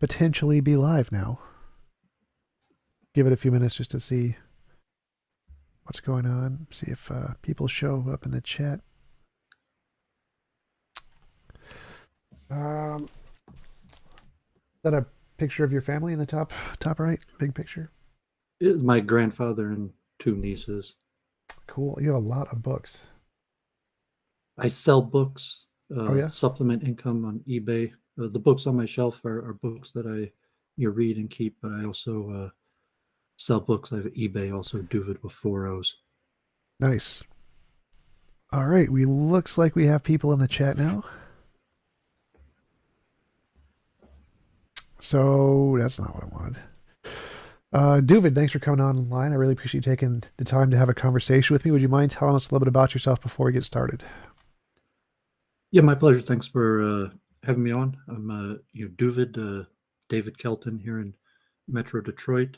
potentially be live now. Give it a few minutes just to see what's going on. See if people show up in the chat. Is that a picture of your family in the top right? Big picture. It's my grandfather and two nieces. Cool. You have a lot of books. I sell books, Oh yeah. supplement income on eBay. The books on my shelf are books that I read and keep, but I also sell books. I have eBay, also doooovid with 4 O's. Nice. All right. We looks like we have people in the chat now. So that's not what I wanted. Doovid, thanks for coming online. I really appreciate you taking the time to have a conversation with me. Would you mind telling us a little bit about yourself before we get started? Yeah, my pleasure. Thanks for having me on. I'm doovid, David Kelton here in Metro Detroit.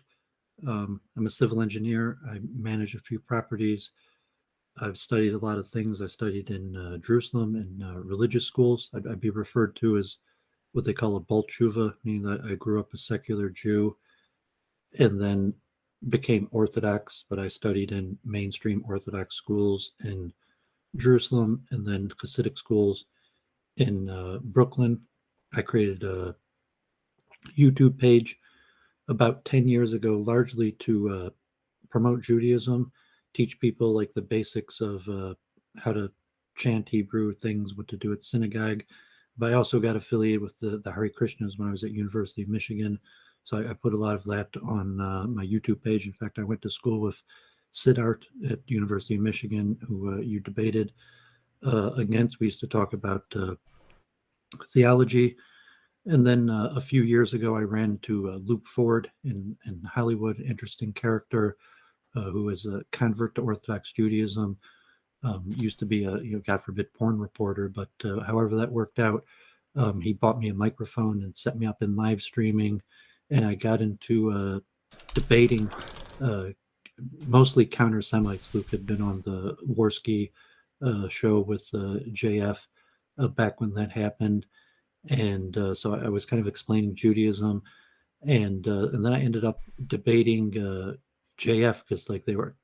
I'm a civil engineer. I manage a few properties. I've studied a lot of things. I studied in Jerusalem in religious schools. I'd be referred to as what they call a bal tshuva, meaning that I grew up a secular Jew and then became Orthodox, but I studied in mainstream Orthodox schools in Jerusalem and then Hasidic schools in Brooklyn. I created a YouTube page about 10 years ago, largely to promote Judaism, teach people like the basics of how to chant Hebrew, things, what to do at synagogue. But I also got affiliated with the Hare Krishnas when I was at University of Michigan. So I put a lot of that on my YouTube page. In fact, I went to school with Siddhart at University of Michigan, who you debated against. We used to talk about theology. And then a few years ago, I ran to Luke Ford in Hollywood, interesting character who is a convert to Orthodox Judaism. Used to be a, God forbid, porn reporter, but however that worked out, he bought me a microphone and set me up in live streaming, and I got into debating, mostly counter Semites. Luke had been on the Warski show with JF back when that happened, and so I was kind of explaining Judaism, and then I ended up debating JF because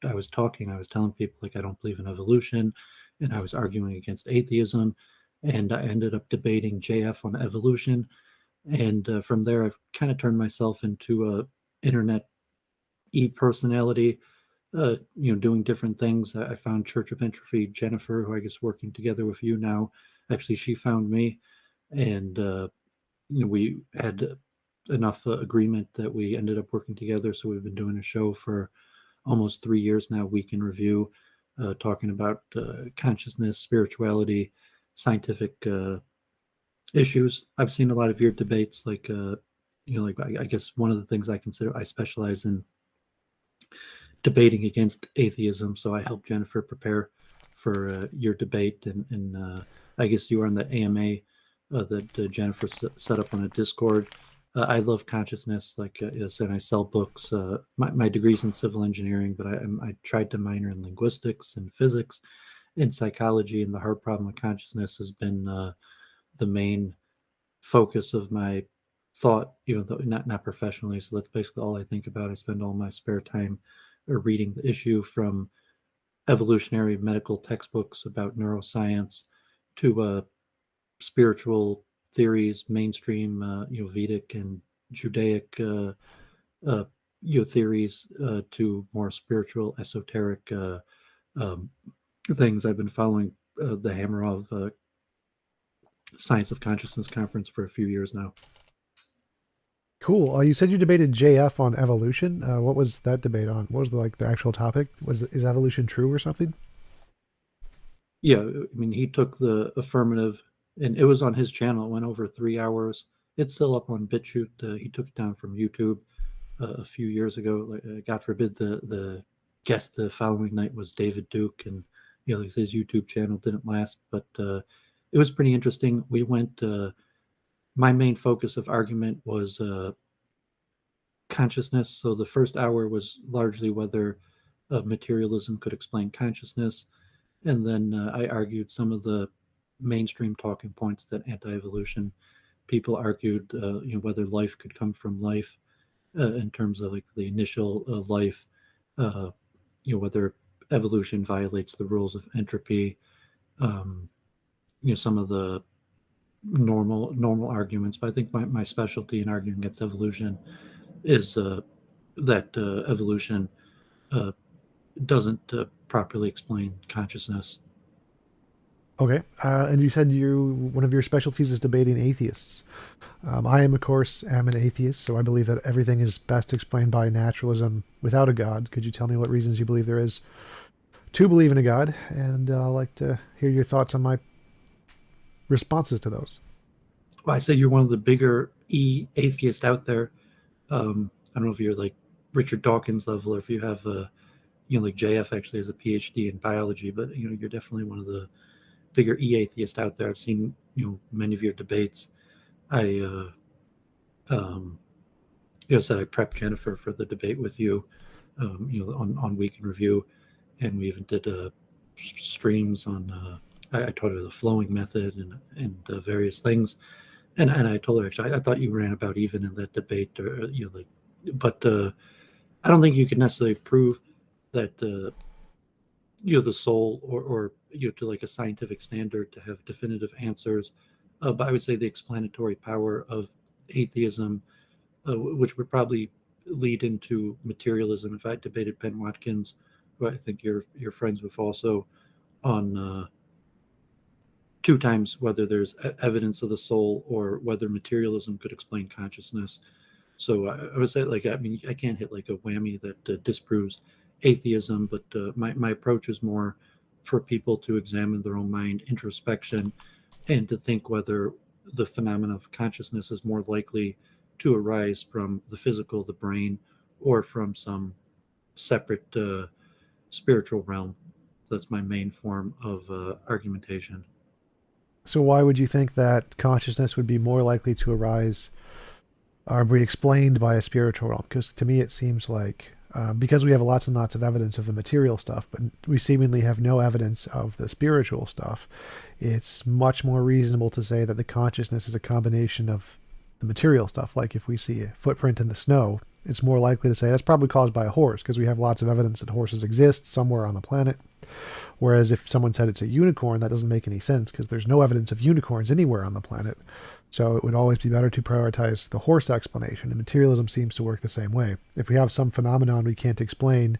I was telling people like I don't believe in evolution, and I was arguing against atheism, and I ended up debating JF on evolution, and from there I've kind of turned myself into a internet personality, doing different things. I found Church of Entropy Jennifer, who I guess working together with you now. Actually, she found me, and we had enough agreement that we ended up working together. So we've been doing a show for almost 3 years now, Week in Review, talking about consciousness, spirituality, scientific issues. I've seen a lot of your debates, like I guess one of the things I consider, I specialize in debating against atheism. So I helped Jennifer prepare for your debate, and I guess you were on that AMA that Jennifer set up on a Discord. I love consciousness. Like I said, I sell books. My degree's in civil engineering, but I tried to minor in linguistics and physics and psychology. And the hard problem of consciousness has been the main focus of my thought, even though not professionally. So that's basically all I think about. I spend all my spare time reading the issue, from evolutionary medical textbooks about neuroscience to spiritual theories, mainstream, Vedic and Judaic, theories, to more spiritual, esoteric things. I've been following the Hammerov Science of Consciousness conference for a few years now. Cool. You said you debated JF on evolution. What was that debate on? What was the actual topic? Is evolution true or something? Yeah, I mean, he took the affirmative, and it was on his channel. It went over 3 hours. It's still up on BitChute. He took it down from YouTube a few years ago. God forbid the guest the following night was David Duke, and his YouTube channel didn't last, but it was pretty interesting. We went. My main focus of argument was consciousness. So the first hour was largely whether materialism could explain consciousness. And then I argued some of the mainstream talking points that anti-evolution people argued, whether life could come from life, in terms of like the initial life, whether evolution violates the rules of entropy. Um, some of the normal arguments, but I think my specialty in arguing against evolution is that evolution doesn't properly explain consciousness. Okay. And you said one of your specialties is debating atheists. I am, of course, am an atheist, so I believe that everything is best explained by naturalism without a God. Could you tell me what reasons you believe there is to believe in a God? And I'd like to hear your thoughts on my responses to those. Well, I say you're one of the bigger atheists out there. I don't know if you're like Richard Dawkins level, or if you have like JF actually has a PhD in biology, but you're definitely one of the bigger atheists out there. I've seen many of your debates. I said I prepped Jennifer for the debate with you, on Week in Review, and we even did streams on. I taught her the flowing method and various things, and I told her, actually I thought you ran about even in that debate, or but I don't think you can necessarily prove that the soul, or to like a scientific standard to have definitive answers. But I would say the explanatory power of atheism, which would probably lead into materialism. If I debated Ben Watkins, who I think you're friends with also, on 2 times whether there's evidence of the soul or whether materialism could explain consciousness. So I would say, I can't hit like a whammy that disproves atheism, but my approach is more for people to examine their own mind, introspection, and to think whether the phenomena of consciousness is more likely to arise from the physical, the brain, or from some separate spiritual realm. So that's my main form of argumentation. So why would you think that consciousness would be more likely to arise or be explained by a spiritual realm? Because to me it seems like, because we have lots and lots of evidence of the material stuff, but we seemingly have no evidence of the spiritual stuff, it's much more reasonable to say that the consciousness is a combination of the material stuff. Like if we see a footprint in the snow, it's more likely to say that's probably caused by a horse, because we have lots of evidence that horses exist somewhere on the planet. Whereas if someone said it's a unicorn, that doesn't make any sense, because there's no evidence of unicorns anywhere on the planet. So it would always be better to prioritize the horse explanation, and materialism seems to work the same way. If we have some phenomenon we can't explain,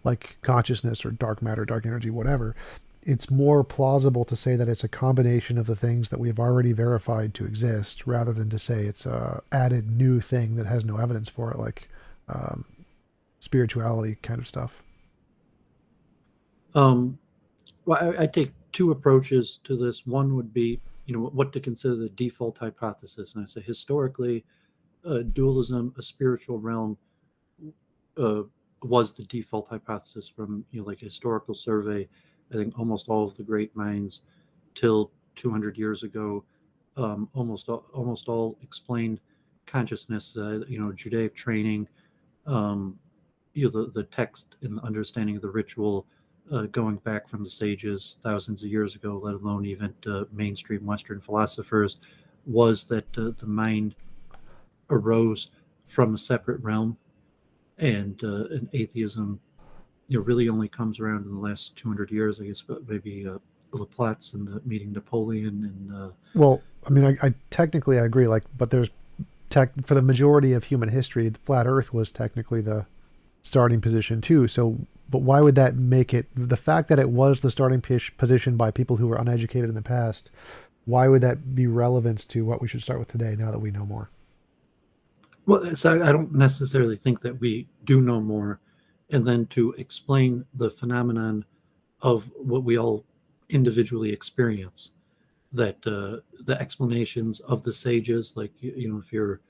like consciousness or dark matter, dark energy, whatever, it's more plausible to say that it's a combination of the things that we've already verified to exist, rather than to say it's a added new thing that has no evidence for it, like spirituality kind of stuff. Well, I take 2 approaches to this. One would be, what to consider the default hypothesis. And I say historically, dualism, a spiritual realm, was the default hypothesis from, like a historical survey. I think almost all of the great minds till 200 years ago, almost all explained consciousness, Judaic training, the text and the understanding of the ritual, going back from the sages thousands of years ago, let alone even mainstream Western philosophers, was that the mind arose from a separate realm, and atheism, really only comes around in the last 200 years, I guess, but maybe Laplace and the meeting Napoleon and. Well, I mean, I technically I agree, but there's for the majority of human history, the flat Earth was technically the starting position too. So, but why would that make it, the fact that it was the starting position by people who were uneducated in the past, why would that be relevant to what we should start with today now that we know more? Well, so I don't necessarily think that we do know more, and then to explain the phenomenon of what we all individually experience, that the explanations of the sages, like, if you're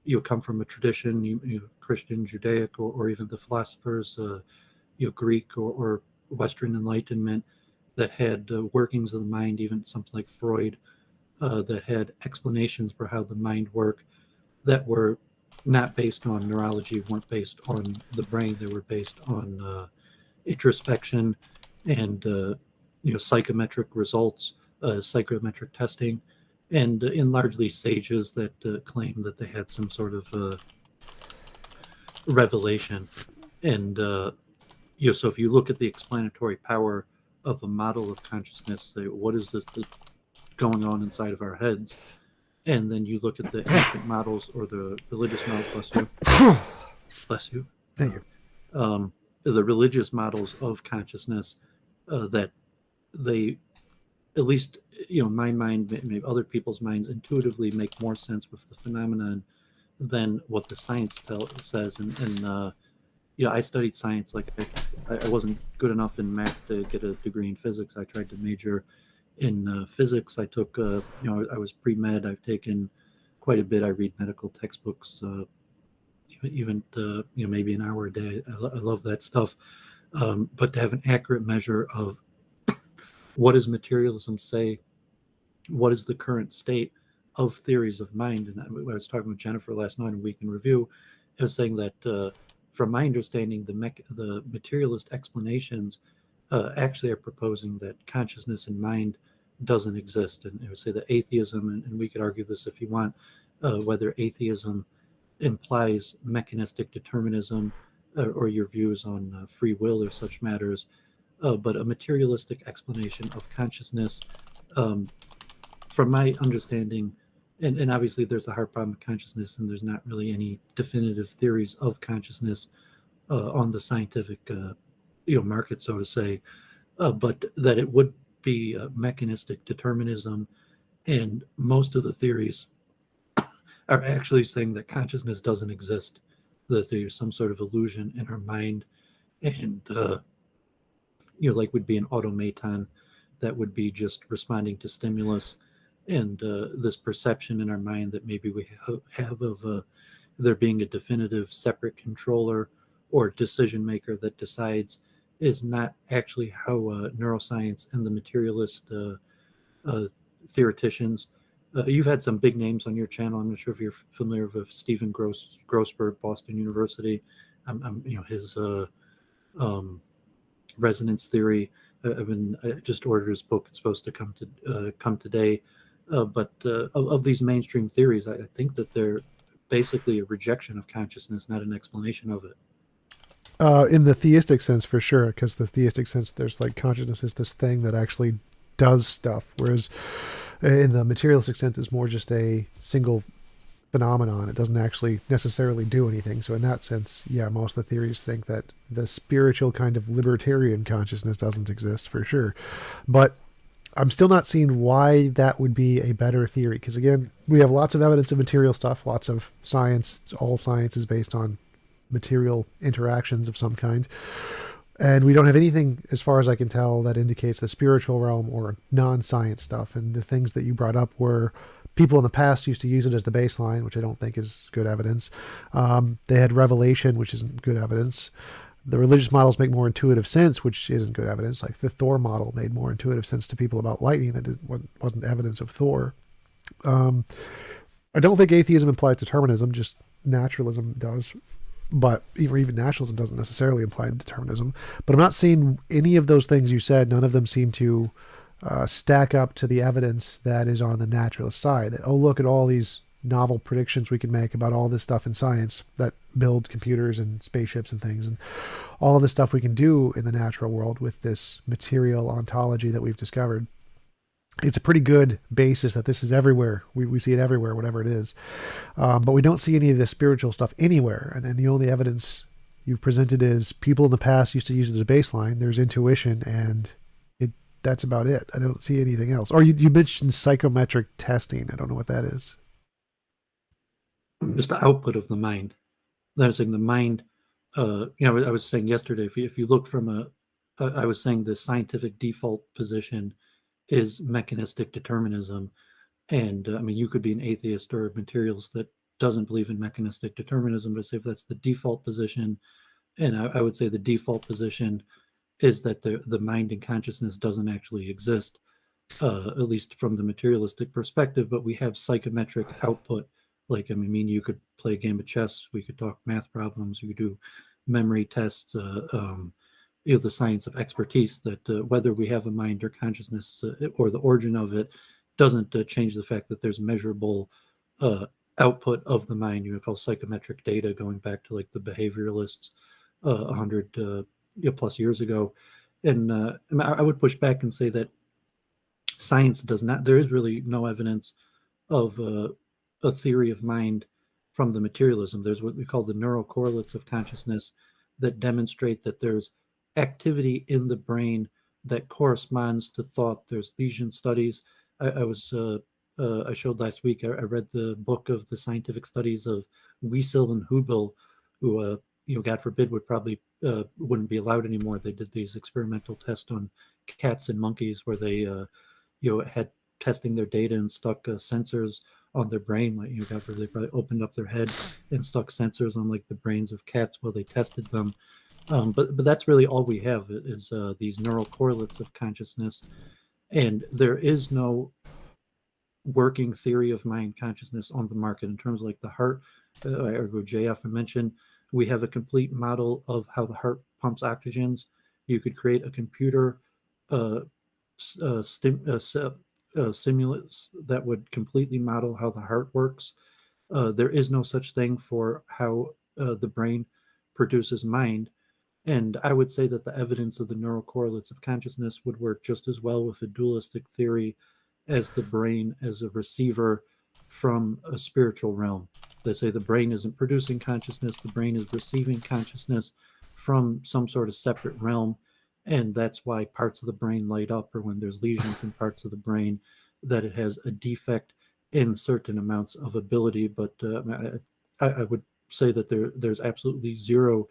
you come from a tradition, Christian, Judaic, or even the philosophers, Greek or Western Enlightenment, that had workings of the mind, even something like Freud, that had explanations for how the mind worked, that were not based on neurology, weren't based on the brain. They were based on introspection and psychometric results, psychometric testing, and in largely sages that claim that they had some sort of revelation. And so if you look at the explanatory power of a model of consciousness, say, what is this that's going on inside of our heads? And then you look at the ancient models or the religious models, bless you, Thank you. The religious models of consciousness that they, at least, my mind, maybe other people's minds, intuitively make more sense with the phenomenon than what the science says. And I studied science. Like I wasn't good enough in math to get a degree in physics. I tried to major in physics. I took, I was pre-med. I've taken quite a bit. I read medical textbooks, even maybe an hour a day. I love that stuff. But to have an accurate measure of what does materialism say, what is the current state of theories of mind, and I was talking with Jennifer last night in Week in Review. I was saying that from my understanding, the materialist explanations actually are proposing that consciousness and mind doesn't exist. And I would say that atheism, and we could argue this if you want, whether atheism implies mechanistic determinism or your views on free will or such matters, but a materialistic explanation of consciousness, from my understanding, and obviously there's a hard problem with consciousness, and there's not really any definitive theories of consciousness on the scientific market, so to say, but that it would be mechanistic determinism, and most of the theories are actually saying that consciousness doesn't exist, that there's some sort of illusion in our mind, and like would be an automaton that would be just responding to stimulus, and this perception in our mind that maybe we have of there being a definitive separate controller or decision maker that decides is not actually how neuroscience and the materialist theoreticians. You've had some big names on your channel. I'm not sure if you're familiar with Stephen Grossberg, Boston University. His resonance theory. I just ordered his book. It's supposed to come today. But of these mainstream theories, I think that they're basically a rejection of consciousness, not an explanation of it. In the theistic sense, for sure, because the theistic sense, there's like consciousness is this thing that actually does stuff, whereas in the materialistic sense, it's more just a single phenomenon. It doesn't actually necessarily do anything. So in that sense, yeah, most of the theories think that the spiritual kind of libertarian consciousness doesn't exist, for sure. But I'm still not seeing why that would be a better theory, because again, we have lots of evidence of material stuff, lots of science. All science is based on material interactions of some kind. And we don't have anything, as far as I can tell, that indicates the spiritual realm or non-science stuff. And the things that you brought up were people in the past used to use it as the baseline, which I don't think is good evidence. They had revelation, which isn't good evidence. The religious models make more intuitive sense, which isn't good evidence. Like the Thor model made more intuitive sense to people about lightning that wasn't evidence of Thor. I don't think atheism implies determinism, just naturalism does. But even naturalism doesn't necessarily imply determinism. But I'm not seeing any of those things you said. None of them seem to stack up to the evidence that is on the naturalist side. That, oh, look at all these novel predictions we can make about all this stuff in science that build computers and spaceships and things. And all of this stuff we can do in the natural world with this material ontology that we've discovered. It's a pretty good basis that this is everywhere. We see it everywhere, whatever it is. But we don't see any of the spiritual stuff anywhere. And the only evidence you've presented is people in the past used to use it as a baseline. There's intuition, and that's about it. I don't see anything else. Or you mentioned psychometric testing. I don't know what that is. Just the output of the mind. I was saying the mind, I was saying yesterday, if you look from I was saying the scientific default position is mechanistic determinism. And you could be an atheist or a materialist that doesn't believe in mechanistic determinism, but say if that's the default position, and I would say the default position is that the mind and consciousness doesn't actually exist, at least from the materialistic perspective, but we have psychometric output. Like, you could play a game of chess, we could talk math problems, you could do memory tests, the science of expertise, that whether we have a mind or consciousness or the origin of it doesn't change the fact that there's measurable output of the mind, called psychometric data, going back to like the behavioralists 100 plus years ago. And I would push back and say that science does not, there is really no evidence of a theory of mind from the materialism. There's what we call the neural correlates of consciousness that demonstrate that there's activity in the brain that corresponds to thought. There's lesion studies. I showed last week, I read the book of the scientific studies of Wiesel and Hubel, who, God forbid, would probably wouldn't be allowed anymore. They did these experimental tests on cats and monkeys where they, had testing their data and stuck sensors on their brain. Like, God forbid, they probably opened up their head and stuck sensors on like the brains of cats while they tested them. But that's really all we have is these neural correlates of consciousness, and there is no working theory of mind consciousness on the market in terms of like the heart. Ergo JF mentioned, we have a complete model of how the heart pumps oxygens. You could create a computer simulates that would completely model how the heart works. There is no such thing for how the brain produces mind. And I would say that the evidence of the neural correlates of consciousness would work just as well with a dualistic theory as the brain as a receiver from a spiritual realm. They say the brain isn't producing consciousness, the brain is receiving consciousness from some sort of separate realm. And that's why parts of the brain light up, or when there's lesions in parts of the brain, that it has a defect in certain amounts of ability. But I would say that there's absolutely zero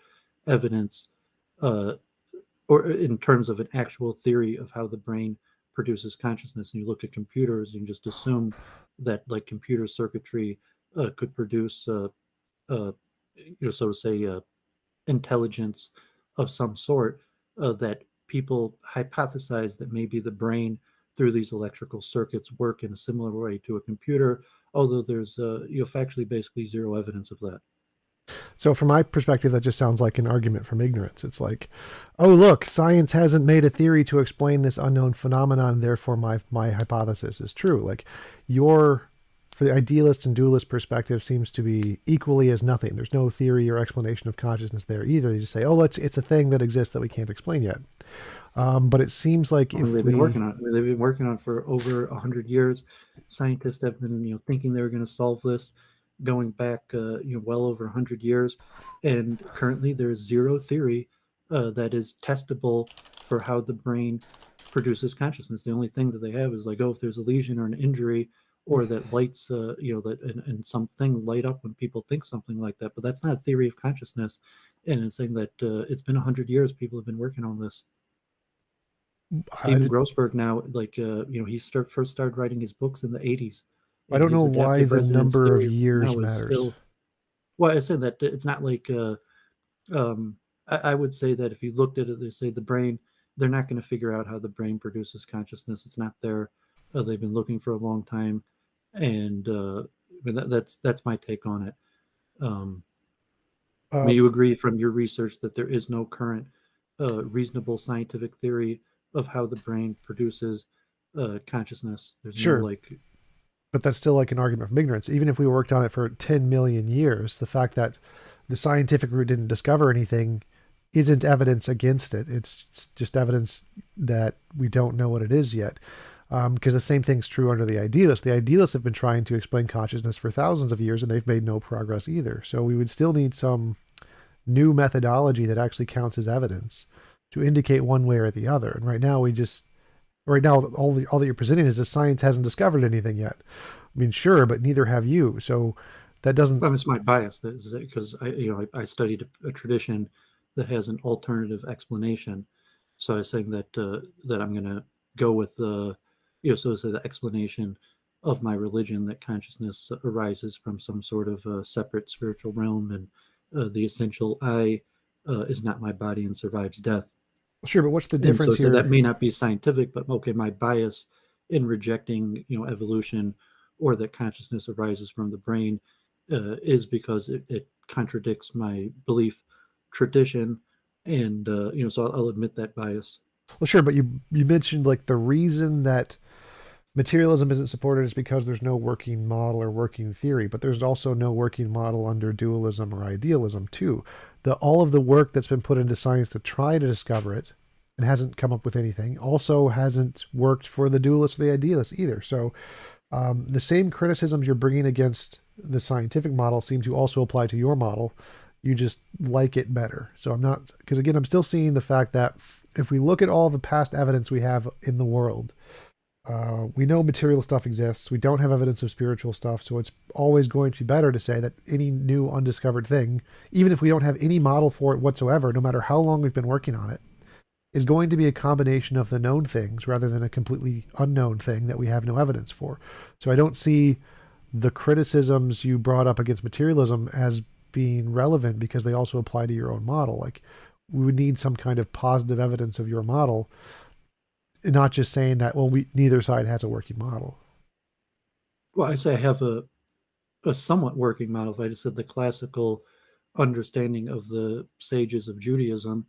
evidence or in terms of an actual theory of how the brain produces consciousness. And you look at computers and just assume that like computer circuitry could produce, so to say, intelligence of some sort, that people hypothesize that maybe the brain through these electrical circuits work in a similar way to a computer, although there's factually basically zero evidence of that. So from my perspective, that just sounds like an argument from ignorance. It's like, oh, look, science hasn't made a theory to explain this unknown phenomenon, therefore my hypothesis is true. Like for the idealist and dualist perspective seems to be equally as nothing. There's no theory or explanation of consciousness there either. They just say, oh, it's a thing that exists that we can't explain yet. But it seems like they've been working on it. They've been working on it for over 100 years. Scientists have been, thinking they were going to solve this, going back, well over 100 years, and currently there is zero theory that is testable for how the brain produces consciousness. The only thing that they have is like, oh, if there's a lesion or an injury, or that lights, that and something light up when people think something like that. But that's not a theory of consciousness, and it's saying that it's been 100 years people have been working on this. Stephen Grossberg now, like, he first started writing his books in the 80s. I don't know why the number of years matters. Well, I said that it's not like, I would say that if you looked at it, they say the brain, they're not going to figure out how the brain produces consciousness. It's not there. They've been looking for a long time. And that's my take on it. You agree from your research that there is no current reasonable scientific theory of how the brain produces consciousness. There's sure. No, but that's still like an argument from ignorance. Even if we worked on it for 10 million years, the fact that the scientific route didn't discover anything isn't evidence against it. It's just evidence that we don't know what it is yet. Because the same thing's true under the idealists. The idealists have been trying to explain consciousness for thousands of years, and they've made no progress either. So we would still need some new methodology that actually counts as evidence to indicate one way or the other. And right now, all that you're presenting is that science hasn't discovered anything yet. I mean, sure, but neither have you. So that doesn't. Well, it's my bias because I studied a tradition that has an alternative explanation. So I was saying that I'm going to go with the so to say the explanation of my religion, that consciousness arises from some sort of separate spiritual realm, and the essential I is not my body and survives death. Sure, but what's the difference here? So that may not be scientific, but okay, my bias in rejecting evolution or that consciousness arises from the brain is because it contradicts my belief tradition, and so I'll admit that bias. Well, sure, but you mentioned like the reason that materialism isn't supported is because there's no working model or working theory, but there's also no working model under dualism or idealism too. All of the work that's been put into science to try to discover it and hasn't come up with anything also hasn't worked for the dualists or the idealists either. So the same criticisms you're bringing against the scientific model seem to also apply to your model. You just like it better. So I'm not, because again, I'm still seeing the fact that if we look at all the past evidence we have in the world, we know material stuff exists. We don't have evidence of spiritual stuff. So it's always going to be better to say that any new undiscovered thing, even if we don't have any model for it whatsoever, no matter how long we've been working on it, is going to be a combination of the known things rather than a completely unknown thing that we have no evidence for. So I don't see the criticisms you brought up against materialism as being relevant because they also apply to your own model. Like, we would need some kind of positive evidence of your model, not just saying that, well, neither side has a working model. Well, I say I have a somewhat working model. If I just said the classical understanding of the sages of Judaism,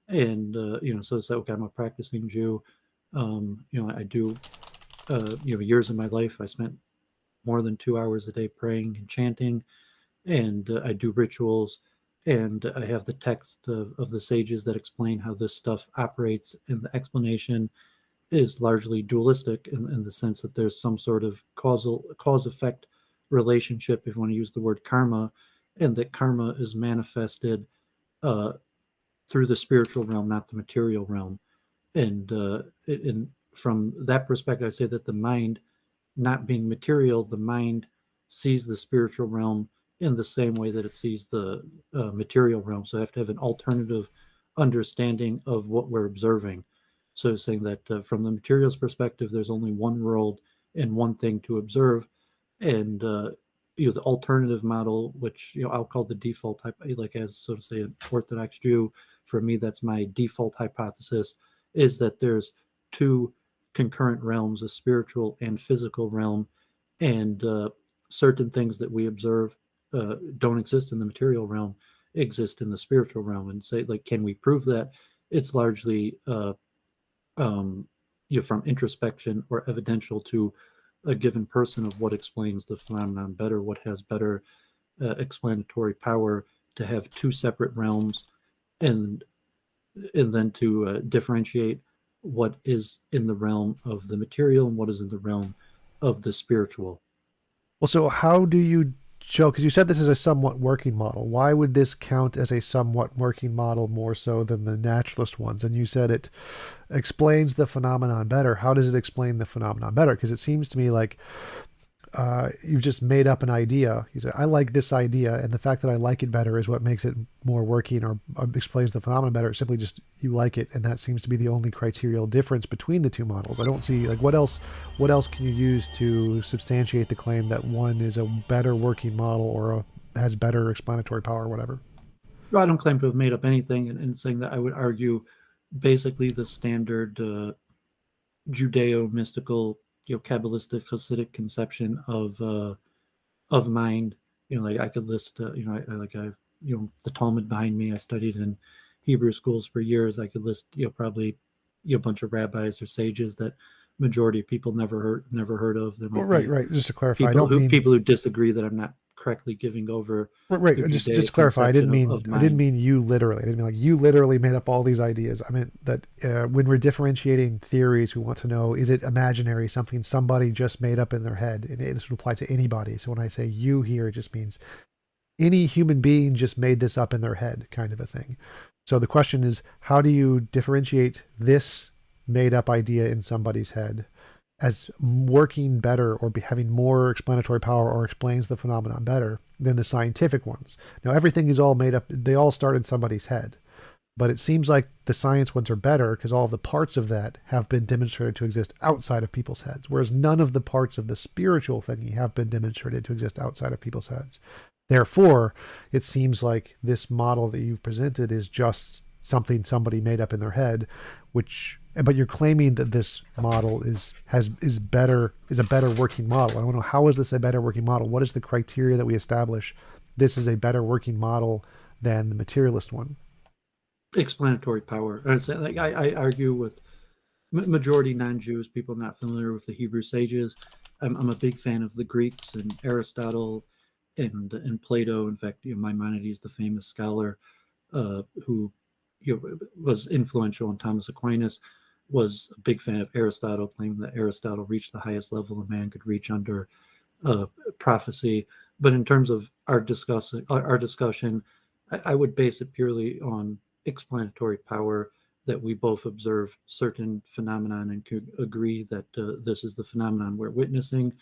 and so it's like, okay, I'm a practicing Jew. I do, years of my life I spent more than 2 hours a day praying and chanting, and I do rituals, and I have the text of the sages that explain how this stuff operates, and the explanation is largely dualistic in the sense that there's some sort of cause effect relationship, if you want to use the word karma, and that karma is manifested uh, through the spiritual realm, not the material realm. And from that perspective, I say that the mind, not being material, the mind sees the spiritual realm in the same way that it sees the material realm. So I have to have an alternative understanding of what we're observing. So saying that from the materials perspective, there's only one world and one thing to observe, and the alternative model, which I'll call the default type, like as so to say an Orthodox Jew, for me that's my default hypothesis, is that there's two concurrent realms, a spiritual and physical realm, and certain things that we observe don't exist in the material realm, exist in the spiritual realm. And say, like, can we prove that? It's largely from introspection or evidential to a given person of what explains the phenomenon better, what has better explanatory power to have two separate realms, and then to differentiate what is in the realm of the material and what is in the realm of the spiritual. Well, so how do you show, because you said this is a somewhat working model. Why would this count as a somewhat working model more so than the naturalist ones? And you said it explains the phenomenon better. How does it explain the phenomenon better? Because it seems to me like you've just made up an idea. You say, I like this idea, and the fact that I like it better is what makes it more working or explains the phenomenon better. It's simply just you like it, and that seems to be the only criterial difference between the two models. I don't see, like, what else can you use to substantiate the claim that one is a better working model or has better explanatory power or whatever? Well, I don't claim to have made up anything in saying that. I would argue basically the standard Judeo-mystical, Kabbalistic, Hasidic conception of mind. Like I could list, I the Talmud behind me. I studied in Hebrew schools for years. I could list, probably, a bunch of rabbis or sages that majority of people never heard of. There Well, might right, be right. Just to clarify, I don't mean people who disagree that I'm not correctly giving over right. the Just Judaic to clarify, conception of I didn't mind. mean you literally. I didn't mean like you literally made up all these ideas. I meant that when we're differentiating theories, we want to know, is it imaginary, something somebody just made up in their head, and this would apply to anybody. So when I say you here, it just means any human being just made this up in their head, kind of a thing. So the question is, how do you differentiate this made up idea in somebody's head as working better or having more explanatory power or explains the phenomenon better than the scientific ones? Now, everything is all made up. They all start in somebody's head. But it seems like the science ones are better because all of the parts of that have been demonstrated to exist outside of people's heads, whereas none of the parts of the spiritual thingy have been demonstrated to exist outside of people's heads. Therefore, it seems like this model that you've presented is just something somebody made up in their head, but you're claiming that this model is a better working model. I want to know, how is this a better working model? What is the criteria that we establish this is a better working model than the materialist one? Explanatory power. I argue with majority non-Jews, people not familiar with the Hebrew sages. I'm a big fan of the Greeks and Aristotle and Plato. In fact, Maimonides, the famous scholar who was influential in Thomas Aquinas, was a big fan of Aristotle, claiming that Aristotle reached the highest level a man could reach under prophecy. But in terms of our discussion, I would base it purely on explanatory power, that we both observe certain phenomenon and could agree that this is the phenomenon we're witnessing,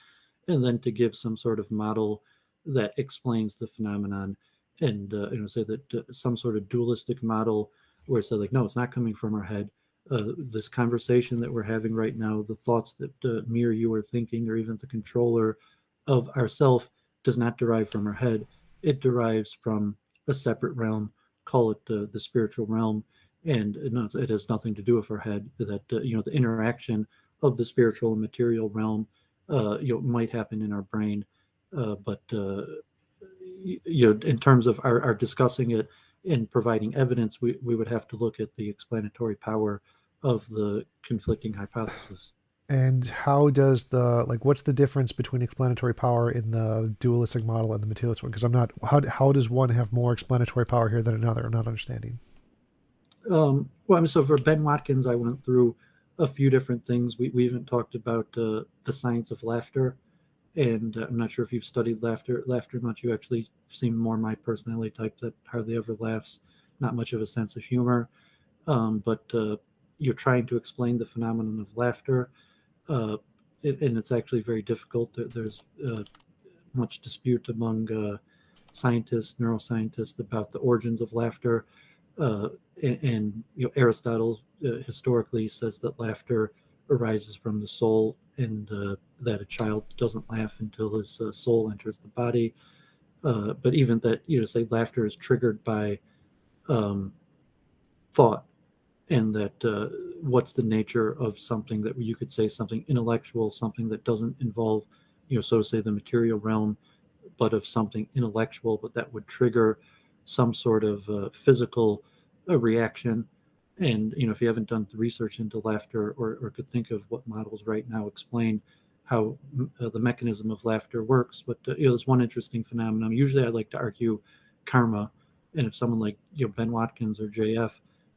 and then to give some sort of model that explains the phenomenon, and say that some sort of dualistic model where it's like, no, it's not coming from our head. This conversation that we're having right now, the thoughts that me or you are thinking, or even the controller of ourself, does not derive from our head. It derives from a separate realm, call it the spiritual realm, and it has nothing to do with our head. That the interaction of the spiritual and material realm might happen in our brain, but in terms of our discussing it and providing evidence, we would have to look at the explanatory power of the conflicting hypothesis. And how does what's the difference between explanatory power in the dualistic model and the materialist one? Because I'm not, how does one have more explanatory power here than another? I'm not understanding. So for Ben Watkins, I went through a few different things. We even talked about the science of laughter, and I'm not sure if you've studied laughter much. You actually seem more my personality type, that hardly ever laughs, not much of a sense of humor, but you're trying to explain the phenomenon of laughter, and it's actually very difficult. There's much dispute among scientists, neuroscientists, about the origins of laughter. And Aristotle historically says that laughter arises from the soul, and that a child doesn't laugh until his soul enters the body. But even that, say laughter is triggered by thought, and that what's the nature of something that you could say something intellectual, something that doesn't involve, so to say, the material realm, but of something intellectual, but that would trigger some sort of physical reaction. And if you haven't done the research into laughter, or could think of what models right now explain how the mechanism of laughter works, but there's one interesting phenomenon. Usually I like to argue karma, and if someone like Ben Watkins or JF,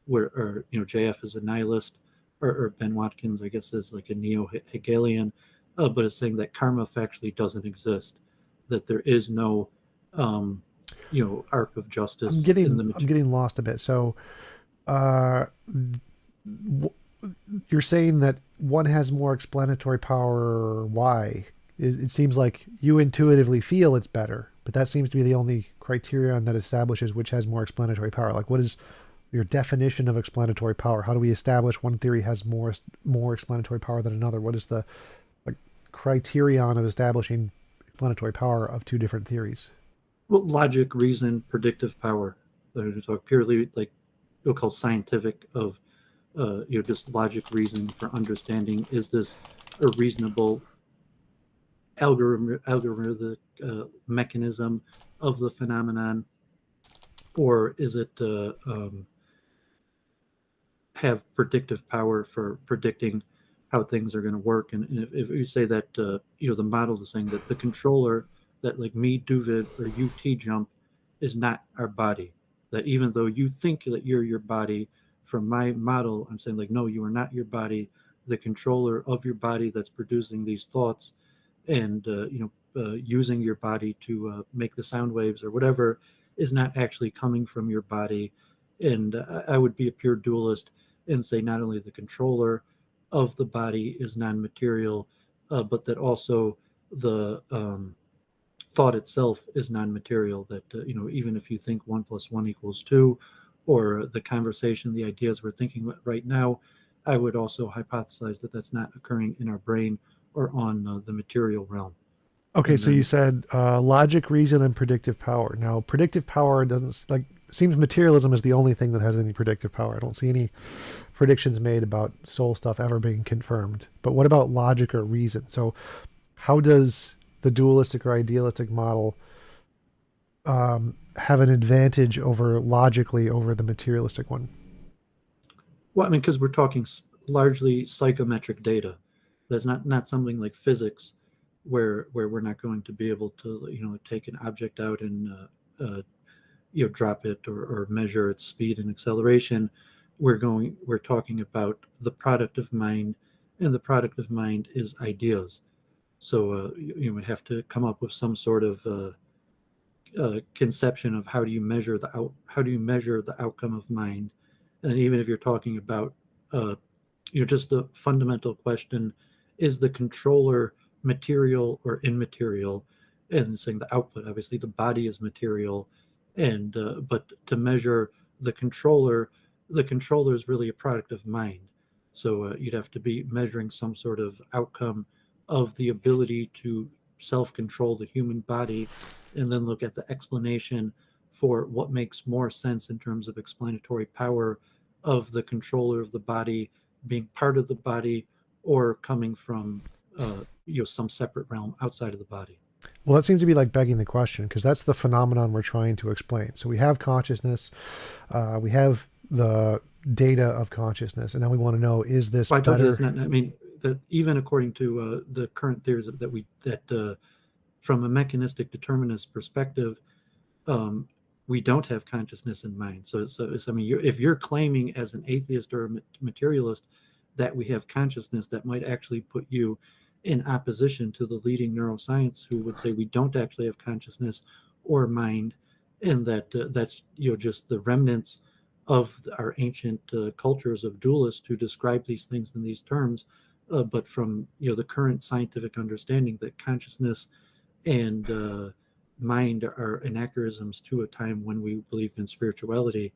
or JF is a nihilist, or Ben Watkins, I guess, is like a neo-Hegelian, but it's saying that karma factually doesn't exist, that there is no arc of justice. I'm getting lost a bit. So you're saying that one has more explanatory power. Why? It seems like you intuitively feel it's better, but that seems to be the only criterion that establishes which has more explanatory power. Like, what is your definition of explanatory power? How do we establish one theory has more explanatory power than another? What is the criterion of establishing explanatory power of two different theories? Well, logic, reason, predictive power. To talk purely like we'll call scientific, of just logic, reason for understanding, is this a reasonable algorithmic mechanism of the phenomenon, or is it have predictive power for predicting how things are going to work? And if you say that the model is saying that the controller, that like me, doooovid, or you, TJump, is not our body, that even though you think that you're your body, from my model, I'm saying like, no, you are not your body. The controller of your body that's producing these thoughts, and using your body to make the sound waves or whatever, is not actually coming from your body. And I would be a pure dualist and say not only the controller of the body is non-material, but that also the thought itself is non-material. That even if you think 1 + 1 = 2, or the conversation, the ideas we're thinking right now, I would also hypothesize that that's not occurring in our brain or on the material realm. Okay, so you said logic, reason, and predictive power. Now, predictive power doesn't seems materialism is the only thing that has any predictive power. I don't see any predictions made about soul stuff ever being confirmed. But what about logic or reason? So how does the dualistic or idealistic model have an advantage logically over the materialistic one? Well, I mean, because we're talking largely psychometric data. That's not something like physics, where we're not going to be able to take an object out and drop it or measure its speed and acceleration. We're talking about the product of mind, and the product of mind is ideas. So you would have to come up with some sort of conception of how do you measure the outcome of mind. And even if you're talking about just the fundamental question, is the controller material or immaterial? And saying the output, obviously the body is material, and but to measure the controller is really a product of mind. So you'd have to be measuring some sort of outcome of the ability to self-control the human body, and then look at the explanation for what makes more sense in terms of explanatory power of the controller of the body being part of the body, or coming from some separate realm outside of the body. Well, that seems to be like begging the question, because that's the phenomenon we're trying to explain. So we have consciousness, we have the data of consciousness, and now we want to know, is this Well, I told you better? that's not. I mean, that even according to the current theories that from a mechanistic determinist perspective, we don't have consciousness in mind. So I mean, if you're claiming as an atheist or a materialist that we have consciousness, that might actually put you in opposition to the leading neuroscience, who would say we don't actually have consciousness or mind, and that that's just the remnants of our ancient cultures of dualists who describe these things in these terms. But from the current scientific understanding, that consciousness and mind are anachronisms to a time when we believed in spirituality.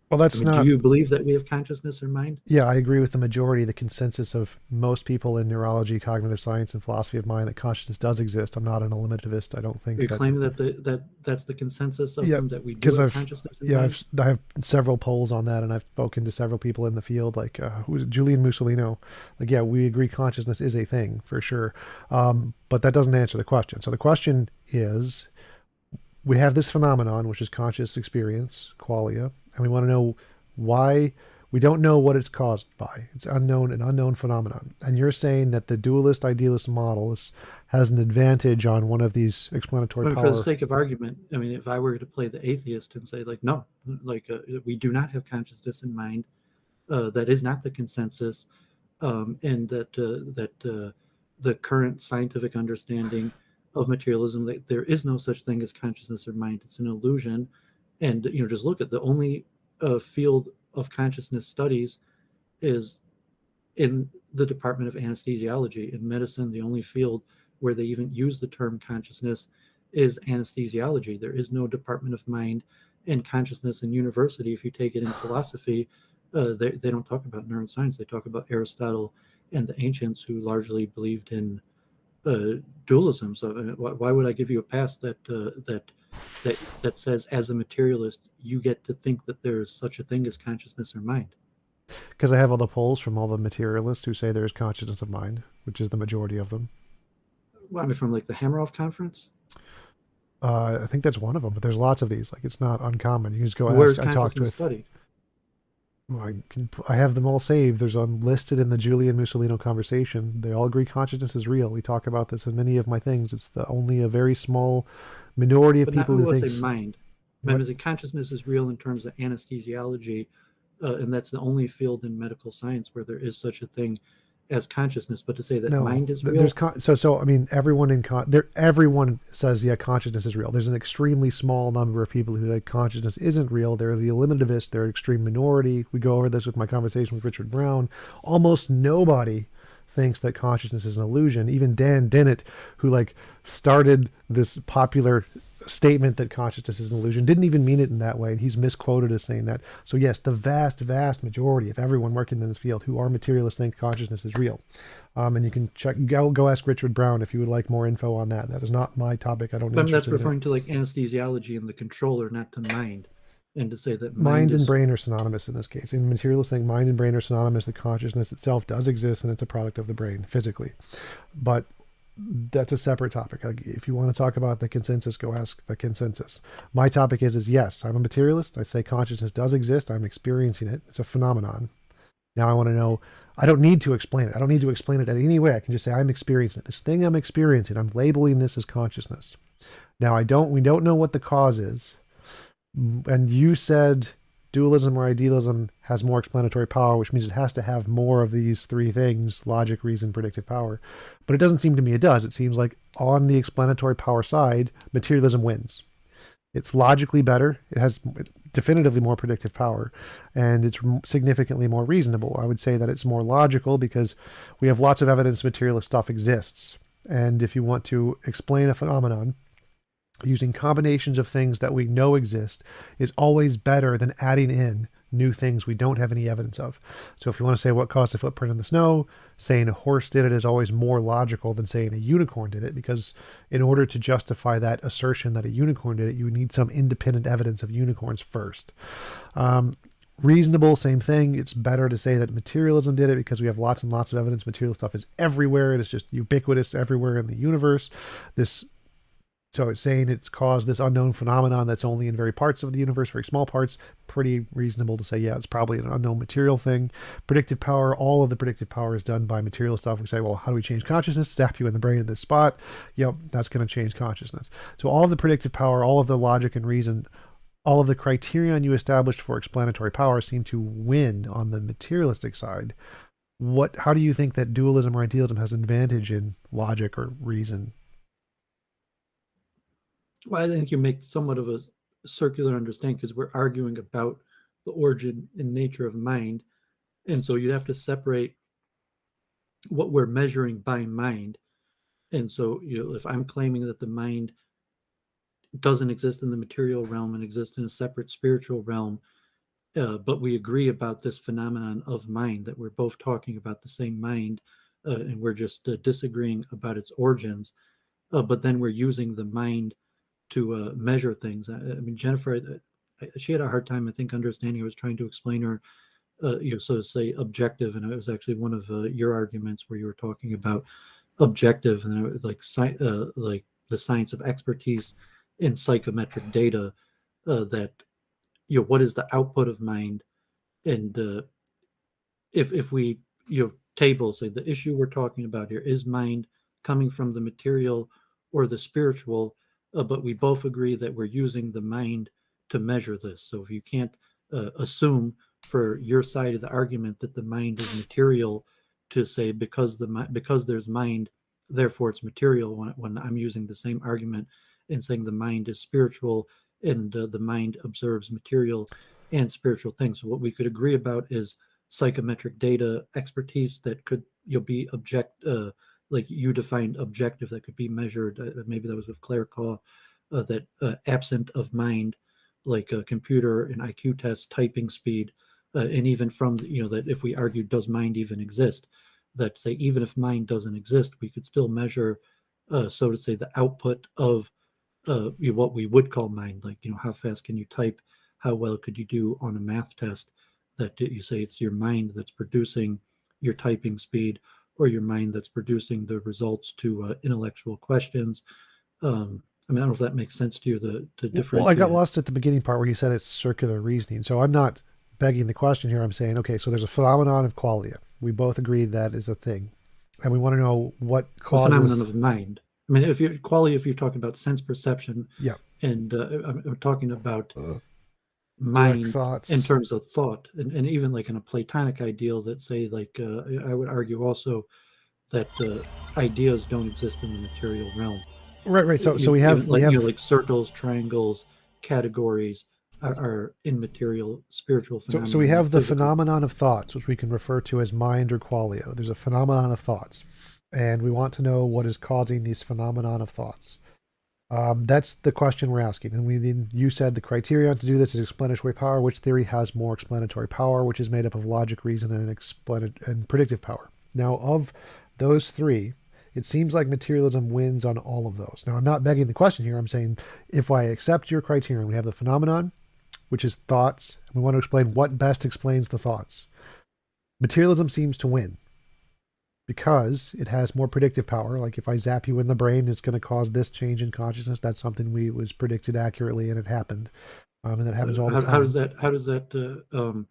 Well, I that's mean, do not. you believe that we have consciousness or mind? Yeah, I agree with the majority, the consensus of most people in neurology, cognitive science, and philosophy of mind, that consciousness does exist. I'm not an eliminativist. I don't Are think you that. claiming that's the consensus of Yeah, them, that we do because have consciousness and yeah, mind? I have several polls on that, and I've spoken to several people in the field, like who was it, Julian Mussolino. Like, yeah, we agree consciousness is a thing for sure, but that doesn't answer the question. So the question is, we have this phenomenon, which is conscious experience, qualia, and we want to know why. We don't know what it's caused by. It's unknown, an unknown phenomenon. And you're saying that the dualist idealist model has an advantage on one of these explanatory But for the power. sake of argument, I mean, if I were to play the atheist and say, like, no, like we do not have consciousness in mind, that is not the consensus, and that the current scientific understanding of materialism, that there is no such thing as consciousness or mind, it's an illusion. And just look at the only field of consciousness studies is in the Department of Anesthesiology. In medicine, the only field where they even use the term consciousness is anesthesiology. There is no Department of Mind and Consciousness in university. If you take it in philosophy, they don't talk about neuroscience. They talk about Aristotle and the ancients, who largely believed in dualism. So why would I give you a pass that says, as a materialist, you get to think that there is such a thing as consciousness or mind? Because I have all the polls from all the materialists who say there is consciousness of mind, which is the majority of them. Well, I mean, from like the Hammeroff conference. I think that's one of them, but there's lots of these. Like, it's not uncommon. You can just go Where's ask. I talked consciousness with. studied? I have them all saved. There's listed in the Julian Mussolino conversation. They all agree consciousness is real. We talk about this in many of my things. It's the only a very small minority of But not, people we who will say thinks. mind. What? Remember, consciousness is real in terms of anesthesiology, and that's the only field in medical science where there is such a thing as consciousness. But to say that No, mind is there's real, so I mean, everyone says, yeah, consciousness is real. There's an extremely small number of people who say consciousness isn't real. They're the eliminativists. They're an extreme minority. We go over this with my conversation with Richard Brown. Almost nobody thinks that consciousness is an illusion. Even Dan Dennett, who like started this popular statement that consciousness is an illusion, didn't even mean it in that way, and he's misquoted as saying that. So yes, the vast majority of everyone working in this field who are materialists think consciousness is real. And you can go ask Richard Brown if you would like more info on that. That is not my topic. I don't know. but that's referring to like anesthesiology and the controller, not to mind. And to say that mind Mind and is, brain are synonymous in this case. In materialists think mind and brain are synonymous. The consciousness itself does exist, and it's a product of the brain physically. But that's a separate topic. Like, if you want to talk about the consensus, go ask the consensus. My topic is yes, I'm a materialist. I say consciousness does exist. I'm experiencing it. It's a phenomenon. Now I want to know, I don't need to explain it. I don't need to explain it in any way. I can just say, I'm experiencing it. This thing I'm experiencing, I'm labeling this as consciousness. Now we don't know what the cause is. And you said dualism or idealism has more explanatory power, which means it has to have more of these three things: logic, reason, predictive power. But it doesn't seem to me it does. It seems like on the explanatory power side, materialism wins. It's logically better. It has definitively more predictive power, and it's significantly more reasonable. I would say that it's more logical because we have lots of evidence materialist stuff exists. And if you want to explain a phenomenon using combinations of things that we know exist is always better than adding in new things we don't have any evidence of. So if you want to say what caused the footprint in the snow, saying a horse did it is always more logical than saying a unicorn did it, because in order to justify that assertion that a unicorn did it, you need some independent evidence of unicorns first. Reasonable, same thing. It's better to say that materialism did it because we have lots and lots of evidence. Material stuff is everywhere. It is just ubiquitous everywhere in the universe. So it's saying it's caused this unknown phenomenon that's only in very parts of the universe, very small parts. Pretty reasonable to say, yeah, it's probably an unknown material thing. Predictive power, all of the predictive power is done by material stuff. We say, well, how do we change consciousness? Zap you in the brain in this spot. Yep, that's going to change consciousness. So all of the predictive power, all of the logic and reason, all of the criterion you established for explanatory power seem to win on the materialistic side. How do you think that dualism or idealism has an advantage in logic or reason? Well, I think you make somewhat of a circular understanding because we're arguing about the origin and nature of mind. And so you'd have to separate what we're measuring by mind. And so, if I'm claiming that the mind doesn't exist in the material realm and exists in a separate spiritual realm, but we agree about this phenomenon of mind, that we're both talking about the same mind, and we're just disagreeing about its origins, but then we're using the mind to measure things. I mean, Jennifer, she had a hard time, I think, understanding. I was trying to explain her, so to say, objective, and it was actually one of your arguments where you were talking about objective and like the science of expertise in psychometric data, that what is the output of mind, and if we table, say, the issue we're talking about here is mind coming from the material or the spiritual, but we both agree that we're using the mind to measure this. So if you can't assume for your side of the argument that the mind is material, to say because there's mind, therefore it's material, when I'm using the same argument and saying the mind is spiritual and the mind observes material and spiritual things. So what we could agree about is psychometric data expertise that could be like you defined objective, that could be measured. Maybe that was with Claire Call, that absent of mind, like a computer and IQ test, typing speed, and even from that if we argue does mind even exist, that say even if mind doesn't exist, we could still measure, so to say, the output of what we would call mind, like how fast can you type, how well could you do on a math test, that you say it's your mind that's producing your typing speed, or your mind that's producing the results to intellectual questions. I mean, I don't know if that makes sense to you, to differentiate. Well, I got lost at the beginning part where you said it's circular reasoning. So I'm not begging the question here. I'm saying, okay, so there's a phenomenon of qualia. We both agree that is a thing. And we want to know what causes... The phenomenon of mind. I mean, if you're talking about sense perception, yeah, and I'm talking about mind thoughts in terms of thought, and even like in a Platonic ideal, that say, like, I would argue also that ideas don't exist in the material realm. Right. So we have like circles, triangles, categories are immaterial spiritual phenomena. So we have the phenomenon of thoughts, which we can refer to as mind or qualia. There's a phenomenon of thoughts, and we want to know what is causing these phenomenon of thoughts. That's the question we're asking. And you said the criterion to do this is explanatory power. Which theory has more explanatory power, which is made up of logic, reason, and predictive power. Now, of those three, it seems like materialism wins on all of those. Now, I'm not begging the question here. I'm saying if I accept your criterion, we have the phenomenon, which is thoughts. And we want to explain what best explains the thoughts. Materialism seems to win because it has more predictive power. Like if I zap you in the brain, it's going to cause this change in consciousness. That's something was predicted accurately, and it happened. And that happens all the time. How does that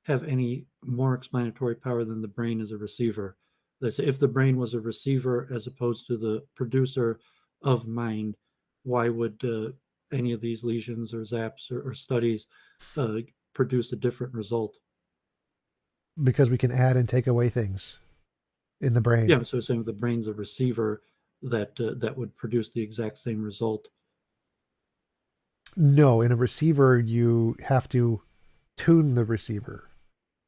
have any more explanatory power than the brain as a receiver. They say if the brain was a receiver as opposed to the producer of mind, why would any of these lesions or zaps or studies uh, produce a different result? Because we can add and take away things in the brain. Yeah, so saying the brain's a receiver that would produce the exact same result. No, in a receiver, you have to tune the receiver.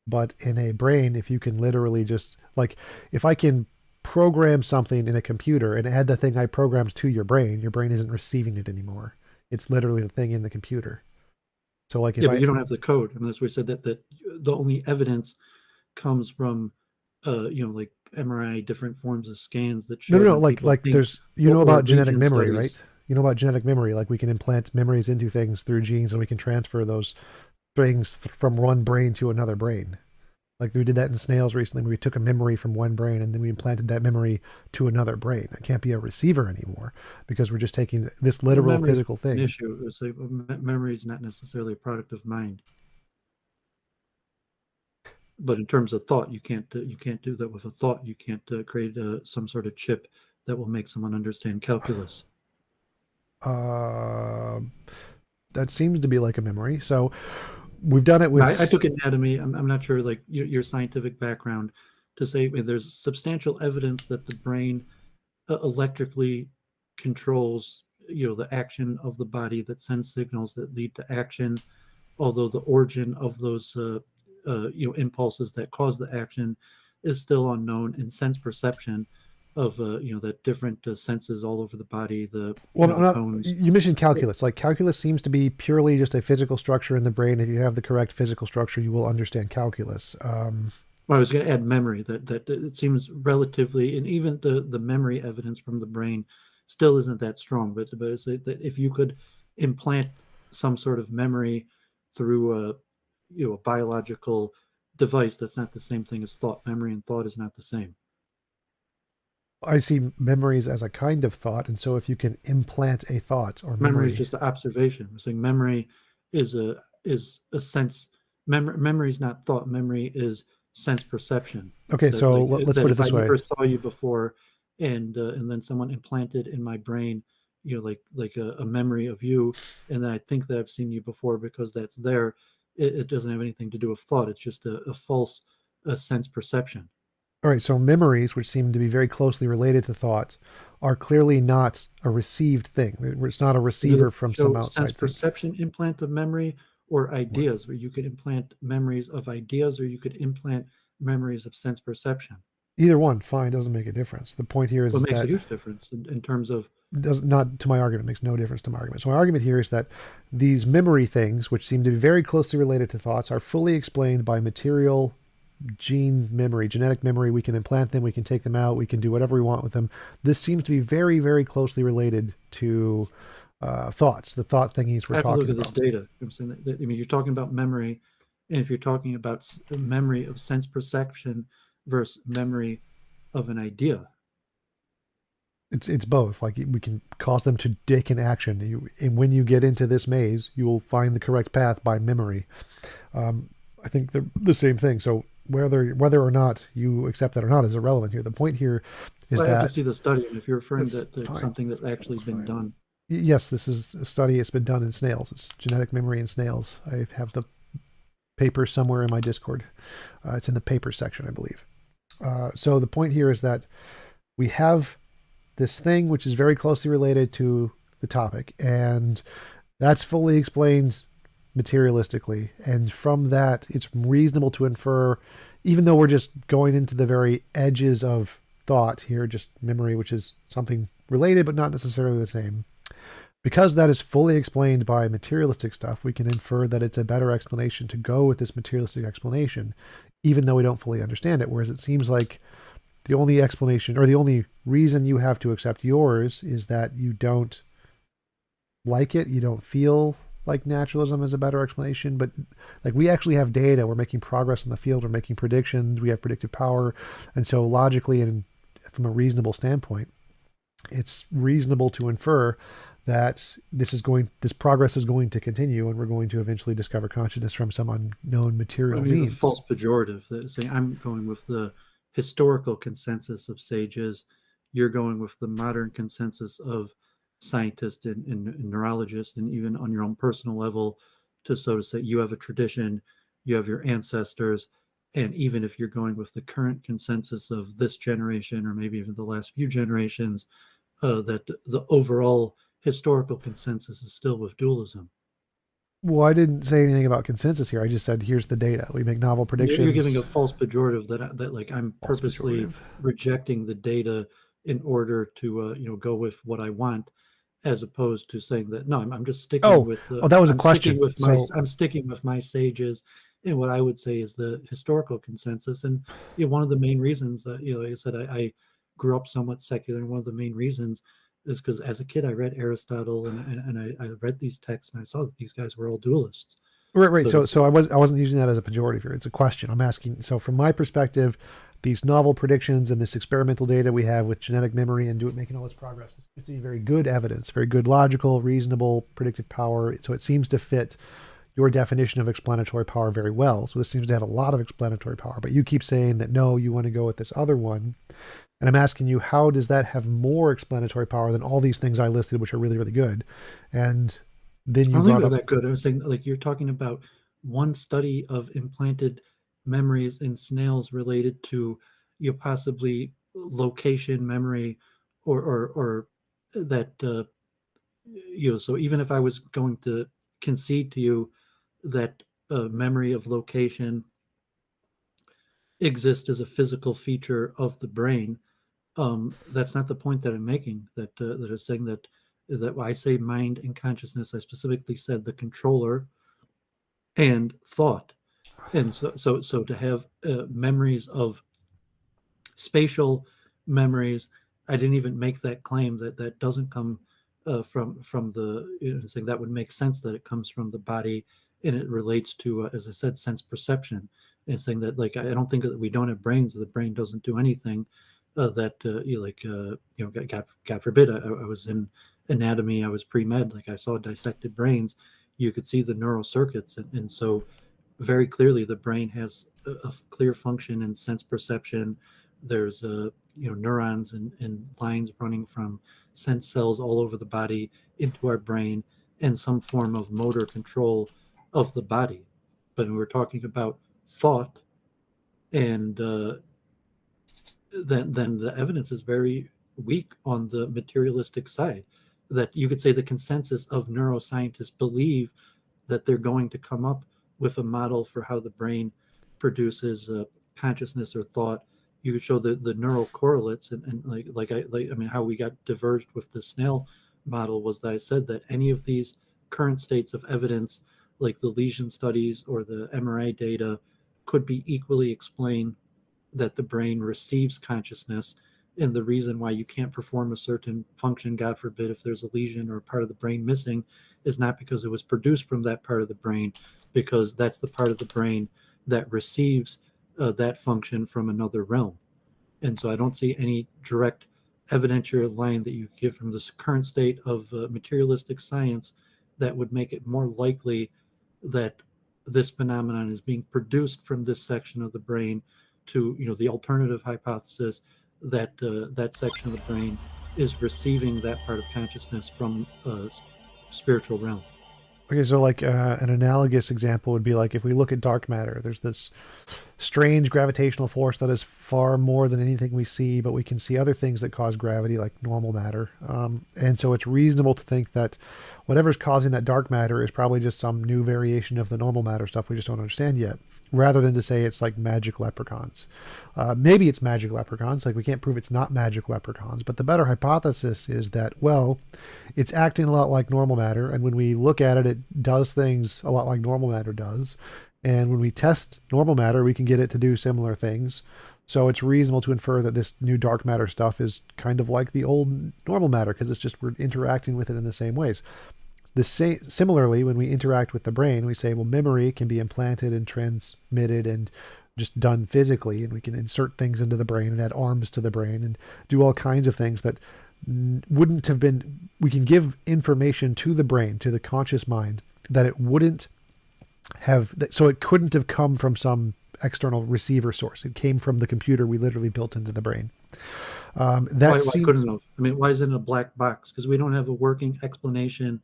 But in a brain, if you can literally just, like, if I can program something in a computer and add the thing I programmed to your brain isn't receiving it anymore. It's literally the thing in the computer. So, like, if Yeah, but I, you don't have the code. I mean, that's why I said that the only evidence comes from like MRI, different forms of scans that no, show no, no, when people like think, there's, you know or about genetic lesion memory, right? studies. You know about genetic memory. Like, we can implant memories into things through genes and we can transfer those things from one brain to another brain. Like, we did that in snails recently. We took a memory from one brain and then we implanted that memory to another brain. It can't be a receiver anymore because we're just taking this Well, literal memory is physical an thing. issue. It's like memory is not necessarily a product of mind, but in terms of thought, you can't do that with a thought. You can't create some sort of chip that will make someone understand calculus. Uh, that seems to be like a memory. So we've done it I with. took anatomy. I'm not sure, like your scientific background, to say there's substantial evidence that the brain electrically controls the action of the body, that sends signals that lead to action, although the origin of those impulses that cause the action is still unknown. And sense perception of that different senses all over the body, the Well, the not, tones. you mentioned calculus. Like, calculus seems to be purely just a physical structure in the brain. If you have the correct physical structure, you will understand calculus. Well, I was going to add memory. That it seems relatively, and even the memory evidence from the brain still isn't that strong. But it's that if you could implant some sort of memory through a biological device, that's not the same thing as thought. Memory and thought is not the same. I see memories as a kind of thought, and so if you can implant a thought or Memory is memory. just an observation. I'm saying memory is a sense. Memory is not thought. Memory is sense perception. Okay, That so like let's that put it if I this way. never saw you before, and then someone implanted in my brain, like a memory of you, and then I think that I've seen you before because that's there. It doesn't have anything to do with thought. It's just a false sense perception. All right, so memories, which seem to be very closely related to thought, are clearly not a received thing. It's not a Does receiver it from some show sense outside thing. perception implant of memory, or What? ideas where you could implant memories of ideas, or you could implant memories of sense perception? Either one, fine, doesn't make a difference. The point here What is makes a that huge difference in terms of does not to my argument, makes no difference to my argument. So my argument here is that these memory things, which seem to be very closely related to thoughts, are fully explained by material gene memory, genetic memory. We can implant them, we can take them out, we can do whatever we want with them. This seems to be very, very closely related to thoughts, the thought thingies we're I have to look talking at this about. data. I'm saying I mean, you're talking about memory, and if you're talking about the memory of sense perception versus memory of an idea. It's both. Like, we can cause them to take an action. And when you get into this maze, you will find the correct path by memory. I think they're the same thing. So whether or not you accept that or not is irrelevant here. The point here is Well, I have to see that the study, and if you're referring that's to fine. something that's actually That's been fine. done. Yes, this is a study. It's been done in snails. It's genetic memory in snails. I have the paper somewhere in my Discord. It's in the paper section, I believe. So the point here is that we have this thing which is very closely related to the topic, and that's fully explained materialistically. And from that, it's reasonable to infer, even though we're just going into the very edges of thought here, just memory, which is something related but not necessarily the same. Because that is fully explained by materialistic stuff, we can infer that it's a better explanation to go with this materialistic explanation, even though we don't fully understand it. Whereas it seems like the only explanation or the only reason you have to accept yours is that you don't like it, you don't feel like naturalism is a better explanation. But, like, we actually have data, we're making progress in the field, we're making predictions, we have predictive power, and so logically and from a reasonable standpoint, it's reasonable to infer that this progress is going to continue, and we're going to eventually discover consciousness from some unknown I material mean, a means. false pejorative that saying I'm going with the historical consensus of sages, you're going with the modern consensus of scientists and neurologists, and even on your own personal level, to so to say, you have a tradition, you have your ancestors, and even if you're going with the current consensus of this generation or maybe even the last few generations, that the overall historical consensus is still with dualism. Well, I didn't say anything about consensus here. I just said here's the data. We make novel You're giving a predictions. false pejorative that like I'm False purposely pejorative. rejecting the data in order to go with what I want, as opposed to saying that no, I'm just sticking Oh, with oh, that was a I'm sticking question. with So I'm sticking with my sages and what I would say is the historical consensus. And one of the main reasons that like I said, I grew up somewhat secular, and one of the main reasons is because as a kid I read Aristotle, and I read these texts, and I saw that these guys were all dualists. right, right. So to So say, I wasn't using that as a pejorative here. It's a question. I'm asking. So from my perspective, these novel predictions and this experimental data we have with genetic memory and making all this progress, it's a very good evidence, very good logical, reasonable predictive power. So it seems to fit your definition of explanatory power very well. So this seems to have a lot of explanatory power. But you keep saying that no, you want to go with this other one. And I'm asking you, how does that have more explanatory power than all these things I listed, which are really, really good? And then I you don't think brought they're up, that good. I was saying, like, you're talking about one study of implanted memories in snails related to possibly location memory, or that so even if I was going to concede to you that memory of location exists as a physical feature of the brain, that's not the point that I'm making. That is saying that when I say mind and consciousness, I specifically said the controller and thought. And so to have memories of spatial memories, I didn't even make that claim. That doesn't come from the saying that would make sense that it comes from the body, and it relates to as I said, sense perception. And saying that, like, I don't think that we don't have brains, the brain doesn't do anything. That God forbid, I was in anatomy, I was pre-med, like I saw dissected brains, you could see the neural circuits, and so very clearly the brain has a clear function in sense perception. There's neurons and lines running from sense cells all over the body into our brain, and some form of motor control of the body. But when we're talking about thought, and then the evidence is very weak on the materialistic side. That you could say the consensus of neuroscientists believe that they're going to come up with a model for how the brain produces consciousness or thought. You could show the neural correlates, and I mean, how we got diverged with the snail model was that I said that any of these current states of evidence, like the lesion studies or the MRI data, could be equally explained that the brain receives consciousness. And the reason why you can't perform a certain function, God forbid, if there's a lesion or a part of the brain missing, is not because it was produced from that part of the brain, because that's the part of the brain that receives that function from another realm. And so I don't see any direct evidentiary line that you give from this current state of materialistic science that would make it more likely that this phenomenon is being produced from this section of the brain, to the alternative hypothesis that that section of the brain is receiving that part of consciousness from a spiritual realm. okay, so like an analogous example would be like if we look at dark matter, there's this strange gravitational force that is far more than anything we see, but we can see other things that cause gravity, like normal matter. And so it's reasonable to think that whatever's causing that dark matter is probably just some new variation of the normal matter stuff we just don't understand yet, rather than to say it's like magic leprechauns. Maybe it's magic leprechauns, like we can't prove it's not magic leprechauns, but the better hypothesis is that, well, it's acting a lot like normal matter, and when we look at it, it does things a lot like normal matter does. And when we test normal matter, we can get it to do similar things. So it's reasonable to infer that this new dark matter stuff is kind of like the old normal matter, because it's just we're interacting with it in the same ways. Similarly, when we interact with the brain, we say, well, memory can be implanted and transmitted and just done physically, and we can insert things into the brain and add arms to the brain and do all kinds of things that wouldn't have been, we can give information to the brain, to the conscious mind, that it wouldn't have, so it couldn't have come from some external receiver source. It came from the computer we literally built into the brain. Why couldn't have? I mean, why is it in a black box? Because we don't have a working explanation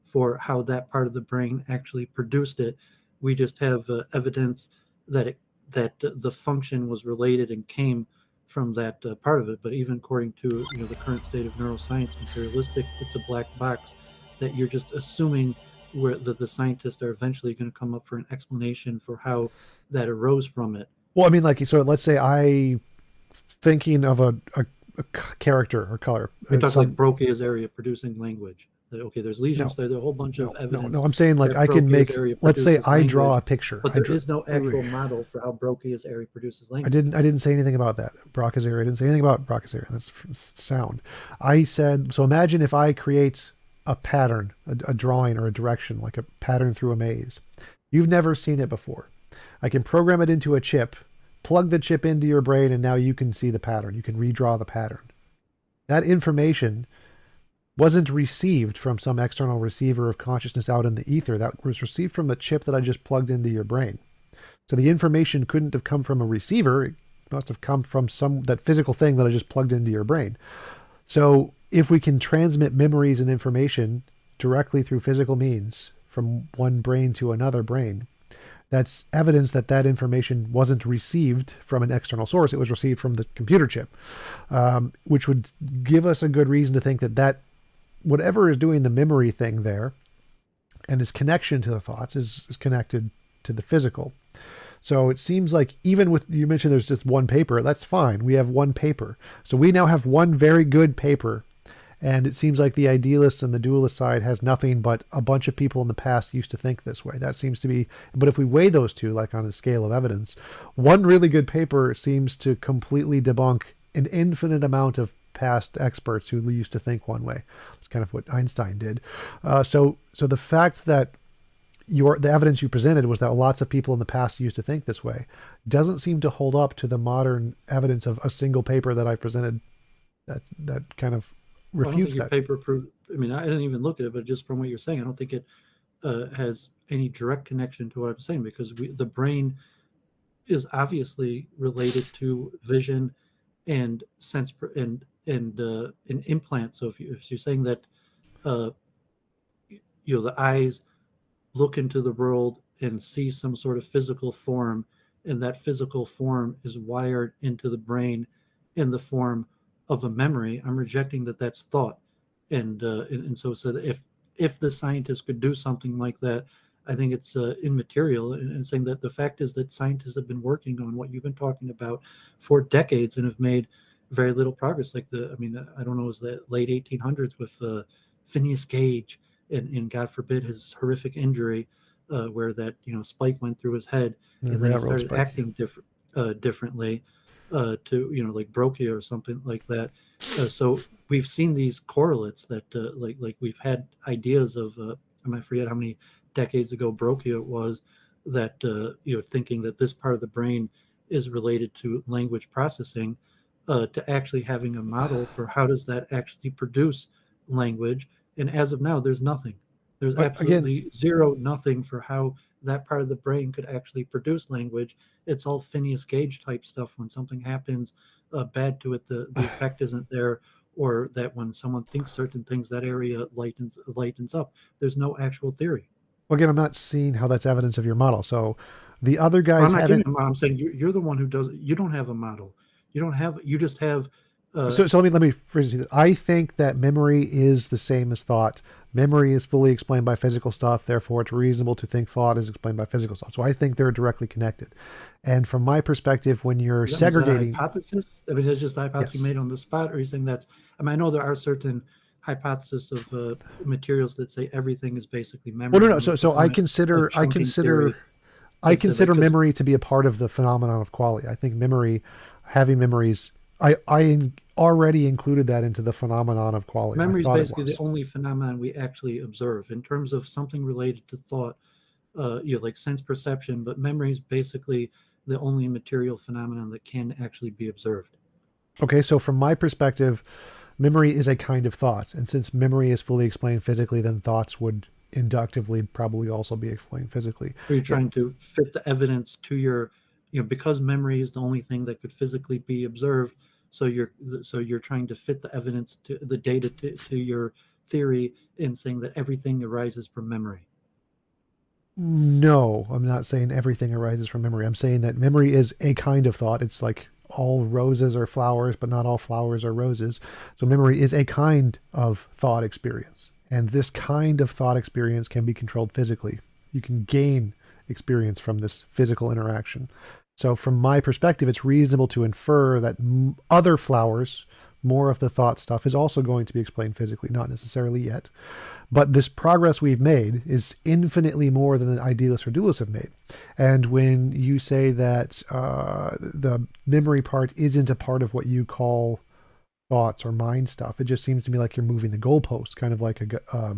for how that part of the brain actually produced it. We just have evidence that the function was related and came from that part of it. But even according to the current state of neuroscience, materialistic, it's a black box that you're just assuming where the scientists are eventually going to come up for an explanation for how that arose from it. Well, I mean, like, so let's say I thinking of a character or color. You're talking like Broca's area producing language. That, okay, there's lesions there. There's a whole bunch of evidence. No, I'm saying like I can make, let's say I draw a picture. But there is no actual model for how Broca's area produces language. I didn't say anything about that. Broca's area. I didn't say anything about Broca's area. That's sound. I said, so imagine if I create a pattern, a drawing or a direction, like a pattern through a maze. You've never seen it before. I can program it into a chip, plug the chip into your brain, and now you can see the pattern. You can redraw the pattern. That information wasn't received from some external receiver of consciousness out in the ether. That was received from the chip that I just plugged into your brain. So the information couldn't have come from a receiver. It must have come from that physical thing that I just plugged into your brain. So if we can transmit memories and information directly through physical means from one brain to another brain, that's evidence that that information wasn't received from an external source. It was received from the computer chip, which would give us a good reason to think that whatever is doing the memory thing there and his connection to the thoughts is connected to the physical. So it seems like even with, you mentioned there's just one paper, that's fine. We have one paper. So we now have one very good paper. And it seems like the idealist and the dualist side has nothing but a bunch of people in the past used to think this way. That seems to be, but if we weigh those two, like on a scale of evidence, one really good paper seems to completely debunk an infinite amount of past experts who used to think one way. That's kind of what Einstein did. So the fact that the evidence you presented was that lots of people in the past used to think this way doesn't seem to hold up to the modern evidence of a single paper that I presented that kind of refutes that. Paper proved, I mean, I didn't even look at it, but just from what you're saying, I don't think it has any direct connection to what I'm saying, because the brain is obviously related to vision and sense and implant. So if you're saying that the eyes look into the world and see some sort of physical form, and that physical form is wired into the brain in the form of a memory, I'm rejecting that that's thought. And so that if the scientists could do something like that, I think it's immaterial. And saying that the fact is that scientists have been working on what you've been talking about for decades and have made very little progress. Like I don't know, it was the late 1800s with Phineas Gage and God forbid his horrific injury where that spike went through his head, and then he started acting differently. To like Broca or something like that. So we've seen these correlates that like we've had ideas of I forget how many decades ago Broca it was that thinking that this part of the brain is related to language processing, to actually having a model for how does that actually produce language. And as of now, there's nothing. There's absolutely nothing for how that part of the brain could actually produce language. It's all Phineas Gage type stuff. When something happens bad to it, the effect isn't there, or that when someone thinks certain things, that area lightens up. There's no actual theory. Well, again, I'm not seeing how that's evidence of your model. So the other guys haven't. I'm saying you're the one who does it. You don't have a model. You just have. So let me phrase it. I think that memory is the same as thought. Memory is fully explained by physical stuff. Therefore, it's reasonable to think thought is explained by physical stuff. So I think they're directly connected. And from my perspective, when you're segregating, is that a hypothesis? I mean, it's just a hypothesis you made on the spot, or are you saying that's? I mean, I know there are certain hypotheses of materials that say everything is basically memory. Well, no. So I consider memory to be a part of the phenomenon of quality. I think having memories. I already included that into the phenomenon of quality. Memory is basically the only phenomenon we actually observe in terms of something related to thought, like sense perception. But memory is basically the only material phenomenon that can actually be observed. Okay, so from my perspective, memory is a kind of thought. And since memory is fully explained physically, then thoughts would inductively probably also be explained physically. Are you trying to fit the evidence to your, because memory is the only thing that could physically be observed. So you're trying to fit the evidence to the data to your theory in saying that everything arises from memory. No, I'm not saying everything arises from memory. I'm saying that memory is a kind of thought. It's like all roses are flowers, but not all flowers are roses. So memory is a kind of thought experience. And this kind of thought experience can be controlled physically. You can gain experience from this physical interaction. So from my perspective, it's reasonable to infer that other flowers, more of the thought stuff, is also going to be explained physically, not necessarily yet. But this progress we've made is infinitely more than the idealists or dualists have made. And when you say that the memory part isn't a part of what you call thoughts or mind stuff, it just seems to me like you're moving the goalposts, kind of like a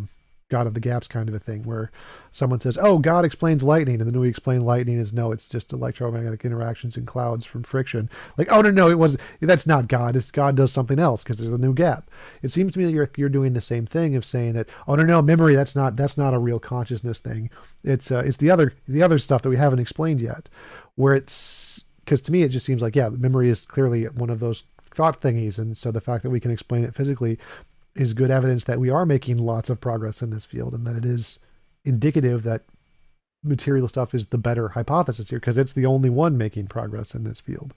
God of the gaps kind of a thing, where someone says, oh, God explains lightning, and then we explain lightning as no, it's just electromagnetic interactions in clouds from friction. Like, oh, no, it wasn't. That's not God. God does something else because there's a new gap. It seems to me that you're doing the same thing of saying that, oh, no, memory, that's not a real consciousness thing. It's the other stuff that we haven't explained yet, where it's, because to me it just seems like, yeah, memory is clearly one of those thought thingies, and so the fact that we can explain it physically is good evidence that we are making lots of progress in this field, and that it is indicative that material stuff is the better hypothesis here, because it's the only one making progress in this field.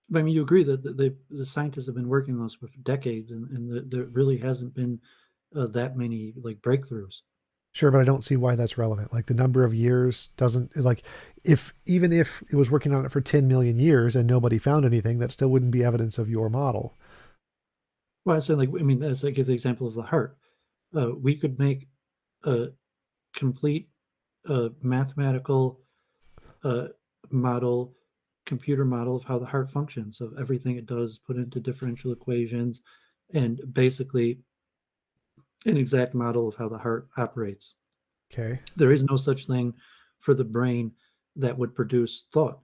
But I mean, you agree that the scientists have been working on this for decades, and there really hasn't been that many like breakthroughs. Sure, but I don't see why that's relevant. Like the number of years doesn't, like, even if it was working on it for 10 million years and nobody found anything, that still wouldn't be evidence of your model. Well, I'm saying, as I give the example of the heart, we could make a complete mathematical model, computer model of how the heart functions, of everything it does, put into differential equations, and basically an exact model of how the heart operates. Okay. There is no such thing for the brain that would produce thought.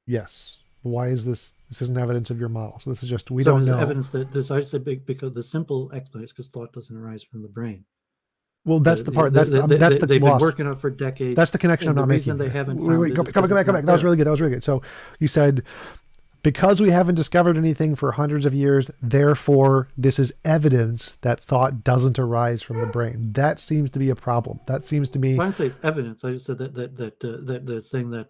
Yes. Why is this? This isn't evidence of your model. So this is just, we don't know. Evidence that this, I say big, because the simple explanation is because thought doesn't arise from the brain. Well, that's the part. They've been working on it for decades. That's the connection I'm not making. They haven't found come back. That was really good. So you said, because we haven't discovered anything for hundreds of years, therefore this is evidence that thought doesn't arise from the brain. That seems to be a problem. That seems to me. When I say it's evidence, I just said that saying that.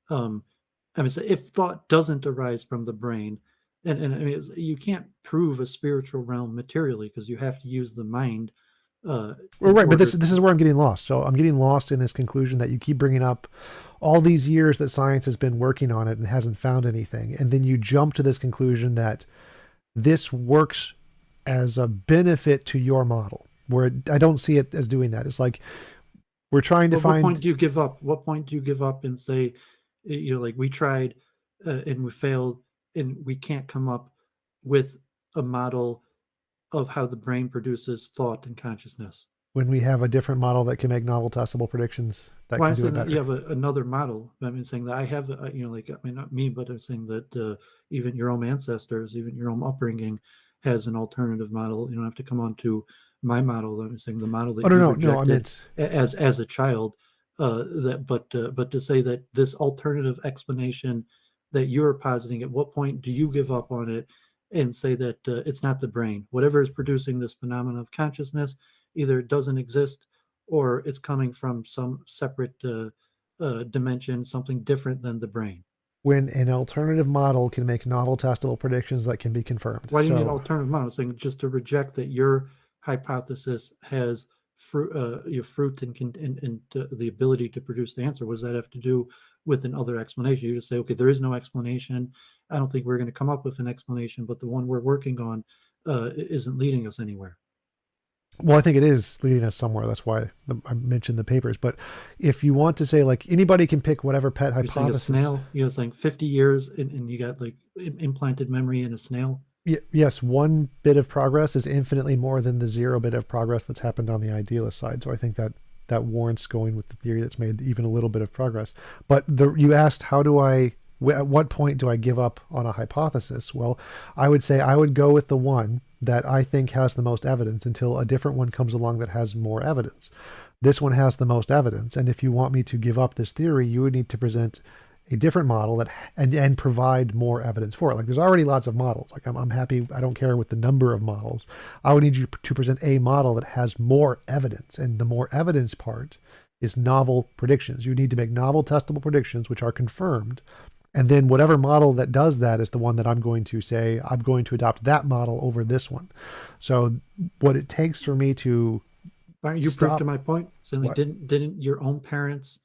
So if thought doesn't arise from the brain, and I mean, you can't prove a spiritual realm materially because you have to use the mind. Right, but this is where I'm getting lost. So I'm getting lost in this conclusion that you keep bringing up all these years that science has been working on it and hasn't found anything, and then you jump to this conclusion that this works as a benefit to your model, where I don't see it as doing that. It's like we're trying to find. What point do you give up? What point do you give up and say, like we tried and we failed and we can't come up with a model of how the brain produces thought and consciousness? When we have a different model that can make novel testable predictions that can do it better. You have another model. I mean, saying that I have, not me, but I'm saying that even your own ancestors, even your own upbringing has an alternative model. You don't have to come on to my model. I'm saying the model that rejected as a child. But to say that this alternative explanation that you're positing, at what point do you give up on it and say that it's not the brain? Whatever is producing this phenomenon of consciousness, either it doesn't exist or it's coming from some separate dimension, something different than the brain. When an alternative model can make novel testable predictions that can be confirmed. Why do you need an alternative model? Saying just to reject that your hypothesis has fruit and the ability to produce the answer. What does that have to do with another explanation? You just say, okay, there is no explanation. I don't think we're going to come up with an explanation, but the one we're working on isn't leading us anywhere. Well, I think it is leading us somewhere. That's why I mentioned the papers. But if you want to say, like, anybody can pick whatever pet hypothesis. A snail, saying 50 years and you got like implanted memory in a snail. Yes, one bit of progress is infinitely more than the 0 bit of progress that's happened on the idealist side. So I think that warrants going with the theory that's made even a little bit of progress. But you asked, at what point do I give up on a hypothesis? Well, I would say I would go with the one that I think has the most evidence until a different one comes along that has more evidence. This one has the most evidence, and if you want me to give up this theory, you would need to present a different model that and provide more evidence for it. Like, there's already lots of models. Like, I'm happy. I don't care with the number of models. I would need you to present a model that has more evidence, and the more evidence part is novel predictions. You need to make novel testable predictions which are confirmed, and then whatever model that does that is the one that I'm going to say I'm going to adopt that model over this one. So what it takes for me to Aren't you proof stop to my point? Saying like, what didn't your own parents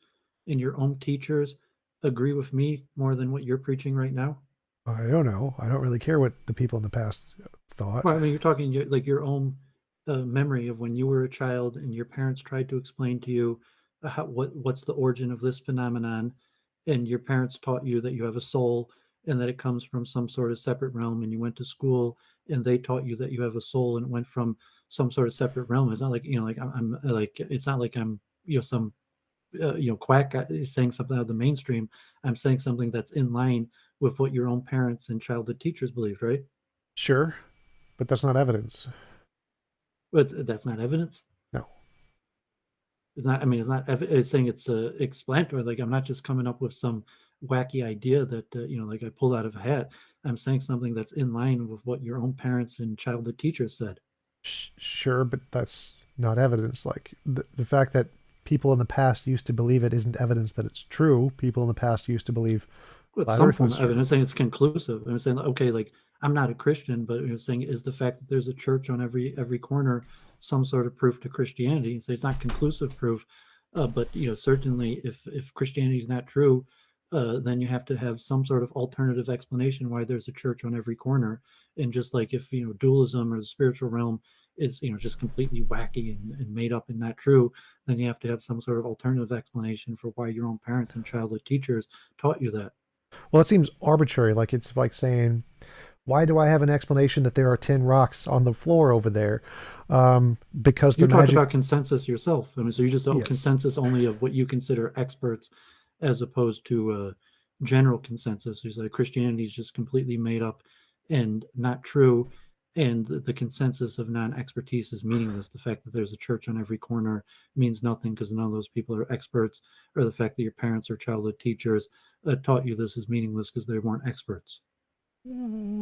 and your own teachers agree with me more than what you're preaching right now? I don't know. I don't really care what the people in the past thought. Well, I mean, you're talking like your own memory of when you were a child and your parents tried to explain to you what's the origin of this phenomenon, and your parents taught you that you have a soul and that it comes from some sort of separate realm, and you went to school and they taught you that you have a soul and it went from some sort of separate realm. It's not like, like I'm like, it's not like I'm some quack guy saying something out of the mainstream. I'm saying something that's in line with what your own parents and childhood teachers believed, right? Sure, but that's not evidence. But that's not evidence. No. It's not. I mean, it's not. It's saying it's explanatory. Like, I'm not just coming up with some wacky idea that like I pulled out of a hat. I'm saying something that's in line with what your own parents and childhood teachers said. Sure, but that's not evidence. Like, the fact that people in the past used to believe it isn't evidence that it's true. People in the past used to believe Well, it's flat some Earth form was of true. evidence. Saying it's conclusive. I'm saying, okay, like, I'm not a Christian, but saying, is the fact that there's a church on every corner some sort of proof to Christianity? So it's not conclusive proof, but certainly if Christianity is not true, then you have to have some sort of alternative explanation why there's a church on every corner. And just like if dualism or the spiritual realm is just completely wacky and made up and not true, then you have to have some sort of alternative explanation for why your own parents and childhood teachers taught you that. Well, it seems arbitrary. Like, it's like saying, why do I have an explanation that there are 10 rocks on the floor over there? Because You the talked magic, about consensus yourself. I mean, so you just yes. consensus only of what you consider experts, as opposed to general consensus. You say Christianity is just completely made up and not true, and the consensus of non-expertise is meaningless. The fact that there's a church on every corner means nothing because none of those people are experts, or the fact that your parents or childhood teachers taught you this is meaningless because they weren't experts.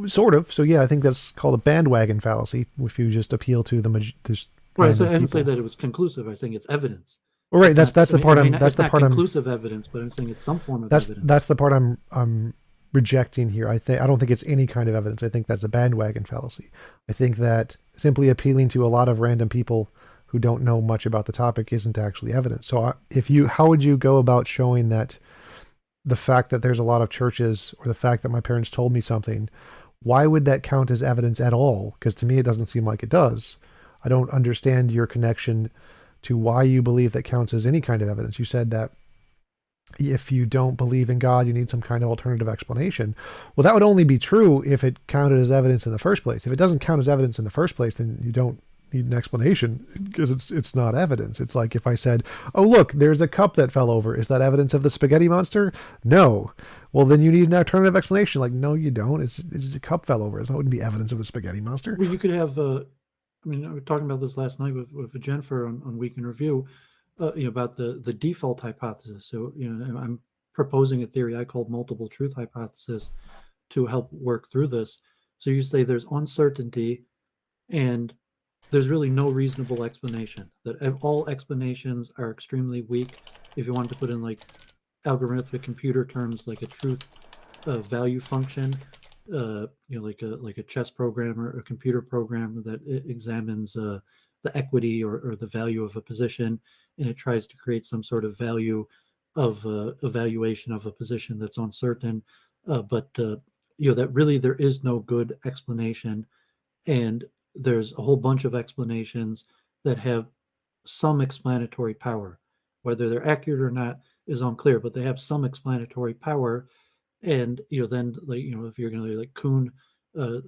Sort of. So, yeah, I think that's called a bandwagon fallacy if you just appeal to this Well, random I didn't say people. that it was conclusive. I think it's evidence. Well, right, It's that's not. that's I the mean, part I'm it's that's the not part I'm conclusive evidence, but I'm saying it's some form of that's evidence. the part I'm rejecting here. I don't think it's any kind of evidence. I think that's a bandwagon fallacy. I think that simply appealing to a lot of random people who don't know much about the topic isn't actually evidence. So, how would you go about showing that the fact that there's a lot of churches, or the fact that my parents told me something, why would that count as evidence at all? Because to me, it doesn't seem like it does. I don't understand your connection to why you believe that counts as any kind of evidence. You said that if you don't believe in God, you need some kind of alternative explanation. Well, that would only be true if it counted as evidence in the first place. If it doesn't count as evidence in the first place, then you don't need an explanation because it's not evidence. It's like if I said, "Oh, look, there's a cup that fell over. Is that evidence of the spaghetti monster?" No. Well, then you need an alternative explanation. Like, no, you don't. It's a cup fell over. That wouldn't be evidence of the spaghetti monster. Well, you could have. I mean, we were talking about this last night with Jennifer on Week in Review. About the default hypothesis. So, I'm proposing a theory I called multiple truth hypothesis to help work through this. So you say there's uncertainty and there's really no reasonable explanation. That all explanations are extremely weak. If you want to put in like algorithmic computer terms, like a truth value function, like a chess program or a computer program that examines the equity or the value of a position, and it tries to create some sort of value of evaluation of a position that's uncertain, but that really there is no good explanation, and there's a whole bunch of explanations that have some explanatory power. Whether they're accurate or not is unclear, but they have some explanatory power. And then, like, if you're going to like Kuhn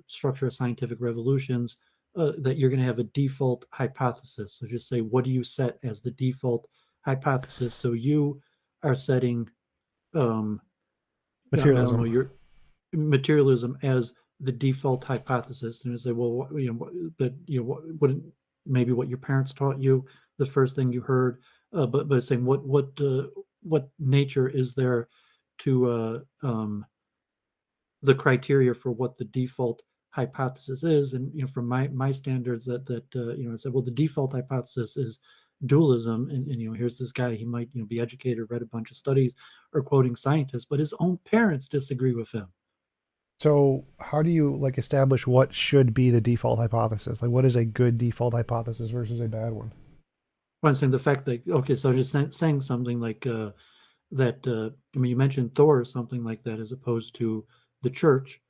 structure of scientific revolutions, that you're going to have a default hypothesis. So just say, what do you set as the default hypothesis? So you are setting, I don't know, Materialism. your materialism as the default hypothesis, and you say, well, but wouldn't maybe what your parents taught you, the first thing you heard, but saying what nature is there to the criteria for what the default hypothesis is, and from my standards, that I said, well, the default hypothesis is dualism, and here's this guy, he might be educated, read a bunch of studies, or quoting scientists, but his own parents disagree with him. So how do you like establish what should be the default hypothesis? Like, what is a good default hypothesis versus a bad one? Well, I'm saying the fact that, okay, so just saying something like that. You mentioned Thor or something like that, as opposed to the church,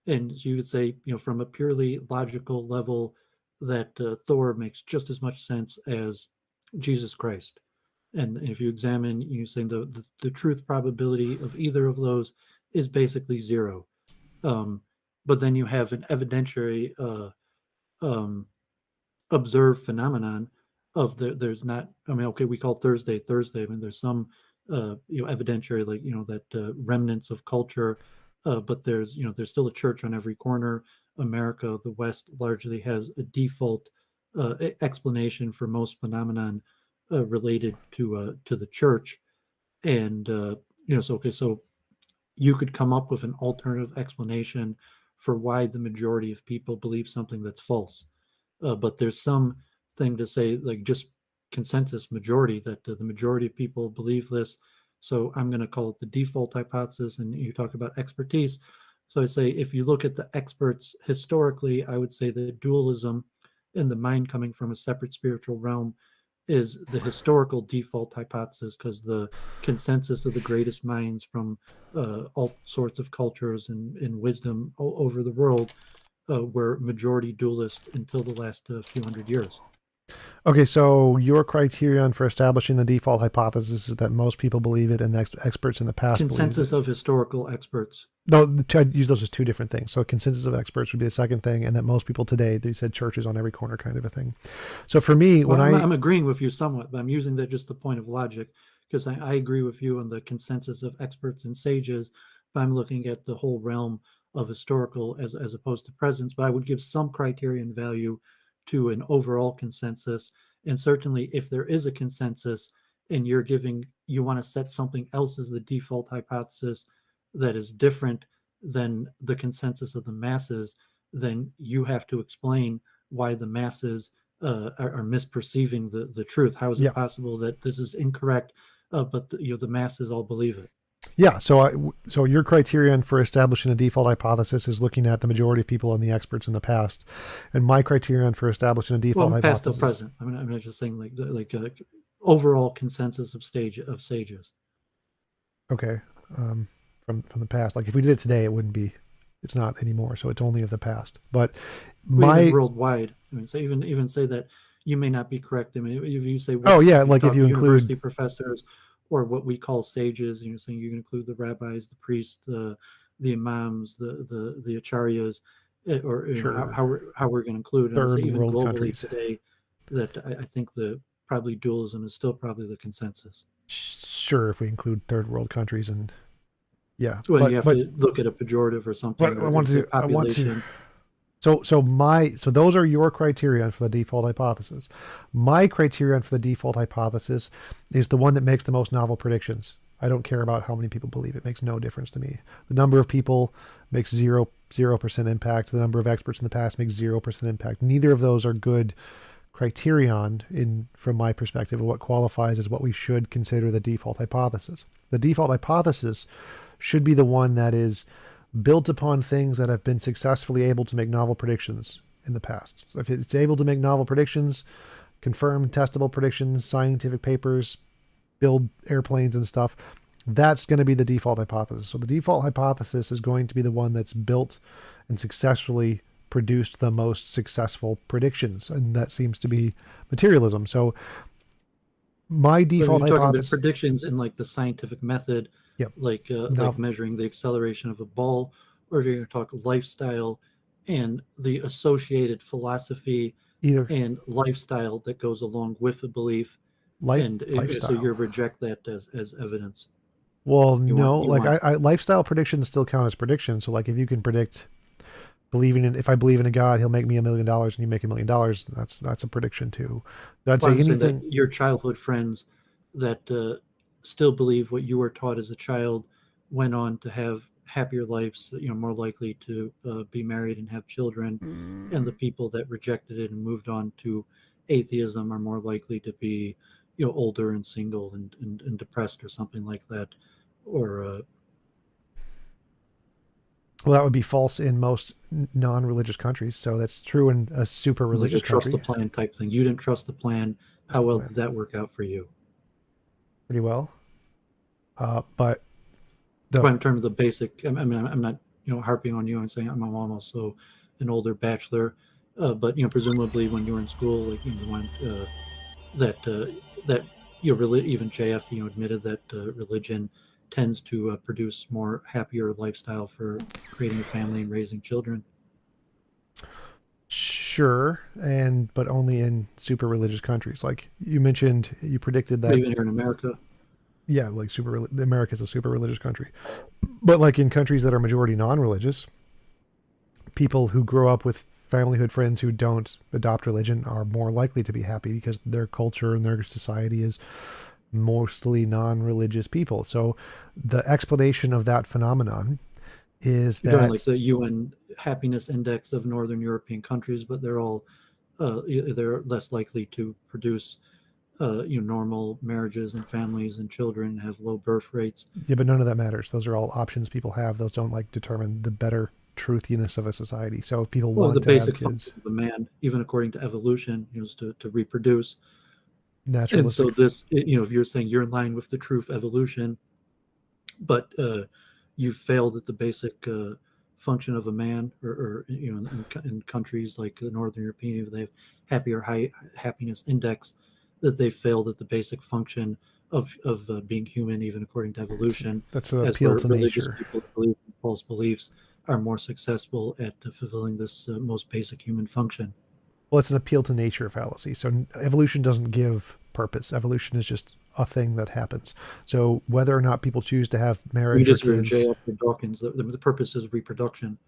and so you could say, from a purely logical level, that Thor makes just as much sense as Jesus Christ. And if you examine, saying the truth probability of either of those is basically zero. But then you have an evidentiary um, observed phenomenon of there's not, okay, we call Thursday. There's some evidentiary, like that remnants of culture, but there's still a church on every corner. America, the West, largely has a default explanation for most phenomenon related to the church. And so you could come up with an alternative explanation for why the majority of people believe something that's false. But there's some thing to say, like just consensus majority, that the majority of people believe this. So I'm going to call it the default hypothesis. And you talk about expertise. So I say, if you look at the experts historically, I would say that dualism and the mind coming from a separate spiritual realm is the historical default hypothesis, because the consensus of the greatest minds from all sorts of cultures and wisdom over the world were majority dualist until the last few hundred years. Okay, so your criterion for establishing the default hypothesis is that most people believe it and experts in the past Consensus believe it. of historical experts. No, I'd use those as two different things. So consensus of experts would be the second thing, and that most people today, they said churches on every corner kind of a thing. So for me, Well, when I'm agreeing with you somewhat, but I'm using that just the point of logic, because I agree with you on the consensus of experts and sages, but I'm looking at the whole realm of historical as opposed to presence. But I would give some criterion value to an overall consensus. And certainly if there is a consensus and you want to set something else as the default hypothesis that is different than the consensus of the masses, then you have to explain why the masses are misperceiving the truth. How is yeah, it possible that this is incorrect, but the masses all believe it? yeah. So your criterion for establishing a default hypothesis is looking at the majority of people and the experts in the past, and my criterion for establishing a default Past hypothesis. to present. I'm not just saying like overall consensus of sages. Okay, from the past. Like if we did it today, it wouldn't be. It's not anymore, so it's only of the past. But Even my worldwide. Say even say that you may not be correct. If you say oh yeah, if you like if talk you to university include professors or what we call sages, saying you can include the rabbis, the priests, the imams, the acharyas, or sure how we're going to include. And I say third even world globally countries, today, that I think the probably dualism is still probably the consensus. sure if we include third world countries and yeah, When you but have to look at a pejorative or something, I or want say to I want to population. so those are your criterion for the default hypothesis. My criterion for the default hypothesis is the one that makes the most novel predictions. I don't care about how many people believe it. Makes no difference to me. The number of people makes 0% impact. The number of experts in the past makes 0% impact. Neither of those are good criterion from my perspective of what qualifies as what we should consider the default hypothesis. The default hypothesis should be the one that is built upon things that have been successfully able to make novel predictions in the past. So if it's able to make novel predictions, confirmed testable predictions, scientific papers, build airplanes and stuff, that's going to be the default hypothesis. So the default hypothesis is going to be the one that's built and successfully produced the most successful predictions, and that seems to be materialism. So my default You're talking about hypothesis, predictions in like the scientific method, yep, like now measuring the acceleration of a ball, or if you're going to talk lifestyle and the associated philosophy either and lifestyle that goes along with a belief, and so lifestyle. you reject that as evidence. Well, You want no, you like want I lifestyle predictions still count as predictions. So like if you can predict if I believe in a God, he'll make me $1 million and you make $1 million. That's a prediction too. I'd Well, say I'm saying that anything. your childhood friends that still believe what you were taught as a child went on to have happier lives, more likely to be married and have children, and the people that rejected it and moved on to atheism are more likely to be, older and single and depressed or something like that, or Well, that would be false in most non-religious countries. So that's true in a super like a religious trust the country. plan type thing. You didn't trust the plan. Trust How the well plan did that work out for you? pretty well. But the But in terms of the basic, I mean, I'm not, harping on you and saying I'm also an older bachelor, but presumably when you were in school, like the one that that really even JF admitted that religion tends to produce more happier lifestyle for creating a family and raising children. sure, and but only in super religious countries. Like you mentioned, you predicted But that. even here in America, Yeah, like America's a super religious country, but like in countries that are majority non-religious, people who grow up with familyhood friends who don't adopt religion are more likely to be happy because their culture and their society is mostly non-religious people. So the explanation of that phenomenon is you're talking like that the UN happiness index of Northern European countries, but they're less likely to produce normal marriages and families and children, have low birth rates. yeah, but none of that matters. Those are all options people have. Those don't like determine the better truthiness of a society. So if people Well, the want to have basic function kids, of a man, even according to evolution, is to reproduce. And so naturalistic. this, if you're saying you're in line with the truth evolution, but you failed at the basic function of a man, or in countries like the Northern European, if they have happier high happiness index, that they failed at the basic function of being human, even according to evolution, That's an as appeal where to religious nature. people that believe in false beliefs are more successful at fulfilling this most basic human function. Well, it's an appeal to nature fallacy. So evolution doesn't give purpose. Evolution is just a thing that happens. So whether or not people choose to have We marriage or disagree with kids, J.F. Dawkins. The purpose is reproduction.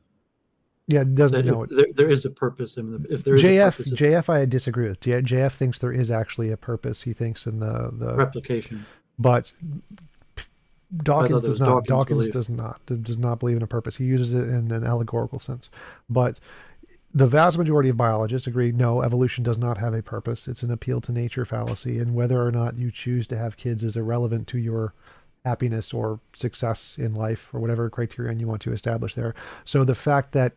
yeah, it doesn't That if know it. there is a purpose, and if there is a JF purpose, it's JF I disagree with. JF thinks there is actually a purpose. He thinks in the replication. but I Dawkins thought that does was not. Dawkins' Dawkins belief. does not believe in a purpose. He uses it in an allegorical sense. But the vast majority of biologists agree no, evolution does not have a purpose. It's an appeal to nature fallacy, and whether or not you choose to have kids is irrelevant to your happiness or success in life or whatever criterion you want to establish there. So the fact that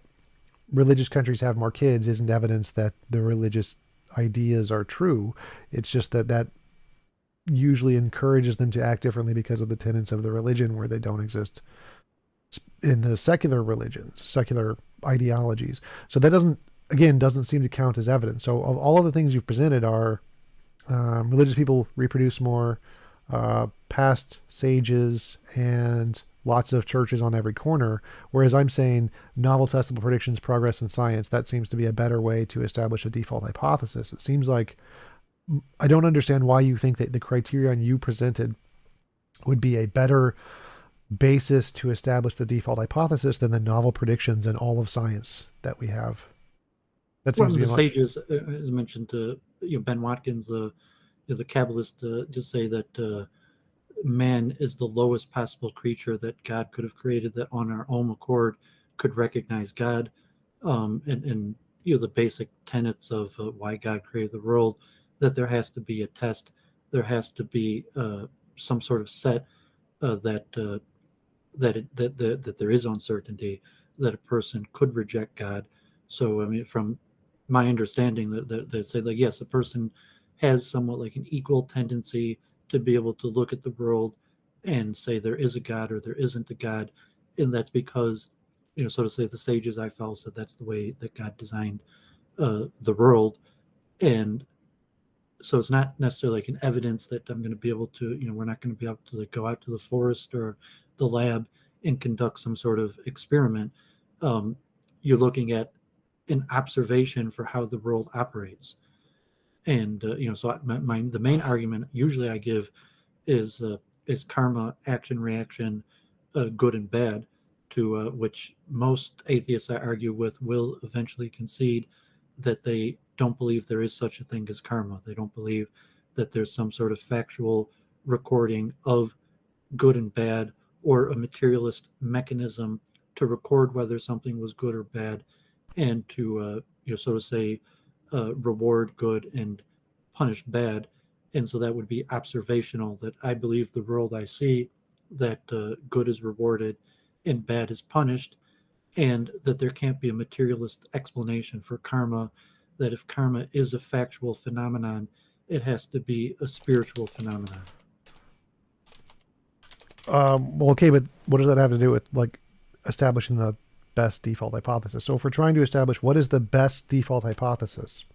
religious countries have more kids isn't evidence that the religious ideas are true. It's just that usually encourages them to act differently because of the tenets of the religion where they don't exist in the secular religions, secular ideologies. So that doesn't seem to count as evidence. So of all of the things you've presented are religious people reproduce more, past sages, and lots of churches on every corner. Whereas I'm saying novel testable predictions, progress in science, that seems to be a better way to establish a default hypothesis. It seems like I don't understand why you think that the criterion you presented would be a better basis to establish the default hypothesis than the novel predictions in all of science that we have. That seems One to of be the a much. sages, as mentioned, Ben Watkins, the Kabbalist, just say that man is the lowest possible creature that God could have created, that on our own accord could recognize God, and the basic tenets of why God created the world, that there has to be a test, there has to be some sort of set that that there is uncertainty, that a person could reject God. So I mean, from my understanding, that say like yes, a person has somewhat like an equal tendency to be able to look at the world and say there is a God or there isn't a God, and that's because so to say the sages I follow said that's the way that God designed the world. And so it's not necessarily like an evidence that I'm going to be able to, we're not going to be able to like go out to the forest or the lab and conduct some sort of experiment. Um, you're looking at an observation for how the world operates. And, so the main argument usually I give is karma, action, reaction, good and bad. to which most atheists I argue with will eventually concede that they don't believe there is such a thing as karma. They don't believe that there's some sort of factual recording of good and bad, or a materialist mechanism to record whether something was good or bad, and to so to say, reward good and punish bad. And so that would be observational. That I believe the world I see, that good is rewarded and bad is punished, and that there can't be a materialist explanation for karma. That if karma is a factual phenomenon, it has to be a spiritual phenomenon. Well, okay, but what does that have to do with like establishing the best default hypothesis? So if we're trying to establish what is the best default hypothesis,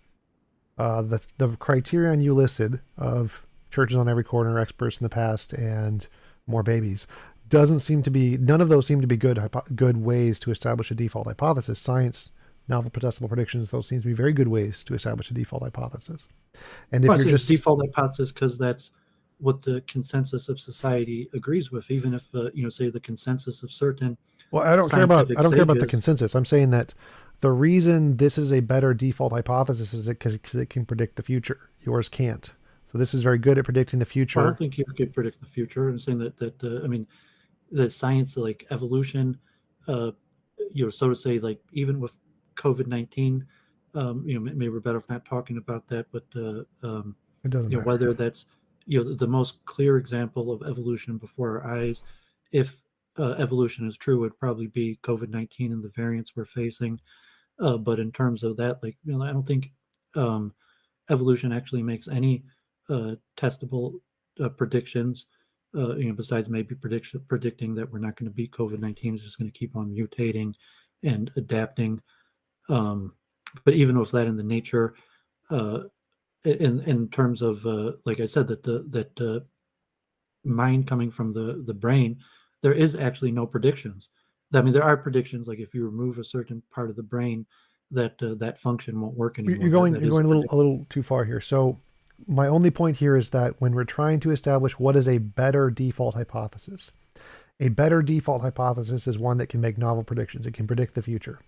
the criterion you listed of churches on every corner, experts in the past, and more babies doesn't seem to be, none of those seem to be good ways to establish a default hypothesis. Science, novel testable predictions, those seem to be very good ways to establish a default hypothesis. And if Well, you're it's just default hypothesis because that's what the consensus of society agrees with. Even if say the consensus of certain I don't care about the sages. consensus. I'm saying that the reason this is a better default hypothesis is because it can predict the future. Yours can't. So this is very good at predicting the future. I don't think you could predict the future. I'm saying that I mean, the science like evolution, so to say, like even with COVID-19, maybe we're better off not talking about that, but it doesn't matter. Whether that's the most clear example of evolution before our eyes, if evolution is true, it'd probably be COVID-19 and the variants we're facing. But in terms of that, like, I don't think evolution actually makes any testable predictions. Besides maybe predicting that we're not going to beat COVID-19, is just going to keep on mutating and adapting. But even with that in the nature, in terms of like I said, that mind coming from the brain, there is actually no predictions. I mean, there are predictions, like if you remove a certain part of the brain, that that function won't work anymore. You're going a little too far here. So my only point here is that when we're trying to establish what is a better default hypothesis, a better default hypothesis is one that can make novel predictions. It can predict the future.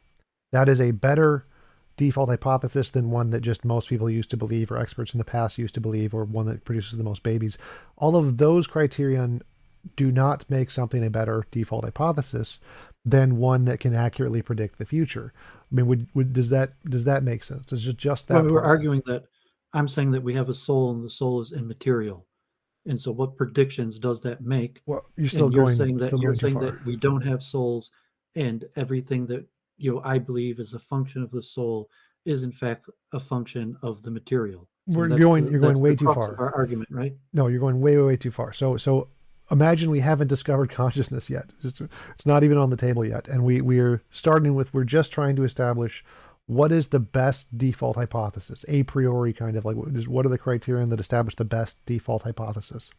That is a better default hypothesis than one that just most people used to believe, or experts in the past used to believe, or one that produces the most babies. All of those criterion do not make something a better default hypothesis than one that can accurately predict the future. I mean, does that make sense? Does just that? Well, we're arguing that I'm saying that we have a soul and the soul is immaterial. And so what predictions does that make? Well, you're saying that we don't have souls, and everything that I believe is a function of the soul is in fact a function of the material. So you're going way too far. Our argument, right? No, you're going way too far. So imagine we haven't discovered consciousness yet. It's not even on the table yet, and we're just trying to establish what is the best default hypothesis, a priori, kind of like what are the criterion that establish the best default hypothesis.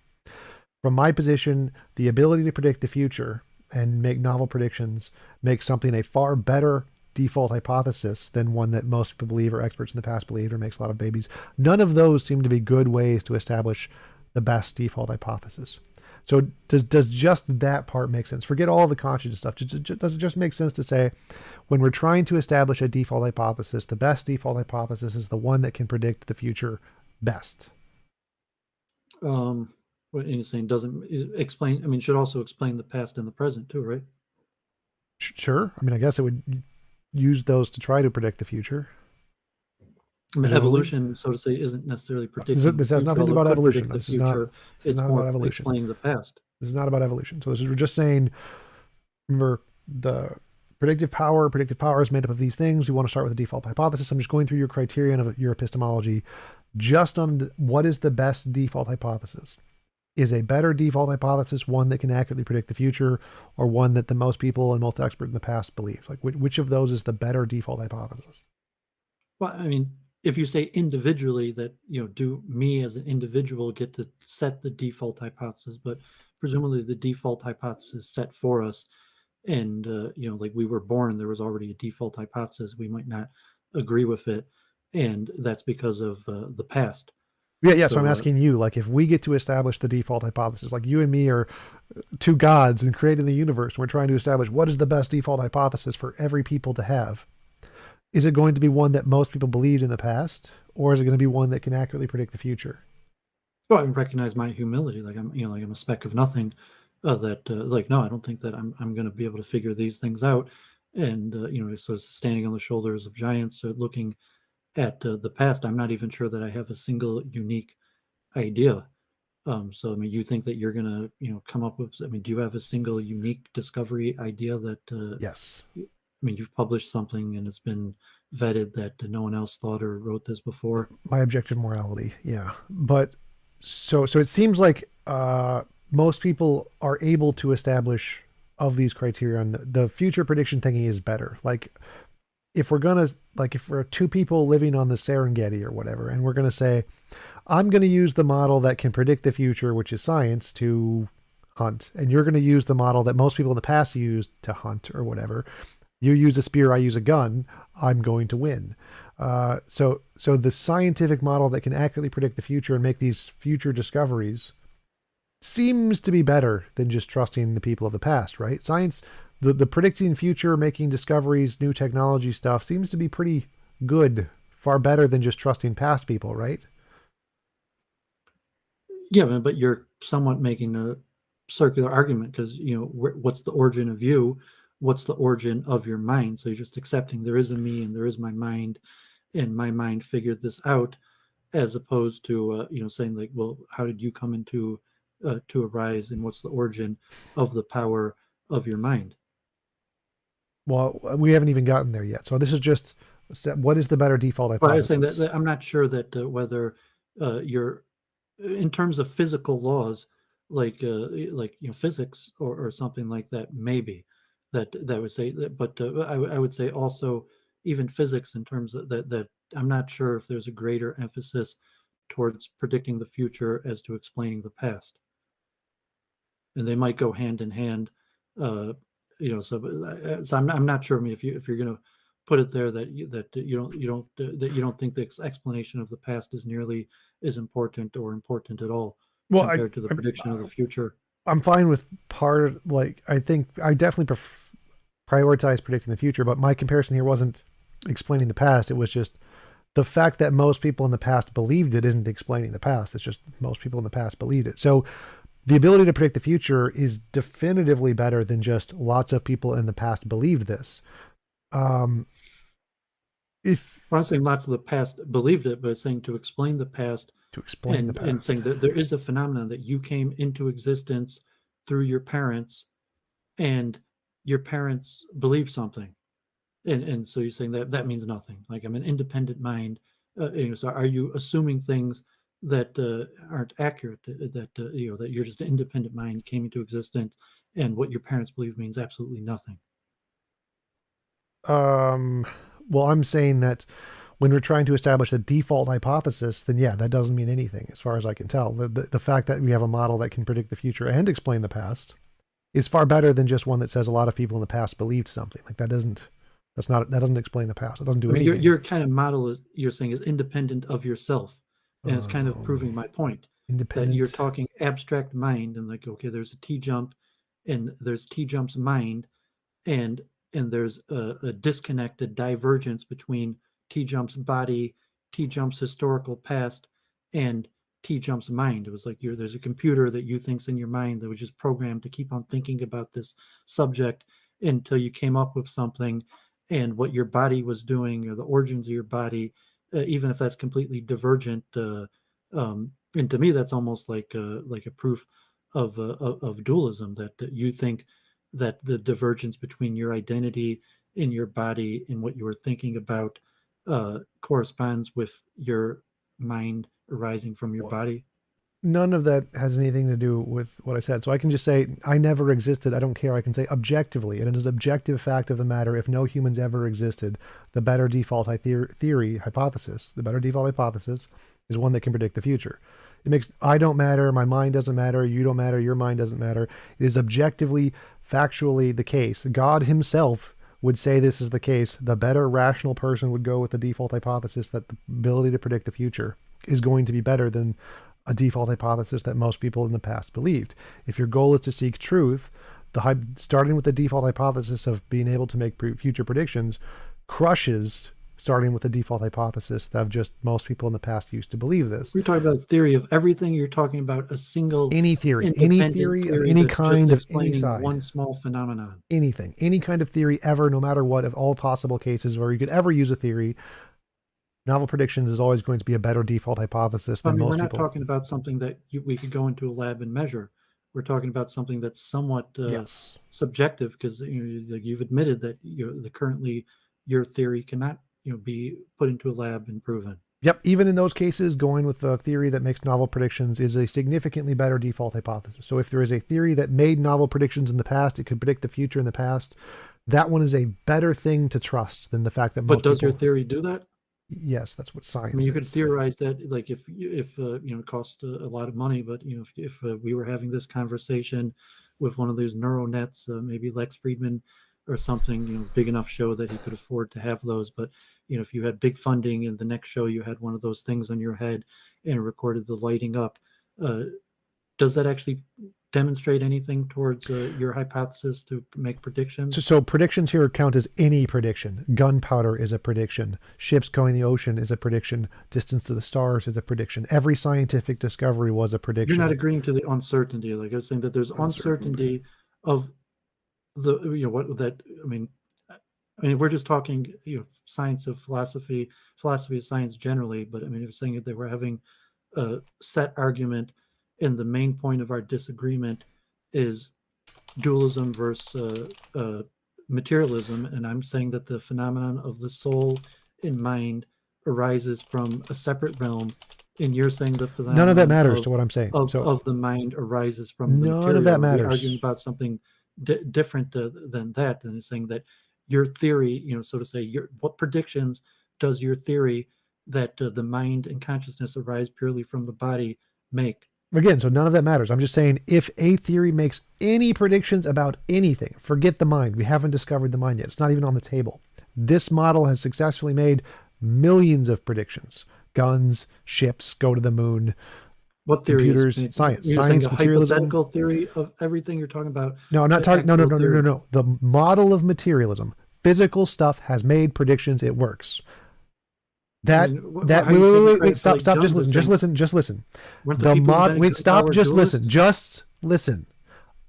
From my position, the ability to predict the future and make novel predictions makes something a far better default hypothesis than one that most people believe, or experts in the past believe, or makes a lot of babies. None of those seem to be good ways to establish the best default hypothesis. So does just that part make sense? Forget all the consciousness stuff. Does it just make sense to say, when we're trying to establish a default hypothesis, the best default hypothesis is the one that can predict the future best? What you're saying doesn't explain. I mean, should also explain the past and the present too, right? Sure. I mean, I guess it would use those to try to predict the future. I mean, evolution, so to say, isn't necessarily predicting. This has nothing to do about evolution. This is not about evolution. Explaining the past. This is not about evolution. So we're just saying, remember, the predictive power is made up of these things. We want to start with a default hypothesis. I'm just going through your criterion of your epistemology just on what is the best default hypothesis. Is a better default hypothesis one that can accurately predict the future, or one that the most people and most experts in the past believe? Like, which of those is the better default hypothesis? Well, I mean, if you say individually that, do me as an individual get to set the default hypothesis, but presumably the default hypothesis set for us, and, like we were born, there was already a default hypothesis. We might not agree with it, and that's because of the past. Yeah, yeah. So I'm So asking you, like, if we get to establish the default hypothesis, like you and me are two gods and creating the universe, and we're trying to establish what is the best default hypothesis for every people to have. Is it going to be one that most people believed in the past, or is it going to be one that can accurately predict the future? well, I recognize my humility, like I'm a speck of nothing. Like, no, I don't think that I'm going to be able to figure these things out. And so it's standing on the shoulders of giants, looking at the past. I'm not even sure that I have a single unique idea. So I mean, you think that you're going to come up with? I mean, do you have a single unique discovery idea that? Yes. I mean, you've published something and it's been vetted that no one else thought or wrote this before. My objective morality. Yeah. But so it seems like most people are able to establish of these criteria, and the future prediction thinking is better. Like if we're two people living on the Serengeti or whatever, and we're gonna say, I'm gonna use the model that can predict the future, which is science, to hunt, and you're gonna use the model that most people in the past used to hunt or whatever. You use a spear, I use a gun. I'm going to win. So the scientific model that can accurately predict the future and make these future discoveries seems to be better than just trusting the people of the past, right? Science, the predicting future, making discoveries, new technology stuff seems to be pretty good, far better than just trusting past people, right? Yeah, but you're somewhat making a circular argument because what's the origin of you? What's the origin of your mind? So you're just accepting there is a me and there is my mind, and my mind figured this out, as opposed to saying like, well, how did you come into to arise, and what's the origin of the power of your mind? Well, we haven't even gotten there yet. So this is just what is the better default Well, I was saying hypothesis? that I'm not sure that whether you're in terms of physical laws, like physics or something like that, maybe that would say that, but I would say also even physics in terms of that I'm not sure if there's a greater emphasis towards predicting the future as to explaining the past, and they might go hand in hand. Uh, so I'm not sure. I mean, if you're going to put it there that you don't think the explanation of the past is nearly as important or important at all Well, compared to the prediction of the future. I'm fine with like I think I definitely prioritize predicting the future, but my comparison here wasn't explaining the past. It was just the fact that most people in the past believed it isn't explaining the past. It's just most people in the past believed it. So the ability to predict the future is definitively better than just lots of people in the past believed this. Um, if I'm not saying lots of the past believed it, but saying to explain the past, to explain the and saying past. that there is a phenomenon that you came into existence through your parents, and your parents believe something, and so you're saying that that means nothing. Like, I'm an independent mind. So are you assuming things that aren't accurate? That you're just an independent mind, came into existence, and what your parents believe means absolutely nothing. Um, well, I'm saying that when we're trying to establish a default hypothesis, then yeah, that doesn't mean anything as far as I can tell. The fact that we have a model that can predict the future and explain the past is far better than just one that says a lot of people in the past believed something. Like that doesn't explain the past. It doesn't I do mean, anything. your kind of model is, you're saying, is independent of yourself, and it's kind of Um, proving my point that you're independent. talking abstract mind, and like, okay, there's a TJump, and there's TJump's mind, and there's a disconnect, a divergence between TJump's body, TJump's historical past, and TJump's mind. It was like there's a computer that you think's in your mind that was just programmed to keep on thinking about this subject until you came up with something, and what your body was doing, or the origins of your body, even if that's completely divergent. And to me, that's almost like a proof of dualism, that you think that the divergence between your identity in your body and what you were thinking about corresponds with your mind arising from your body. None of that has anything to do with what I said. So I can just say I never existed. I don't care. I can say objectively, and it is an objective fact of the matter. If no humans ever existed, the better default hypothesis, the better default hypothesis is one that can predict the future. It makes I don't matter, my mind doesn't matter, you don't matter, your mind doesn't matter. It is objectively, factually the case. God himself would say this is the case. The better rational person would go with the default hypothesis that the ability to predict the future is going to be better than a default hypothesis that most people in the past believed. If your goal is to seek truth, starting with the default hypothesis of being able to make future predictions crushes starting with the default hypothesis that just most people in the past used to believe this. We're talking about theory of everything. You're talking about a single any theory of any kind of any side, one small phenomenon. Anything, any kind of theory ever, no matter what, of all possible cases where you could ever use a theory. Novel predictions is always going to be a better default hypothesis than most people. We're not talking about something that we could go into a lab and measure. We're talking about something that's somewhat subjective, because you've admitted that currently your theory cannot be put into a lab and proven. Yep. Even in those cases, going with the theory that makes novel predictions is a significantly better default hypothesis. So if there is a theory that made novel predictions in the past, it could predict the future in the past, that one is a better thing to trust than the fact that most people... But does your theory do that? Yes, that's what science is. You could theorize that, like, if it costs a lot of money, but if we were having this conversation with one of those neural nets, maybe Lex Friedman or something, big enough show that he could afford to have those. But if you had big funding and the next show you had one of those things on your head and recorded the lighting up, does that actually demonstrate anything towards your hypothesis to make predictions? So predictions here count as any prediction. Gunpowder is a prediction. Ships going the ocean is a prediction. Distance to the stars is a prediction. Every scientific discovery was a prediction. You're not agreeing to the uncertainty. Like I was saying, that there's uncertainty of the we're just talking science of philosophy of science generally, but I was saying that they were having a set argument, and the main point of our disagreement is dualism versus materialism, and I'm saying that the phenomenon of the soul and mind arises from a separate realm, and you're saying the phenomenon none of that matters to what I'm saying. Of the mind arises from the none material. Of that matters. We're arguing about something different than that, and it's saying that your theory, so to say, what predictions does your theory that the mind and consciousness arise purely from the body make? Again, so none of that matters. I'm just saying, if a theory makes any predictions about anything, forget the mind. We haven't discovered the mind yet. It's not even on the table. This model has successfully made millions of predictions. Guns, ships, go to the moon. What theory? Computers, science, materialism. Materialism. Theory of everything you're talking about. No, I'm not talking. No. The model of materialism, physical stuff, has made predictions. It works. Wait, stop, just listen. Just listen.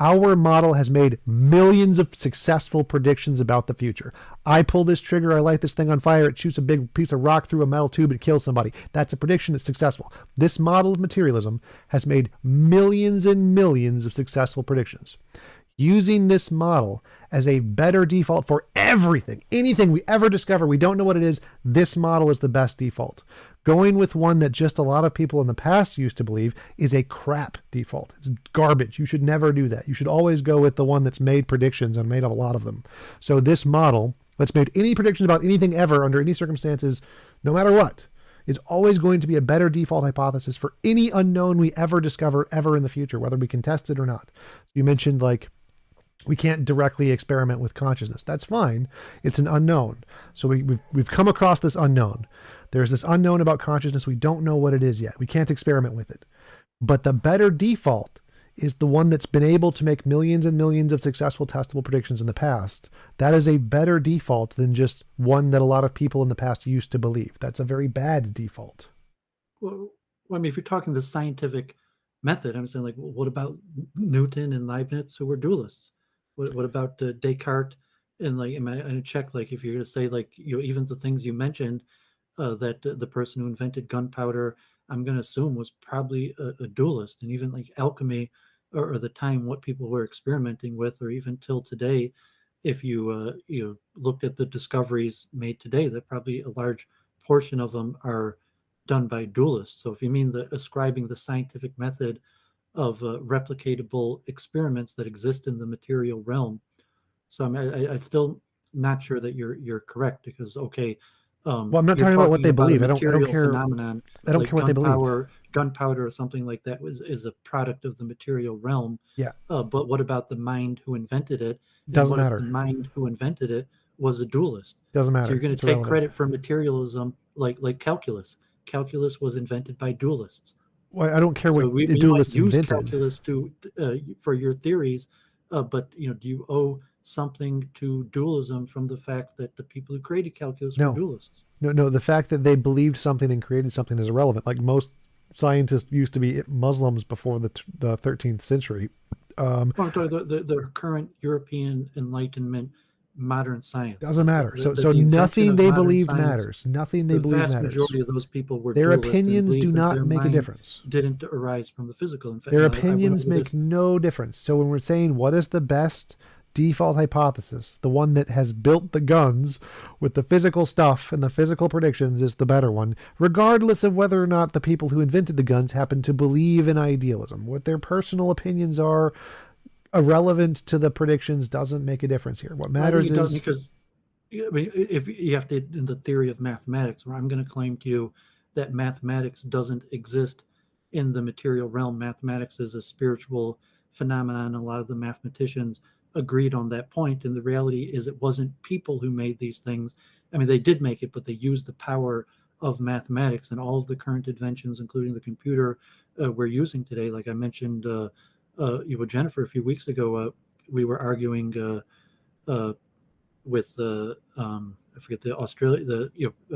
Our model has made millions of successful predictions about the future. I pull this trigger, I light this thing on fire, it shoots a big piece of rock through a metal tube, it kills somebody. That's a prediction that's successful. This model of materialism has made millions and millions of successful predictions. Using this model as a better default for everything, anything we ever discover, we don't know what it is, this model is the best default. Going with one that just a lot of people in the past used to believe is a crap default. It's garbage. You should never do that. You should always go with the one that's made predictions and made a lot of them. So this model that's made any predictions about anything ever under any circumstances, no matter what, is always going to be a better default hypothesis for any unknown we ever discover ever in the future, whether we can test it or not. You mentioned, like, we can't directly experiment with consciousness. That's fine. It's an unknown. So we've come across this unknown. There's this unknown about consciousness. We don't know what it is yet. We can't experiment with it. But the better default is the one that's been able to make millions and millions of successful testable predictions in the past. That is a better default than just one that a lot of people in the past used to believe. That's a very bad default. Well, if you're talking the scientific method, I'm saying, like, what about Newton and Leibniz, who were dualists? What about Descartes? And like, I check, like, if you're going to say, like, even the things you mentioned, that the person who invented gunpowder, I'm going to assume, was probably a dualist. And even like alchemy, or the time what people were experimenting with, or even till today, if you looked at the discoveries made today, that probably a large portion of them are done by dualists. So if you mean ascribing the scientific method of replicatable experiments that exist in the material realm, so I still not sure that you're correct, because well, I'm not talking about what they believe. I don't care. Phenomenon, I don't care what they believe. Gunpowder or something like that is a product of the material realm. Yeah. But what about the mind who invented it? Doesn't matter. If the mind who invented it was a dualist? Doesn't matter. So you're going to take credit for materialism, like calculus. calculus was invented by dualists. Well, I don't care So what we the might duelists use invented. calculus to for your theories, but do you owe something to dualism from the fact that the people who created calculus were No, dualists? no. The fact that they believed something and created something is irrelevant. Like most scientists used to be Muslims before the 13th century. Well, I'm talking the current European Enlightenment modern science. Doesn't matter. So The invention nothing of they modern believed science, matters. Nothing they the believe vast matters. majority of those people were Their dualists and opinions do believed that not their make a mind difference. didn't arise from the physical. In fact, Their I went opinions over make this. no difference. So when we're saying what is the best default hypothesis, the one that has built the guns with the physical stuff and the physical predictions is the better one, regardless of whether or not the people who invented the guns happen to believe in idealism. What their personal opinions are, irrelevant to the predictions, doesn't make a difference here. What matters is because I mean, if you have to, in the theory of mathematics, where I'm going to claim to you that mathematics doesn't exist in the material realm. Mathematics is a spiritual phenomenon. A lot of the mathematicians agreed on that point. And the reality is it wasn't people who made these things. I mean, they did make it, but they used the power of mathematics, and all of the current inventions, including the computer we're using today. Like I mentioned with Jennifer a few weeks ago, we were arguing with I forget the Australia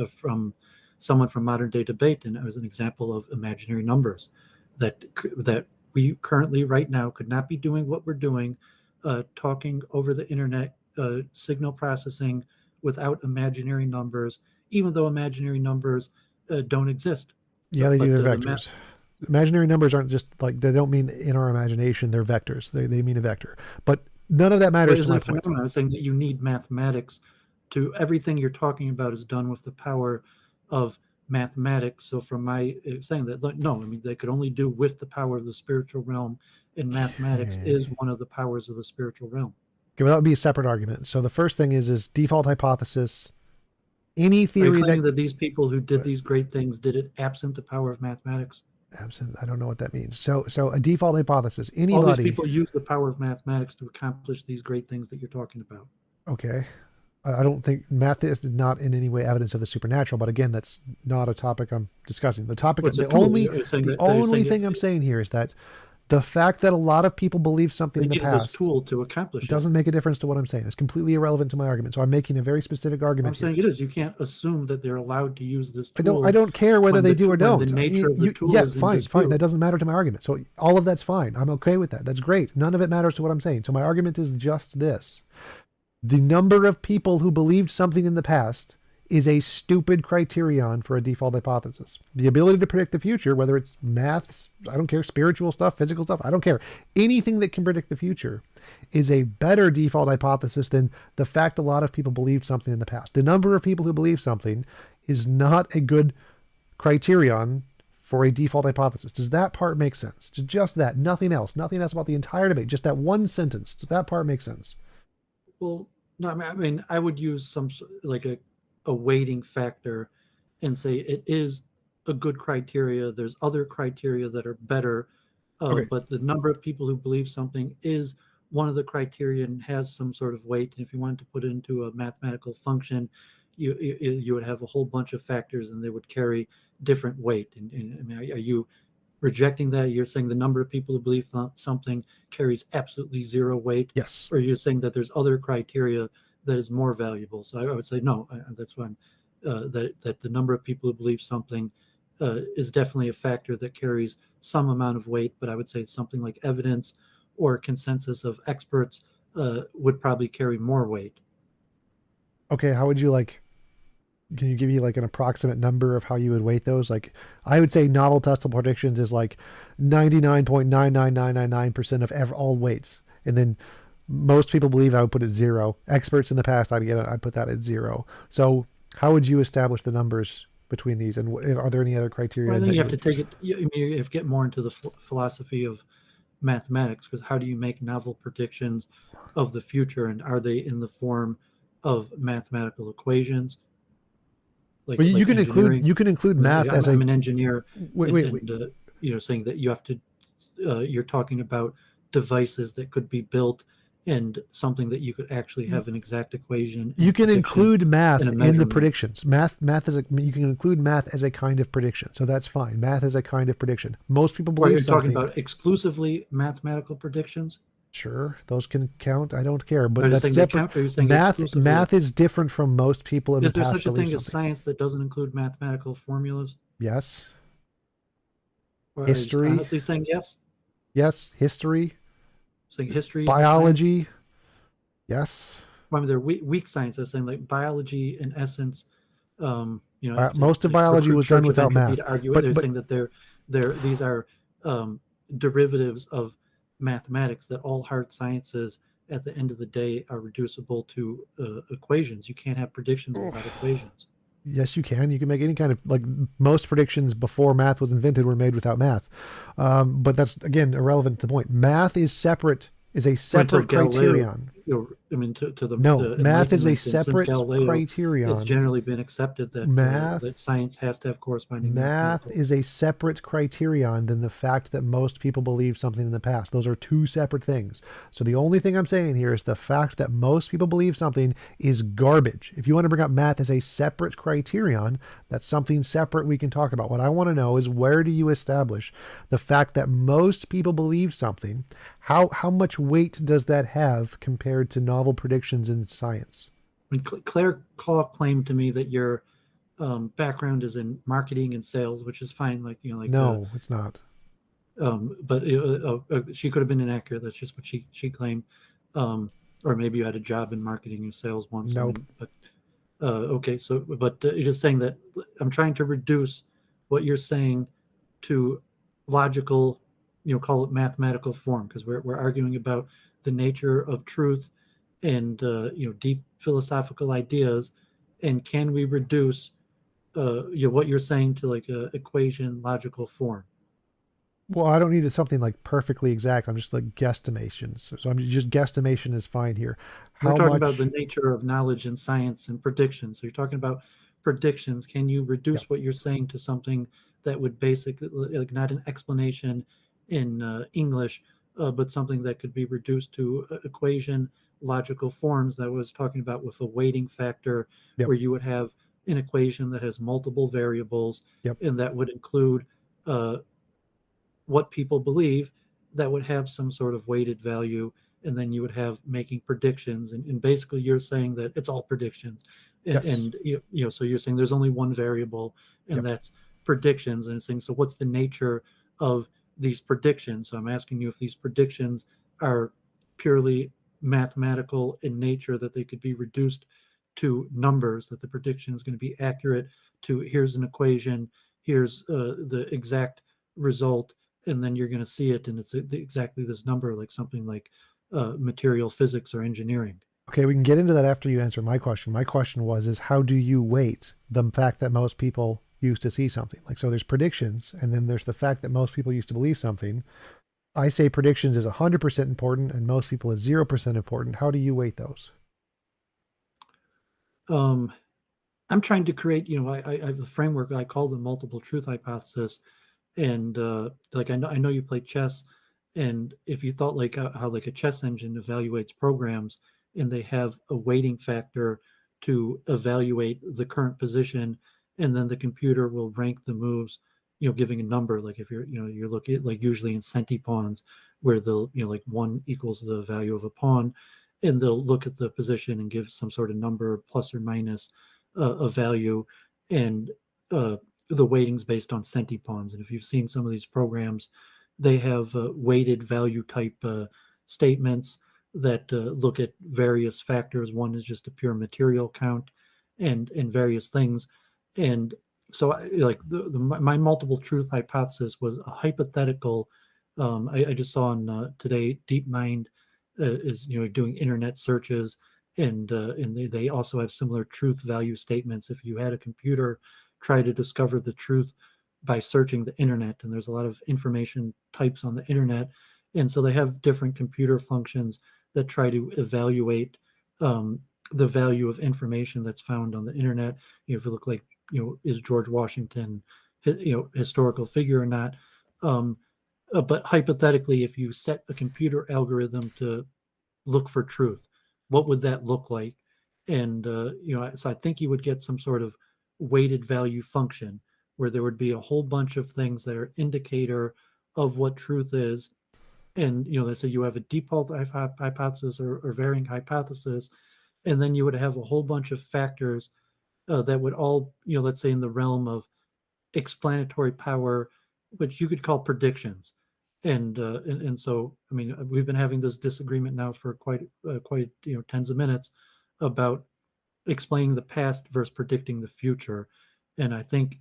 from someone from Modern Day Debate, and it was an example of imaginary numbers that we currently right now could not be doing what we're doing, talking over the internet, signal processing without imaginary numbers, even though imaginary numbers don't exist. yeah, they do. They're the vectors. Imaginary numbers aren't just like, they don't mean in our imagination. They're vectors. They mean a vector. But none of that matters to my point. I was saying that you need mathematics to everything you're talking about is done with the power of mathematics. So from my saying that, no, I mean, they could only do with the power of the spiritual realm, and mathematics is one of the powers of the spiritual realm. Okay, well, that would be a separate argument. So the first thing is default hypothesis. Any theory that these people who did these great things did it absent the power of mathematics. Absent, I don't know what that means. So a default hypothesis. Anybody. All these people use the power of mathematics to accomplish these great things that you're talking about. Okay. I don't think math is not in any way evidence of the supernatural, but again, that's not a topic I'm discussing. The topic, the only thing I'm saying here is that the fact that a lot of people believe something in the past tool to accomplish doesn't make a difference to what I'm saying. It's completely irrelevant to my argument. So I'm making a very specific argument. I'm saying it is. You can't assume that they're allowed to use this tool. I don't care whether they do or don't. The nature of the tool is fine. That doesn't matter to my argument. So all of that's fine. I'm okay with that. That's great. None of it matters to what I'm saying. So my argument is just this. The number of people who believed something in the past is a stupid criterion for a default hypothesis. The ability to predict the future, whether it's maths, I don't care, spiritual stuff, physical stuff, I don't care. Anything that can predict the future is a better default hypothesis than the fact a lot of people believed something in the past. The number of people who believe something is not a good criterion for a default hypothesis. Does that part make sense? Just that, nothing else. Nothing else about the entire debate. Just that one sentence. Does that part make sense? Well, no, I mean, I would use some like a weighting factor and say it is a good criteria. There's other criteria that are better, Okay. but the number of people who believe something is one of the criteria and has some sort of weight. And if you wanted to put it into a mathematical function, you would have a whole bunch of factors and they would carry different weight. And I mean, are you rejecting that? You're saying the number of people who believe something carries absolutely zero weight? Yes. Or you're saying that there's other criteria that is more valuable? So I would say no. That's why that the number of people who believe something is definitely a factor that carries some amount of weight. But I would say something like evidence or consensus of experts would probably carry more weight. Okay, how would you can you give me like an approximate number of how you would weight those? Like, I would say novel testable predictions is like 99.99999% of all weights. And then most people believe I would put it 0. Experts in the past, I'd put that at 0. So how would you establish the numbers between these? And are there any other criteria? Well, I think you have to take it, you have to get more into the philosophy of mathematics, because how do you make novel predictions of the future? And are they in the form of mathematical equations? You can include math as I'm an engineer. Wait. Saying that you have to, you're talking about devices that could be built and something that you could actually have an exact equation. You can include math in the predictions. Math is you can include math as a kind of prediction, so that's fine. Math is a kind of prediction. Most people believe you're talking about exclusively mathematical predictions. Sure, those can count. I don't care, but that's separate. Math is different from most people in the past. Is there such a thing as science that doesn't include mathematical formulas? Yes. History. Are you honestly saying yes? Yes. History. Saying history. Biology. Yes. Well, I mean, they're weak science. They're saying like biology, in essence, most of biology was done without math. But they're saying that these are derivatives of mathematics, that all hard sciences at the end of the day are reducible to equations. You can't have predictions without equations. Yes, you can. You can make any kind of, like, most predictions before math was invented were made without math. But that's, again, irrelevant to the point. Math is a separate criterion. Math is a separate criterion. It's generally been accepted that that science has to have corresponding math is a separate criterion than the fact that most people believed something in the past. Those are two separate things. So the only thing I'm saying here is the fact that most people believe something is garbage. If you want to bring up math as a separate criterion, that's something separate we can talk about. What I want to know is, where do you establish the fact that most people believe something? How much weight does that have compared to novel predictions in science? I mean, Claire Claw claimed to me that your background is in marketing and sales, which is fine. No, it's not. But she could have been inaccurate. That's just what she claimed. Or maybe you had a job in marketing and sales once. Nope. Okay. So, but you're just saying that I'm trying to reduce what you're saying to logical, call it mathematical form, because we're arguing about the nature of truth and deep philosophical ideas, and can we reduce what you're saying to like a equation logical form? Well, I don't need something like perfectly exact. I'm just like guesstimations. So I'm just guesstimation is fine here. We're talking about the nature of knowledge and science and predictions. So you're talking about predictions. Can you reduce what you're saying to something that would basically, like, not an explanation in English, but something that could be reduced to equation logical forms that I was talking about, with a weighting factor, where you would have an equation that has multiple variables, and that would include what people believe, that would have some sort of weighted value, and then you would have making predictions, and basically you're saying that it's all predictions, and so you're saying there's only one variable, and that's predictions, and it's saying, so what's the nature of these predictions? So I'm asking you if these predictions are purely mathematical in nature, that they could be reduced to numbers, that the prediction is going to be accurate to, here's an equation, here's the exact result, and then you're going to see it, and it's exactly this number, like something like material physics or engineering. Okay, we can get into that after you answer my question. My question is how do you weight the fact that most people used to see something? Like, so there's predictions, and then there's the fact that most people used to believe something. I say predictions is 100% important, and most people is 0% important. How do you weight those? I'm trying to create, I have a framework I call the multiple truth hypothesis, and like I know you play chess, and if you thought like how like a chess engine evaluates programs, and they have a weighting factor to evaluate the current position, and then the computer will rank the moves, giving a number. Like if you're looking at, like, usually in centipawns, where they'll, like 1 equals the value of a pawn, and they'll look at the position and give some sort of number, plus or minus a value, and the weightings based on centipawns. And if you've seen some of these programs, they have weighted value type statements that look at various factors. One is just a pure material count, and various things. And so my multiple truth hypothesis was a hypothetical. I just saw on today, DeepMind is doing internet searches, and they also have similar truth value statements. If you had a computer try to discover the truth by searching the internet, and there's a lot of information types on the internet, and so they have different computer functions that try to evaluate the value of information that's found on the internet. If you look like, is George Washington, historical figure or not? But hypothetically, if you set a computer algorithm to look for truth. What would that look like? And so I think you would get some sort of weighted value function where there would be a whole bunch of things that are indicator of what truth is. And they say you have a default hypothesis or varying hypothesis, and then you would have a whole bunch of factors that would all, let's say in the realm of explanatory power, which you could call predictions. And so, I mean, we've been having this disagreement now for quite tens of minutes about explaining the past versus predicting the future. And I think,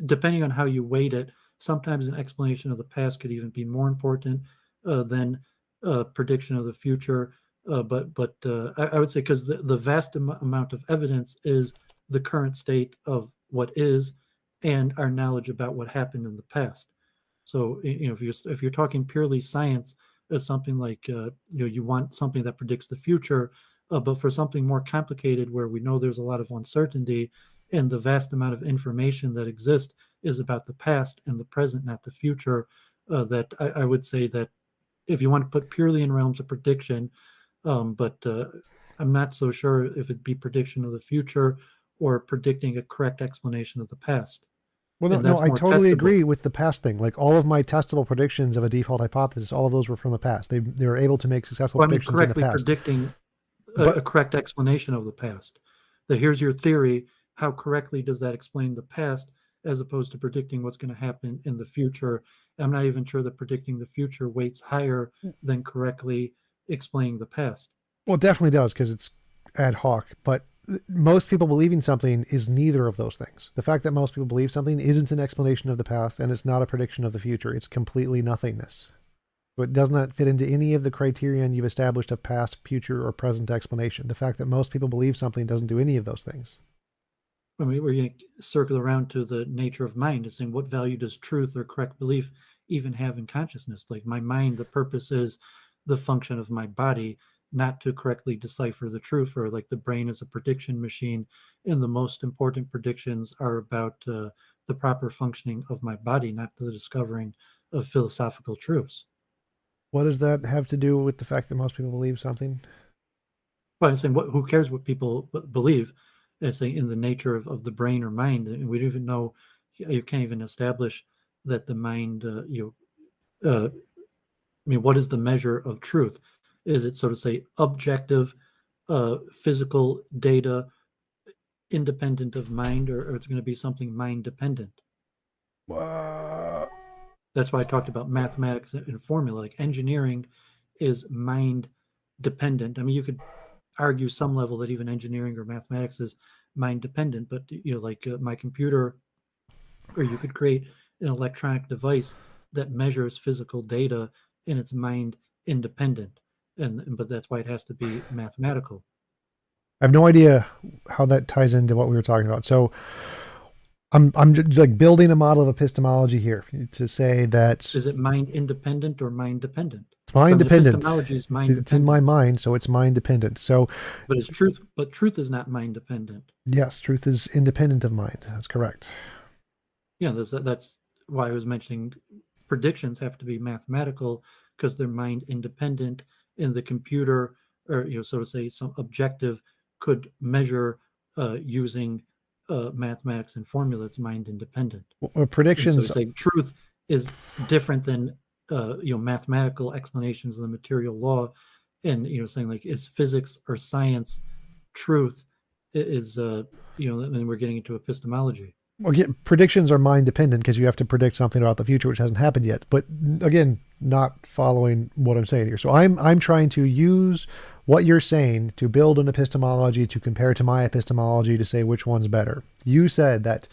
depending on how you weight it, sometimes an explanation of the past could even be more important than prediction of the future. But I would say, because the vast amount of evidence is the current state of what is and our knowledge about what happened in the past. So if you're talking purely science as something like you want something that predicts the future, but for something more complicated where we know there's a lot of uncertainty and the vast amount of information that exists is about the past and the present, not the future, that I would say that if you want to put purely in realms of prediction, but I'm not so sure if it'd be prediction of the future or predicting a correct explanation of the past. Well, no, I totally agree with the past thing. Like all of my testable predictions of a default hypothesis, all of those were from the past. They were able to make successful predictions in the past. Predicting a correct explanation of the past. That here's your theory. How correctly does that explain the past, as opposed to predicting what's going to happen in the future? I'm not even sure that predicting the future weights higher than correctly explaining the past. Well, it definitely does, because it's ad hoc. But most people believing something is neither of those things. The fact that most people believe something isn't an explanation of the past, and it's not a prediction of the future. It's completely nothingness. So it does not fit into any of the criterion you've established of past, future, or present explanation. The fact that most people believe something doesn't do any of those things. I mean, we're going to circle around to the nature of mind and saying, what value does truth or correct belief even have in consciousness? Like my mind, the purpose is the function of my body, not to correctly decipher the truth, or like the brain is a prediction machine. And the most important predictions are about the proper functioning of my body, not the discovering of philosophical truths. What does that have to do with the fact that most people believe something? Well, I'm saying, who cares what people believe? It's saying in the nature of the brain or mind, and we don't even know, you can't even establish that the mind, I mean, what is the measure of truth? Is it, so to say, objective, physical data, independent of mind, or it's going to be something mind dependent? That's why I talked about mathematics and formula. Like engineering is mind dependent. I mean, you could argue some level that even engineering or mathematics is mind dependent, but like my computer, or you could create an electronic device that measures physical data and it's mind independent. But that's why it has to be mathematical. I have no idea how that ties into what we were talking about. So I'm just like building a model of epistemology here to say that, is it mind independent or mind dependent? It's mind dependent. Epistemology is mind it's in my mind, so it's mind dependent. So, but it's truth. But truth is not mind dependent. Yes, truth is independent of mind. That's correct. Yeah, that's why I was mentioning predictions have to be mathematical, because they're mind independent. In the computer, or so to say, some objective could measure using mathematics and formula. It's mind independent. Well, predictions. So to say truth is different than mathematical explanations of the material law, and saying like, is physics or science truth? Is and we're getting into epistemology. Well, predictions are mind dependent because you have to predict something about the future which hasn't happened yet. But again, not following what I'm saying here. So I'm trying to use what you're saying to build an epistemology to compare to my epistemology to say which one's better. You said that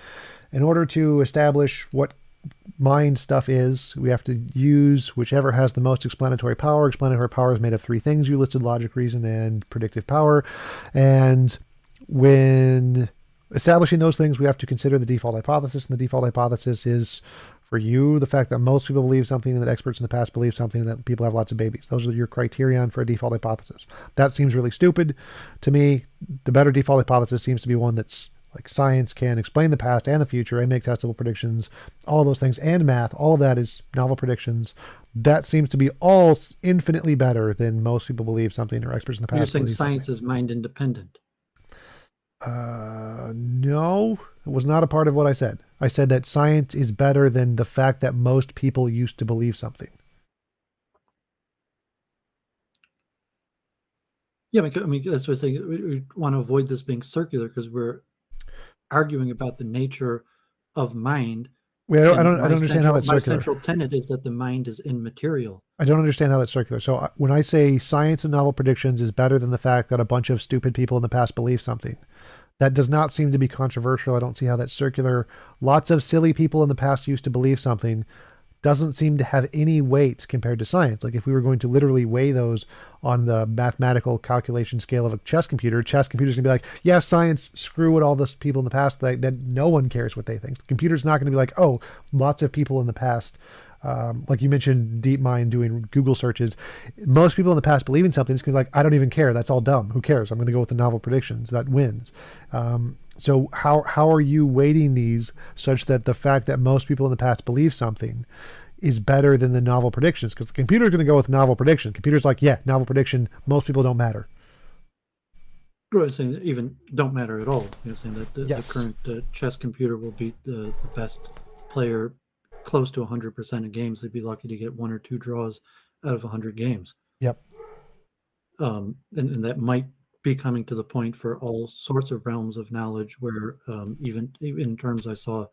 in order to establish what mind stuff is, we have to use whichever has the most explanatory power. Explanatory power is made of three things. You listed: logic, reason, and predictive power. And when establishing those things, we have to consider the default hypothesis. And the default hypothesis is, for you, the fact that most people believe something and that experts in the past believe something and that people have lots of babies. Those are your criterion for a default hypothesis. That seems really stupid to me. The better default hypothesis seems to be one that's like science can explain the past and the future and make testable predictions, all of those things, and math. All of that is novel predictions that seems to be all infinitely better than most people believe something, or experts in the You're past saying believe something. science is mind independent. No, it was not a part of what I said. I said that science is better than the fact that most people used to believe something. Yeah, I mean that's what I'm saying. We want to avoid this being circular because we're arguing about the nature of mind. Wait, And I don't understand how that's my circular. central tenet is that the mind is immaterial. I don't understand how that's circular. So when I say science and novel predictions is better than the fact that a bunch of stupid people in the past believe something, that does not seem to be controversial. I don't see how that's circular. Lots of silly people in the past used to believe something. Doesn't seem to have any weight compared to science. Like if we were going to literally weigh those on the mathematical calculation scale of a chess computer's gonna be like, yeah, science, screw what all those people in the past, that no one cares what they think. The computer's not going to be like, oh, lots of people in the past, like you mentioned, DeepMind doing Google searches. Most people in the past believing something, it's going to be like, I don't even care. That's all dumb. Who cares? I'm going to go with the novel predictions. That wins. So how are you weighting these such that the fact that most people in the past believe something is better than the novel predictions? Because the computer is going to go with novel prediction. Computer's like, yeah, novel prediction. Most people don't matter. Right, saying even don't matter at all. Saying that Yes. the current chess computer will beat the best player close to 100% of games. They'd be lucky to get 1 or 2 draws out of 100 games. Yep. And that might be coming to the point for all sorts of realms of knowledge where even in terms I saw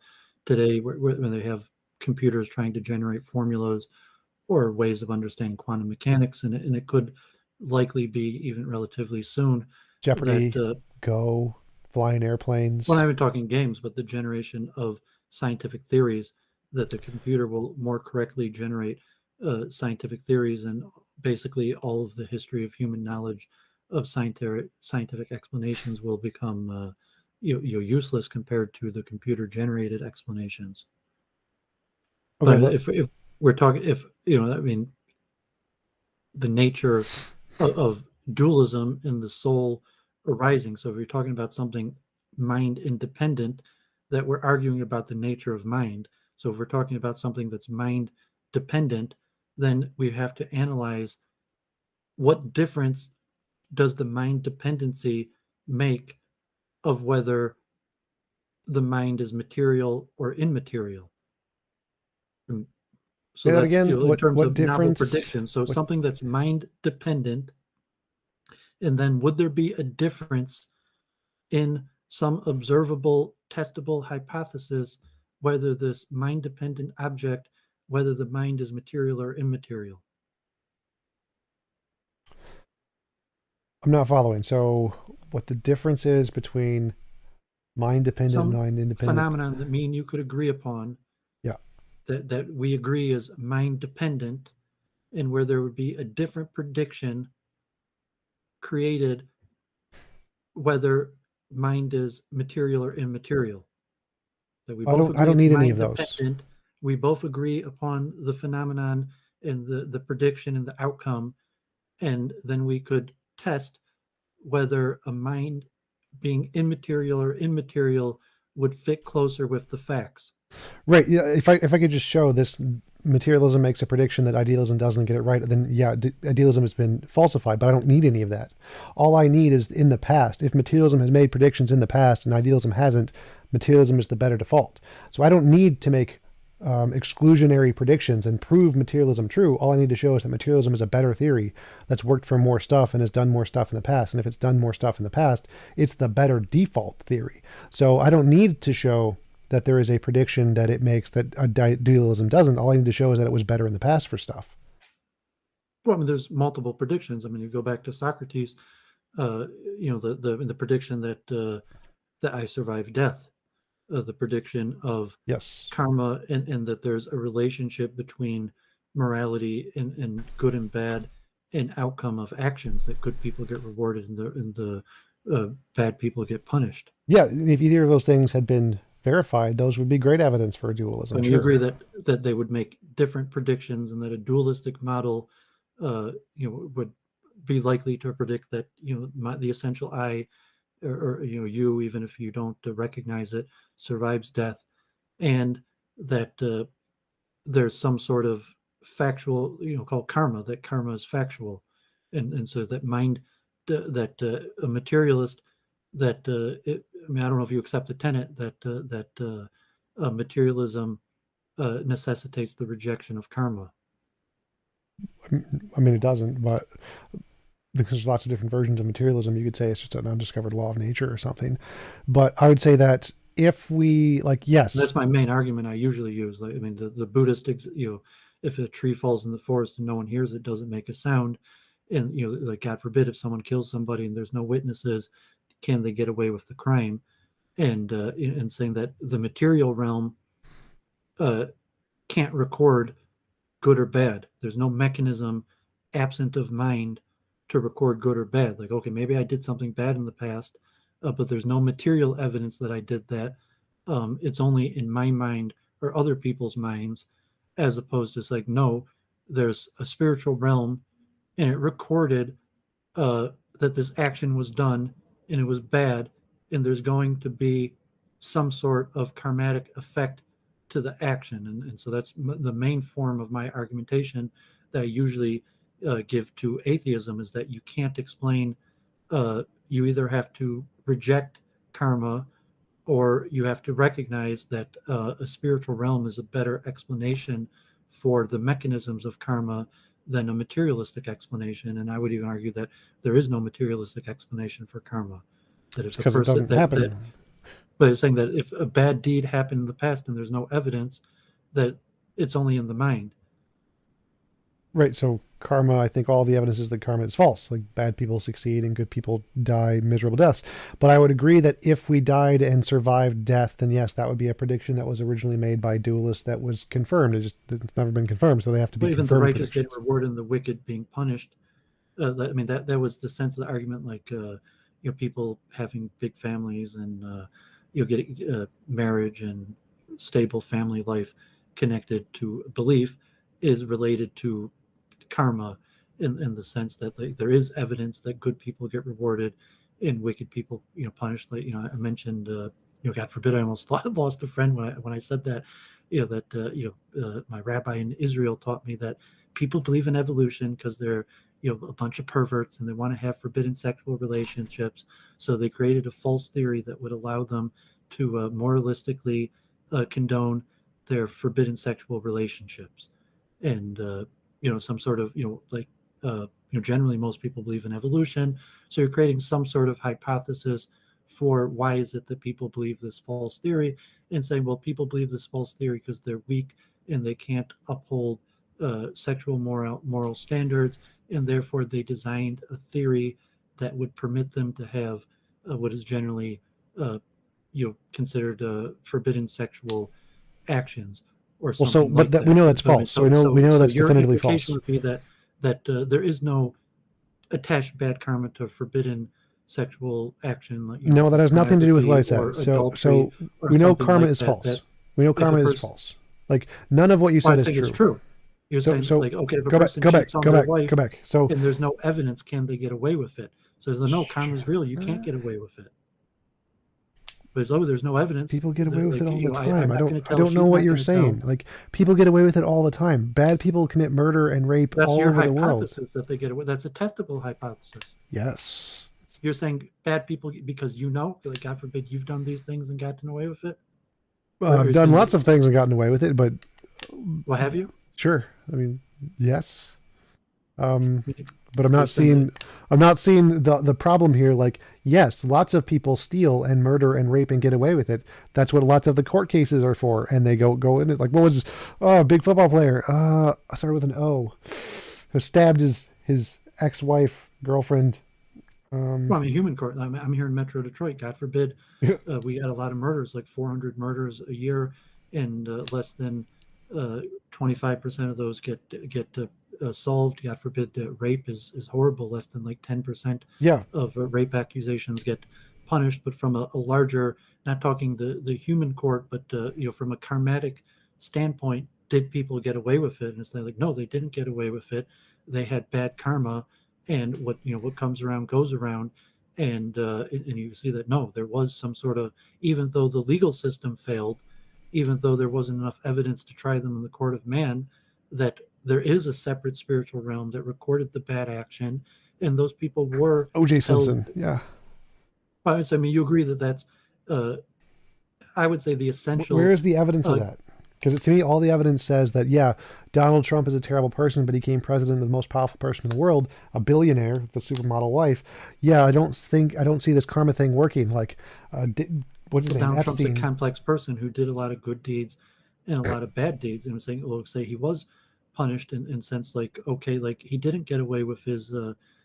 today where they have computers trying to generate formulas or ways of understanding quantum mechanics, and it could likely be even relatively soon that Jeopardy, Go, flying well, airplanes. I'm not even talking games, but the generation of scientific theories, that the computer will more correctly generate scientific theories, and basically all of the history of human knowledge of scientific explanations will become useless compared to the computer generated explanations. Okay, But if we're talking, if I mean, the nature of dualism in the soul arising. So if you're talking about something mind independent, that we're arguing about the nature of mind. So if we're talking about something that's mind dependent, then we have to analyze what difference does the mind dependency make of whether the mind is material or immaterial. And so say that that's, again. in terms What of novel difference? prediction. So What something that's mind dependent. And then would there be a difference in some observable, testable hypothesis whether this mind-dependent object, whether the mind is material or immaterial? I'm not following. So what the difference is between mind dependent and Some mind independent? phenomenon that me and you could agree upon, Yeah. that we agree is mind-dependent, and where there would be a different prediction created whether mind is material or immaterial. That we both I agree don't it's need any of mind those. dependent. We both agree upon the phenomenon and the prediction and the outcome. And then we could test whether a mind being immaterial or immaterial would fit closer with the facts. Right. Yeah. If I could just show this, materialism makes a prediction that idealism doesn't get it right, then yeah, idealism has been falsified. But I don't need any of that. All I need is in the past. If materialism has made predictions in the past and idealism hasn't, materialism is the better default. So I don't need to make exclusionary predictions and prove materialism true. All I need to show is that materialism is a better theory that's worked for more stuff and has done more stuff in the past. And if it's done more stuff in the past, it's the better default theory. So I don't need to show that there is a prediction that it makes that idealism doesn't. All I need to show is that it was better in the past for stuff. Well, I mean, there's multiple predictions. I mean, you go back to Socrates, the prediction that I survive death, the prediction of Yes. karma, and that there's a relationship between morality and good and bad and outcome of actions, that good people get rewarded and the bad people get punished. Yeah. If either of those things had been verified, those would be great evidence for dualism. And you Sure. agree that they would make different predictions, and that a dualistic model would be likely to predict that the essential I, or you, even if you don't recognize it, survives death, and that there's some sort of factual, called karma, that karma is factual. And so that mind, that a materialist, I mean, I don't know if you accept the tenet that materialism necessitates the rejection of karma. I mean, it doesn't, but because there's lots of different versions of materialism, you could say it's just an undiscovered law of nature or something. But I would say that if we, like, yes, That's my main argument I usually use. Like, I mean, the Buddhist, if a tree falls in the forest and no one hears it, doesn't make a sound. And, like, God forbid, if someone kills somebody and there's no witnesses, can they get away with the crime? And saying that the material realm can't record good or bad. There's no mechanism absent of mind to record good or bad. Like, okay, maybe I did something bad in the past, but there's no material evidence that I did that. It's only in my mind or other people's minds, as opposed to, it's like, no, there's a spiritual realm and it recorded that this action was done and it was bad, and there's going to be some sort of karmatic effect to the action. And so that's the main form of my argumentation that I usually give to atheism, is that you can't explain, you either have to reject karma or you have to recognize that a spiritual realm is a better explanation for the mechanisms of karma than a materialistic explanation. And I would even argue that there is no materialistic explanation for karma. That if a because it person doesn't happen. but it's saying that if a bad deed happened in the past and there's no evidence, that it's only in the mind. Right. So karma, I think all the evidence is that karma is false. Like bad people succeed and good people die miserable deaths. But I would agree that if we died and survived death, then yes, that would be a prediction that was originally made by dualists that was confirmed. It's never been confirmed, so they have to be But even the confirmed righteous getting predictions. rewarded and the wicked being punished. I mean, that was the sense of the argument. Like, people having big families and getting marriage and stable family life connected to belief is related to karma, in the sense that, like, there is evidence that good people get rewarded and wicked people punished. Like, I mentioned, God forbid, I almost lost a friend when I said that. My rabbi in Israel taught me that people believe in evolution because they're a bunch of perverts and they want to have forbidden sexual relationships. So they created a false theory that would allow them to moralistically condone their forbidden sexual relationships. And some sort of generally most people believe in evolution, so you're creating some sort of hypothesis for why is it that people believe this false theory, and saying, well, people believe this false theory because they're weak and they can't uphold sexual moral standards, and therefore they designed a theory that would permit them to have what is generally considered forbidden sexual actions or Well, so something but like that that. we know that's So I mean, false. So we know that's your definitively implication false. would be that there is no attached bad karma to forbidden sexual action, like, No, that has nothing to do with what I pornography said. or adultery So or we know something karma like is that. false. That We know if a karma is person, false. Like none of what you well, I said is think it's true. true. You're saying, So like, okay, if a go back, person go back, cheats on go their back, wife go back. So and there's no evidence, can they get away with it? So no, karma is real. You can't get away with it. But as long as there's no evidence, people get away with it like, all the I'm time. not going to I tell. don't know She's what not you're going to tell. saying. Like people get away with it all the time. Bad people commit murder and rape That's all your over the world. hypothesis that they get away. That's a testable hypothesis. Yes. You're saying bad people because like, God forbid, you've done these things and gotten away with it. Or I've you're done saying lots of things and gotten away with it, but well, have you? sure. I mean, yes. But I'm You're not saying seeing the problem here. Like, yes, lots of people steal and murder and rape and get away with it. That's what lots of the court cases are for. And they go in it like, what was a big football player? I started with an O. Who stabbed his ex-wife, girlfriend. well, I mean, human court. I'm here in Metro Detroit. God forbid, we had a lot of murders, like 400 murders a year, and less than 25% of those get solved. God forbid, rape is horrible. Less than like 10% Yeah. of rape accusations get punished. But from a larger, not talking the human court, but from a karmatic standpoint, did people get away with it? And it's like, no, they didn't get away with it. They had bad karma, and what comes around goes around. And you see that, no, there was some sort of, even though the legal system failed, even though there wasn't enough evidence to try them in the court of man, that there is a separate spiritual realm that recorded the bad action, and those people were O.J. held. Simpson, yeah. I mean, you agree that that's, I would say, the Where essential. is the evidence of Uh, that? Because to me, all the evidence says that, yeah, Donald Trump is a terrible person, but he became president of the most powerful person in the world, a billionaire, the supermodel wife. Yeah, I don't see this karma thing working. Like, what's his name? Donald Trump's a Epstein. complex person who did a lot of good deeds and a lot of bad deeds, and was saying, well, say he was punished in sense like, okay, like he didn't get away with his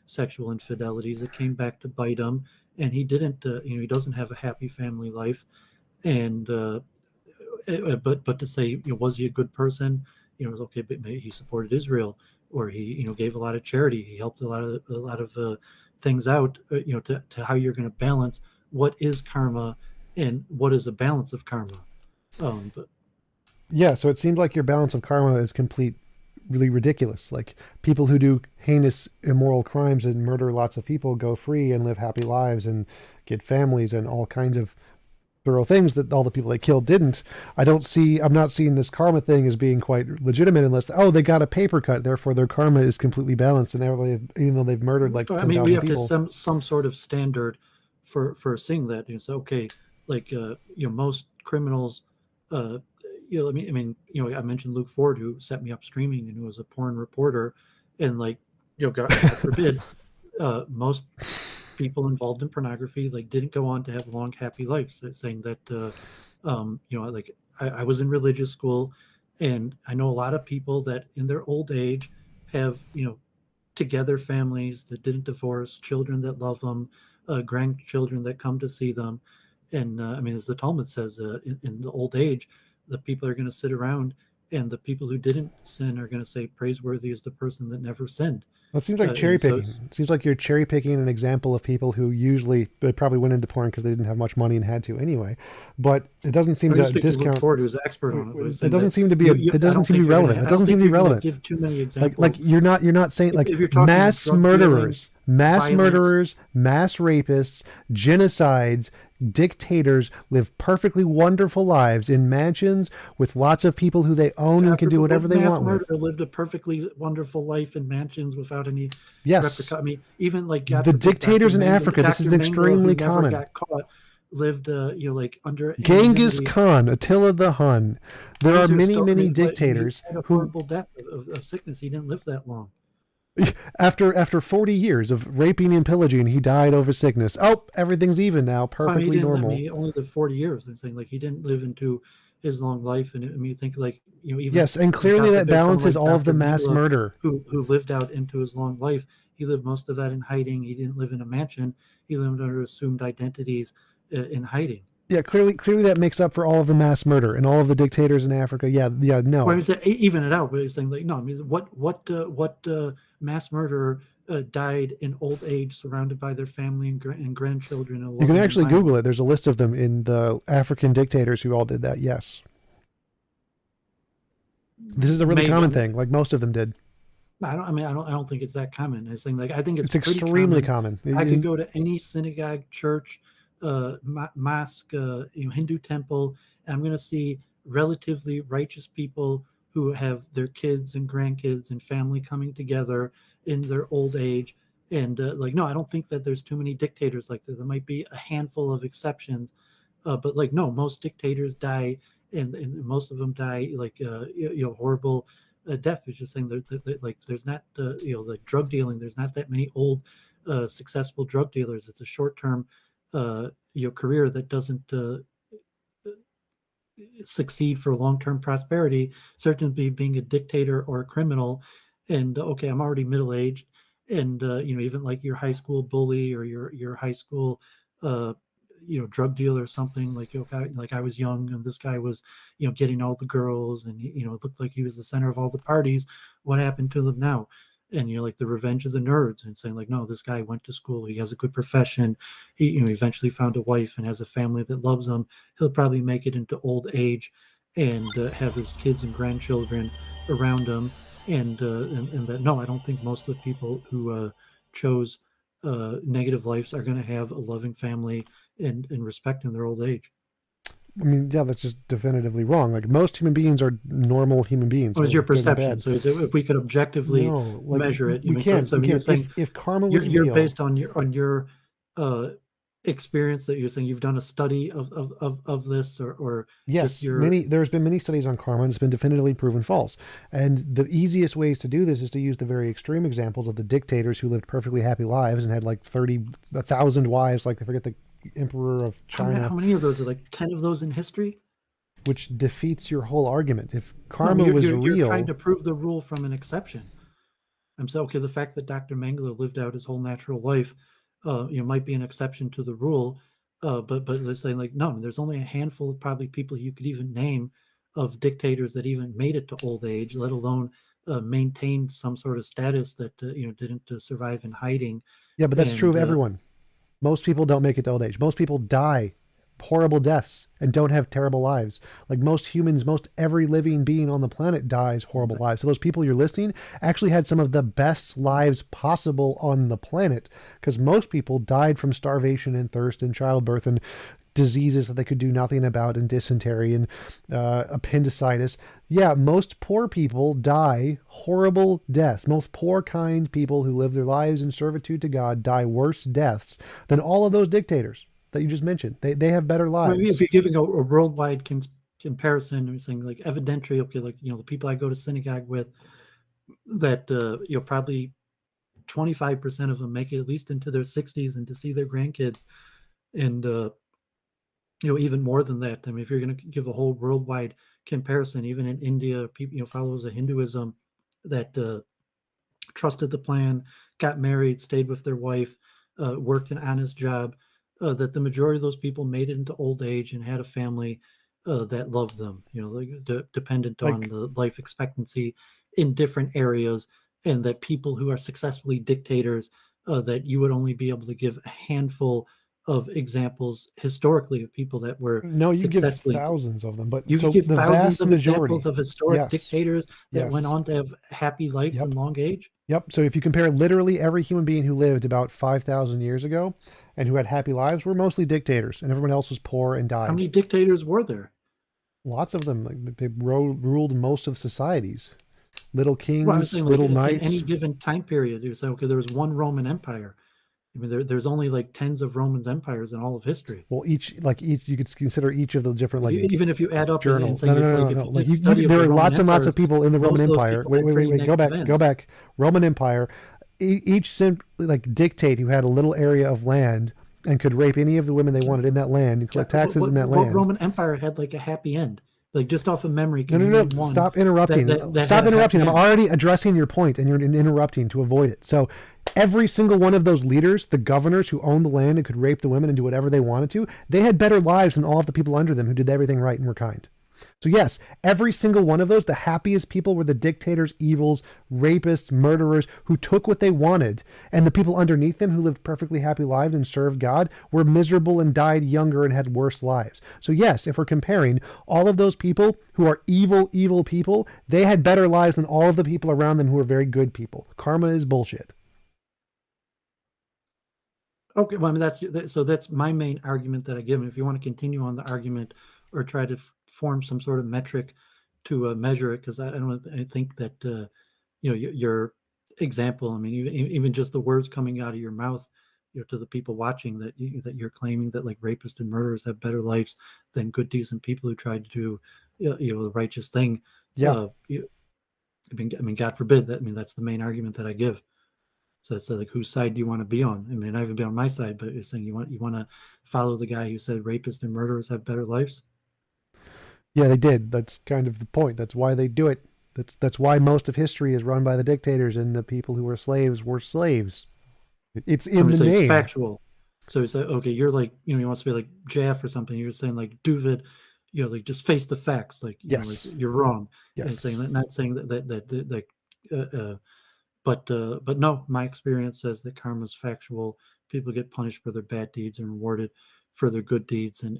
sexual infidelities. It came back to bite him, and he didn't. He doesn't have a happy family life, and but to say, was he a good person? Okay, but maybe he supported Israel, or he gave a lot of charity. He helped a lot of things out. To how you're going to balance what is karma and what is a balance of karma. But Yeah, so it seems like your balance of karma is really ridiculous. Like people who do heinous immoral crimes and murder lots of people go free and live happy lives and get families and all kinds of thorough things that all the people they killed didn't. I'm not seeing this karma thing as being quite legitimate unless, they got a paper cut, therefore their karma is completely balanced, and even though they've murdered like I mean, we 10,000 have to people. some sort of standard for seeing that. So okay, like most criminals. Uh, I mentioned Luke Ford, who set me up streaming and who was a porn reporter, and like God forbid, most people involved in pornography like didn't go on to have long happy lives. Saying that like I was in religious school, and I know a lot of people that in their old age have together families that didn't divorce, children that love them, grandchildren that come to see them. And I mean, as the Talmud says, in the old age, the people are going to sit around, and the people who didn't sin are going to say, praiseworthy is the person that never sinned. That seems like cherry And so picking. It seems like you're cherry picking an example of people who usually they probably went into porn because they didn't have much money and had to anyway. But it doesn't seem to speaking of Luke discount. Ford, who's an expert on it, was It saying doesn't that seem to be you it I doesn't don't seem to think be you're going relevant. to. It I don't doesn't seem think to be you're going to relevant. give too many Like examples. you're not saying like If you're talking mass drug dealing, murderers, mass violence. murderers, mass rapists, genocides, dictators live perfectly wonderful lives in mansions with lots of people who they own and can do whatever they Mass want with. murderer lived a perfectly wonderful life in mansions without any Yes, repercussion. I mean, even like God the forbid, dictators in Africa. This is Dr. Mengele, who extremely never common. got caught, lived like under Genghis anonymity. Khan, Attila the Hun. There are Those are many, still. I many mean, but he dictators had a who, horrible death of sickness. He didn't live that long. after 40 years of raping and pillaging, he died over sickness. Oh, everything's even now, I mean, he perfectly didn't. I mean, normal. he only lived 40 years. I'm saying like he didn't live into his long life. And I mean, you think like even Yes, and clearly God that forbid, someone balances like all of the Dr. mass Mengele, murder. who lived out into his long life. He lived most of that in hiding. He didn't live in a mansion. He lived under assumed identities in hiding. Yeah, clearly that makes up for all of the mass murder and all of the dictators in Africa. Yeah, Well, no. even it out, but he's saying like no. I mean, what mass murderer died in old age, surrounded by their family and grandchildren, in a You can loving actually environment? Google it. There's a list of them in the African dictators who all did that. Yes. This is a really Maybe. I common mean, thing. Like most of them did. I don't. I mean, I don't think it's that common. I'm saying like I think it's It's pretty extremely common. common. I could go to any synagogue, church, mosque, Hindu temple, and I'm going to see relatively righteous people who have their kids and grandkids and family coming together in their old age. And like, no, I don't think that there's too many dictators like that. There might be a handful of exceptions, but like, no, most dictators die, and most of them die like horrible death. Is just saying like there's not like drug dealing. There's not that many old successful drug dealers. It's a short term career that doesn't succeed for long term prosperity. Certainly, being a dictator or a criminal. And okay, I'm already middle aged, and even like your high school bully or your high school uh, drug dealer or something like like I was young and this guy was getting all the girls, and it looked like he was the center of all the parties. What happened to them now? And like the revenge of the nerds, and saying like, no, this guy went to school, he has a good profession, he eventually found a wife and has a family that loves him. He'll probably make it into old age and have his kids and grandchildren around him. And that, no, I don't think most of the people who chose negative lives are going to have a loving family and respect in their old age. I mean, yeah, that's just definitively wrong. Like most human beings are normal human beings, Or is your both good and perception? bad. So is it, if we could objectively No, like measure it, we can't. so I We mean, you're can't. saying If karma you're was real, based on your uh, experience, that you're saying you've done a study of this, or just yes, your. there's been many studies on karma and it's been definitively proven false. And the easiest ways to do this is to use the very extreme examples of the dictators who lived perfectly happy lives and had like 1,000 wives, like I forget the emperor of China, How many of those are, like 10 of those in history? which defeats your whole argument. If No, I mean, karma was you're trying real, to prove the rule from an exception. I'm saying, okay, the fact that Dr. Mengele lived out his whole natural life, might be an exception to the rule. But let's say, like, no, there's only a handful of probably people you could even name of dictators that even made it to old age, let alone maintained some sort of status that didn't survive in hiding. yeah, but that's true of And everyone. Most people don't make it to old age. Most people die horrible deaths and don't have terrible lives. Like most humans, most every living being on the planet dies horrible lives. So those people you're listing actually had some of the best lives possible on the planet because most people died from starvation and thirst and childbirth and diseases that they could do nothing about and dysentery and appendicitis. Yeah, most poor people die horrible deaths. Most poor, kind people who live their lives in servitude to God die worse deaths than all of those dictators that you just mentioned. They have better maybe if lives. you're giving a worldwide comparison, you're saying like evidentiary, okay, like the people I go to synagogue with, that probably 25% of them make it at least into their 60s and to see their grandkids, and even more than that. I mean, if you're going to give a whole worldwide comparison, even in India, people, followers of Hinduism that trusted the plan, got married, stayed with their wife, worked an honest job, that the majority of those people made it into old age and had a family that loved them, like, dependent on Like, the life expectancy in different areas. And that people who are successfully dictators, that you would only be able to give a handful of examples historically of people that were no, you give successfully. thousands of them, but You could so give the thousands vast of examples majority, of historic yes, dictators that went yes, on to have happy lives and yep. long age. Yep. So if you compare literally every human being who lived about 5,000 years ago and who had happy lives, were mostly dictators, and everyone else was poor and How died. many dictators were there? Lots of them, like, they ruled most of societies. Little Well, I was saying, kings, like, little in any knights. given time period, you say, okay, there was one Roman Empire. I mean, there's only like tens of Roman empires in all of history. Well, each you could consider each of the different Like, like even if you add up and journal. say, No, no, no, no, like, no. if you Like did study of there the are Roman lots and lots of empires, people in the Roman most of those Empire. people Wait, had wait, wait, pretty wait. Go negative back, go ends. back. Roman Empire. Each like dictate who had a little area of land and could rape any of the women they wanted in that land and collect taxes in that What land. Roman Empire had like a happy end? Like, just off of memory, No, can no, you no. name one Stop interrupting. that Stop had a interrupting. happy I'm end? already addressing your point and you're interrupting to avoid it. So every single one of those leaders, the governors who owned the land and could rape the women and do whatever they wanted to, they had better lives than all of the people under them who did everything right and were kind. So yes, every single one of those, the happiest people were the dictators, evils, rapists, murderers who took what they wanted, and the people underneath them who lived perfectly happy lives and served God were miserable and died younger and had worse lives. So yes, if we're comparing all of those people who are evil, evil people, they had better lives than all of the people around them who are very good people. Karma is bullshit. Okay, well, I mean, that's my main argument that I give. And if you want to continue on the argument or try to form some sort of metric to measure it, because I think that your example. I mean, even just the words coming out of your mouth, to the people watching, that you're claiming that like rapists and murderers have better lives than good, decent people who tried to do the righteous thing. Yeah. I mean, God forbid that. I mean, that's the main argument that I give. So it's like, whose side do you want to be on? I mean, I haven't been on my side, but you're saying you want to follow the guy who said rapists and murderers have better lives. Yeah, they did. That's kind of the point. That's why they do it. That's why most of history is run by the dictators and the people who were slaves were slaves. It's So in we the say it's name. factual. So it's like, okay, you're like, you want to be like Jeff or something. You're saying like doooovid, like just face the facts. Like, like Yes. you're wrong. And saying Yes. that, not saying but no, my experience says that karma is factual. People get punished for their bad deeds and rewarded for their good deeds. And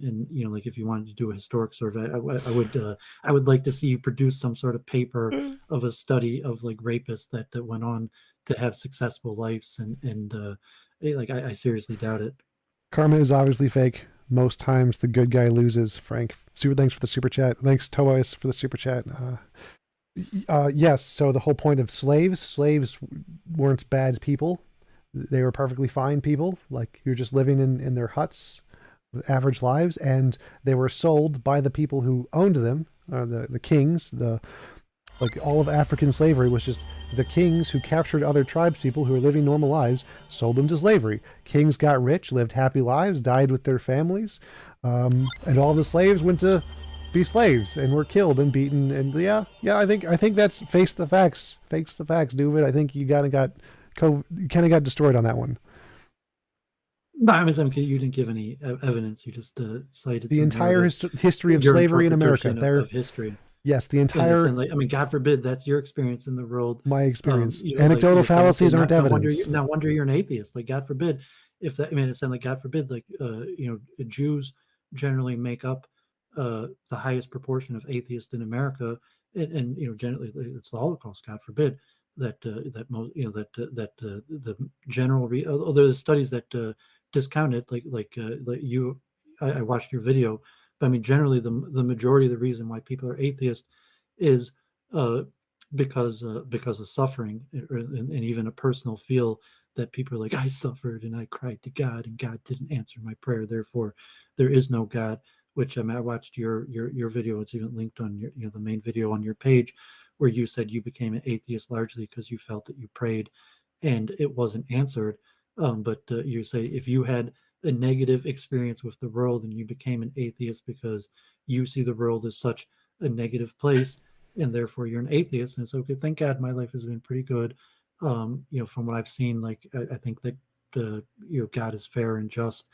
like, if you wanted to do a historic survey, I would like to see you produce some sort of paper of a study of like rapists that went on to have successful lives. And like, I seriously doubt it. Karma is obviously fake. most times the good guy loses. Frank, super thanks for the super chat. Thanks Toas for the super chat. Yes, so the whole point of slaves weren't bad people. They were perfectly fine people. Like, you're just living in their huts with average lives, and they were sold by the people who owned them, the kings. Like, all of African slavery was just the kings who captured other tribes people who were living normal lives, sold them to slavery. Kings got rich, lived happy lives, died with their families, and all the slaves went to be slaves and were killed and beaten. And yeah, I think that's face the facts, doooovid. I think you kind of got destroyed on that one. No, I mean, you didn't give any evidence. You just cited the entire history of slavery in America. Of history. Yes, the entire. I mean, God forbid that's your experience in the world. My experience. Anecdotal fallacies aren't evidence. No wonder you're an atheist. Like, God forbid, if that. I mean, it's like, God forbid, like Jews generally make up the highest proportion of atheists in America, and generally it's the Holocaust. God forbid that the general. Although there's studies that discount it, like you. I watched your video. But I mean, generally, the majority of the reason why people are atheist is because of suffering, and even a personal feel that people are like, I suffered and I cried to God and God didn't answer my prayer, therefore there is no God. Which I watched your video. It's even linked on your the main video on your page, where you said you became an atheist largely because you felt that you prayed and it wasn't answered. But you say if you had a negative experience with the world and you became an atheist because you see the world as such a negative place, and therefore you're an atheist, and it's okay, thank God my life has been pretty good, from what I've seen. Like, I think that God is fair and just,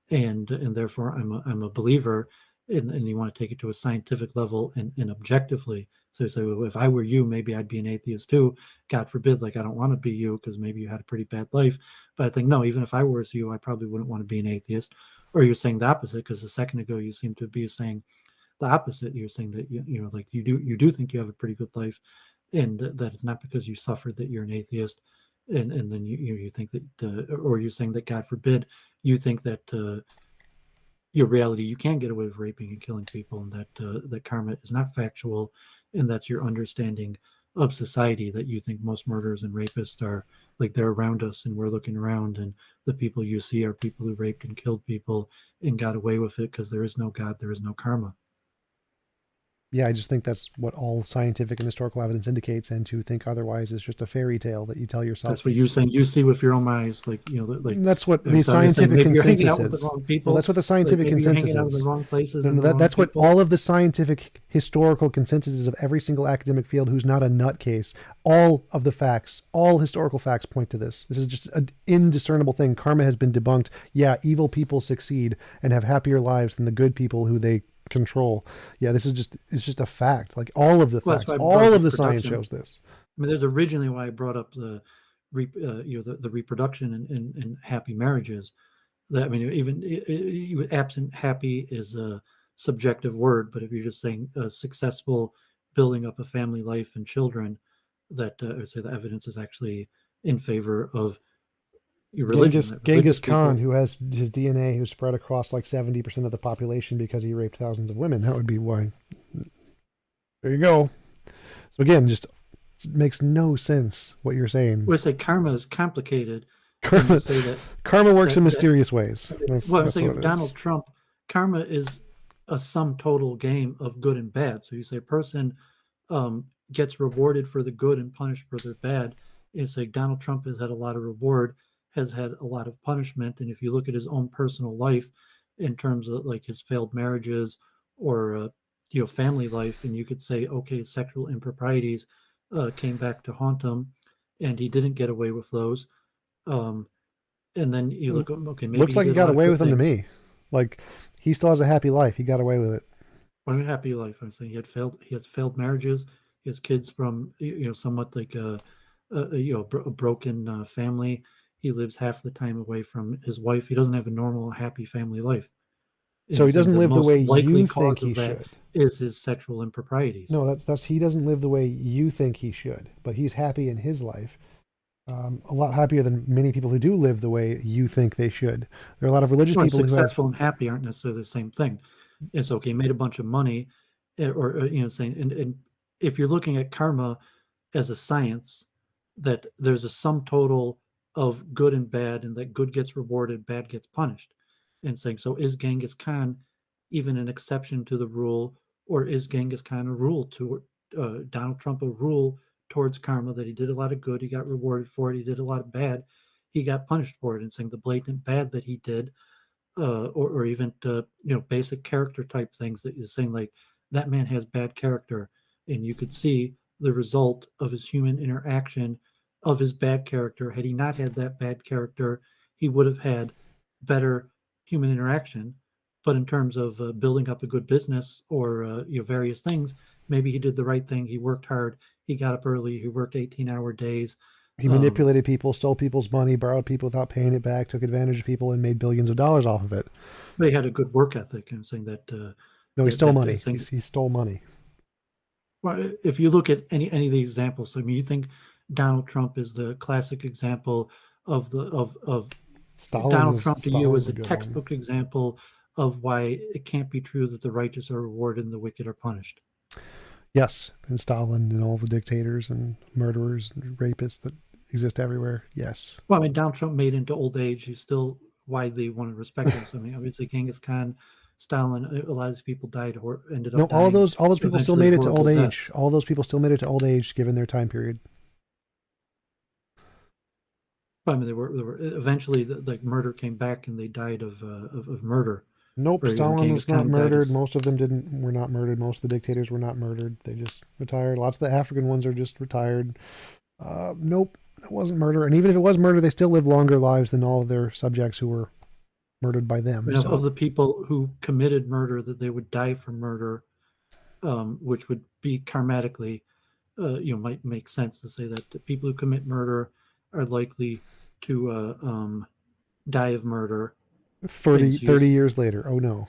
and therefore I'm a believer, and you want to take it to a scientific level and objectively. So you say, well, if I were you, maybe I'd be an atheist too. God forbid, like, I don't want to be you because maybe you had a pretty bad life. But I think, no, even if I were you, I probably wouldn't want to be an atheist. Or you're saying the opposite, because a second ago you seem to be saying the opposite. You're saying that like you do think you have a pretty good life, and that it's not because you suffered that you're an atheist. And then you think that, or you're saying that, God forbid, you think that your reality, you can get away with raping and killing people, and that karma is not factual, and that's your understanding of society, that you think most murderers and rapists are like, they're around us and we're looking around, and the people you see are people who raped and killed people and got away with it because there is no God, there is no karma. Yeah, I just think that's what all scientific and historical evidence indicates, and to think otherwise is just a fairy tale that you tell yourself. That's what you're saying. You see with your own eyes, like that's what the scientific consensus is. Well, that's what the scientific consensus is. The wrong places. That's what all of the scientific historical consensus of every single academic field who's not a nutcase. All of the facts, all historical facts point to this. This is just an indiscernible thing. Karma has been debunked. Yeah, evil people succeed and have happier lives than the good people who they control. Yeah, it's just a fact. Like, all of the facts, all of the science shows this. I mean, there's originally why I brought up the reproduction and happy marriages. That, I mean, even absent happy is a subjective word, but if you're just saying successful building up a family life and children, that I would say the evidence is actually in favor of Genghis Khan, who has his DNA who's spread across like 70% of the population because he raped thousands of women. That would be why. There you go. So again, just makes no sense what you're saying. Well, it's like karma is complicated. Karma works in mysterious ways. I'm saying of Donald Trump, karma is a sum total game of good and bad. So you say a person gets rewarded for the good and punished for the bad. It's like Donald Trump has had a lot of reward, has had a lot of punishment, and if you look at his own personal life in terms of like his failed marriages or family life, and you could say, okay, sexual improprieties came back to haunt him, and he didn't get away with those. And then you look, okay, maybe looks like he got away with them to me. Like, he still has a happy life. He got away with it. What a happy life! I'm saying he has failed marriages. He has kids from somewhat like a broken family. He lives half the time away from his wife. He doesn't have a normal, happy family life. So he doesn't live the way you think he should. Is his sexual improprieties? No, that's he doesn't live the way you think he should, but he's happy in his life. A lot happier than many people who do live the way you think they should. There are a lot of religious Well, people who have. successful and happy aren't necessarily the same thing. It's okay, made a bunch of money, or saying, and if you're looking at karma as a science, that there's a sum total of good and bad, and that good gets rewarded, bad gets punished. And saying, so is Genghis Khan even an exception to the rule, or is Genghis Khan a rule to Donald Trump a rule towards karma, that he did a lot of good, he got rewarded for it, he did a lot of bad, he got punished for it, and saying the blatant bad that he did, or even basic character type things that you're saying, like, that man has bad character, and you could see the result of his human interaction of his bad character. Had he not had that bad character, he would have had better human interaction. But in terms of building up a good business, or various things, maybe he did the right thing. He worked hard. He got up early. He worked 18-hour days. He manipulated people, stole people's money, borrowed people without paying it back, took advantage of people, and made billions of dollars off of it. They had a good work ethic, and saying that. No, he stole money. He stole money. Well, if you look at any of the examples, I mean, you think Donald Trump is the classic example of Donald Trump to you is a textbook example of why it can't be true that the righteous are rewarded and the wicked are punished. Yes, and Stalin and all the dictators and murderers and rapists that exist everywhere. Yes. Well, I mean, Donald Trump made into old age. He's still widely one of the respected. So, I mean, obviously, Genghis Khan, Stalin, a lot of these people died or ended up. No, all those people still made it to old age. Death. All those people still made it to old age, given their time period. But, I mean, they were eventually like murder came back, and they died of murder. Nope, Stalin was not murdered. Most of them were not murdered. Most of the dictators were not murdered. They just retired. Lots of the African ones are just retired. Nope, that wasn't murder. And even if it was murder, they still lived longer lives than all of their subjects who were murdered by them. I mean, of the people who committed murder, that they would die for murder, which would be karmatically, might make sense to say that the people who commit murder are likely to die of murder. 30 years later. Oh no.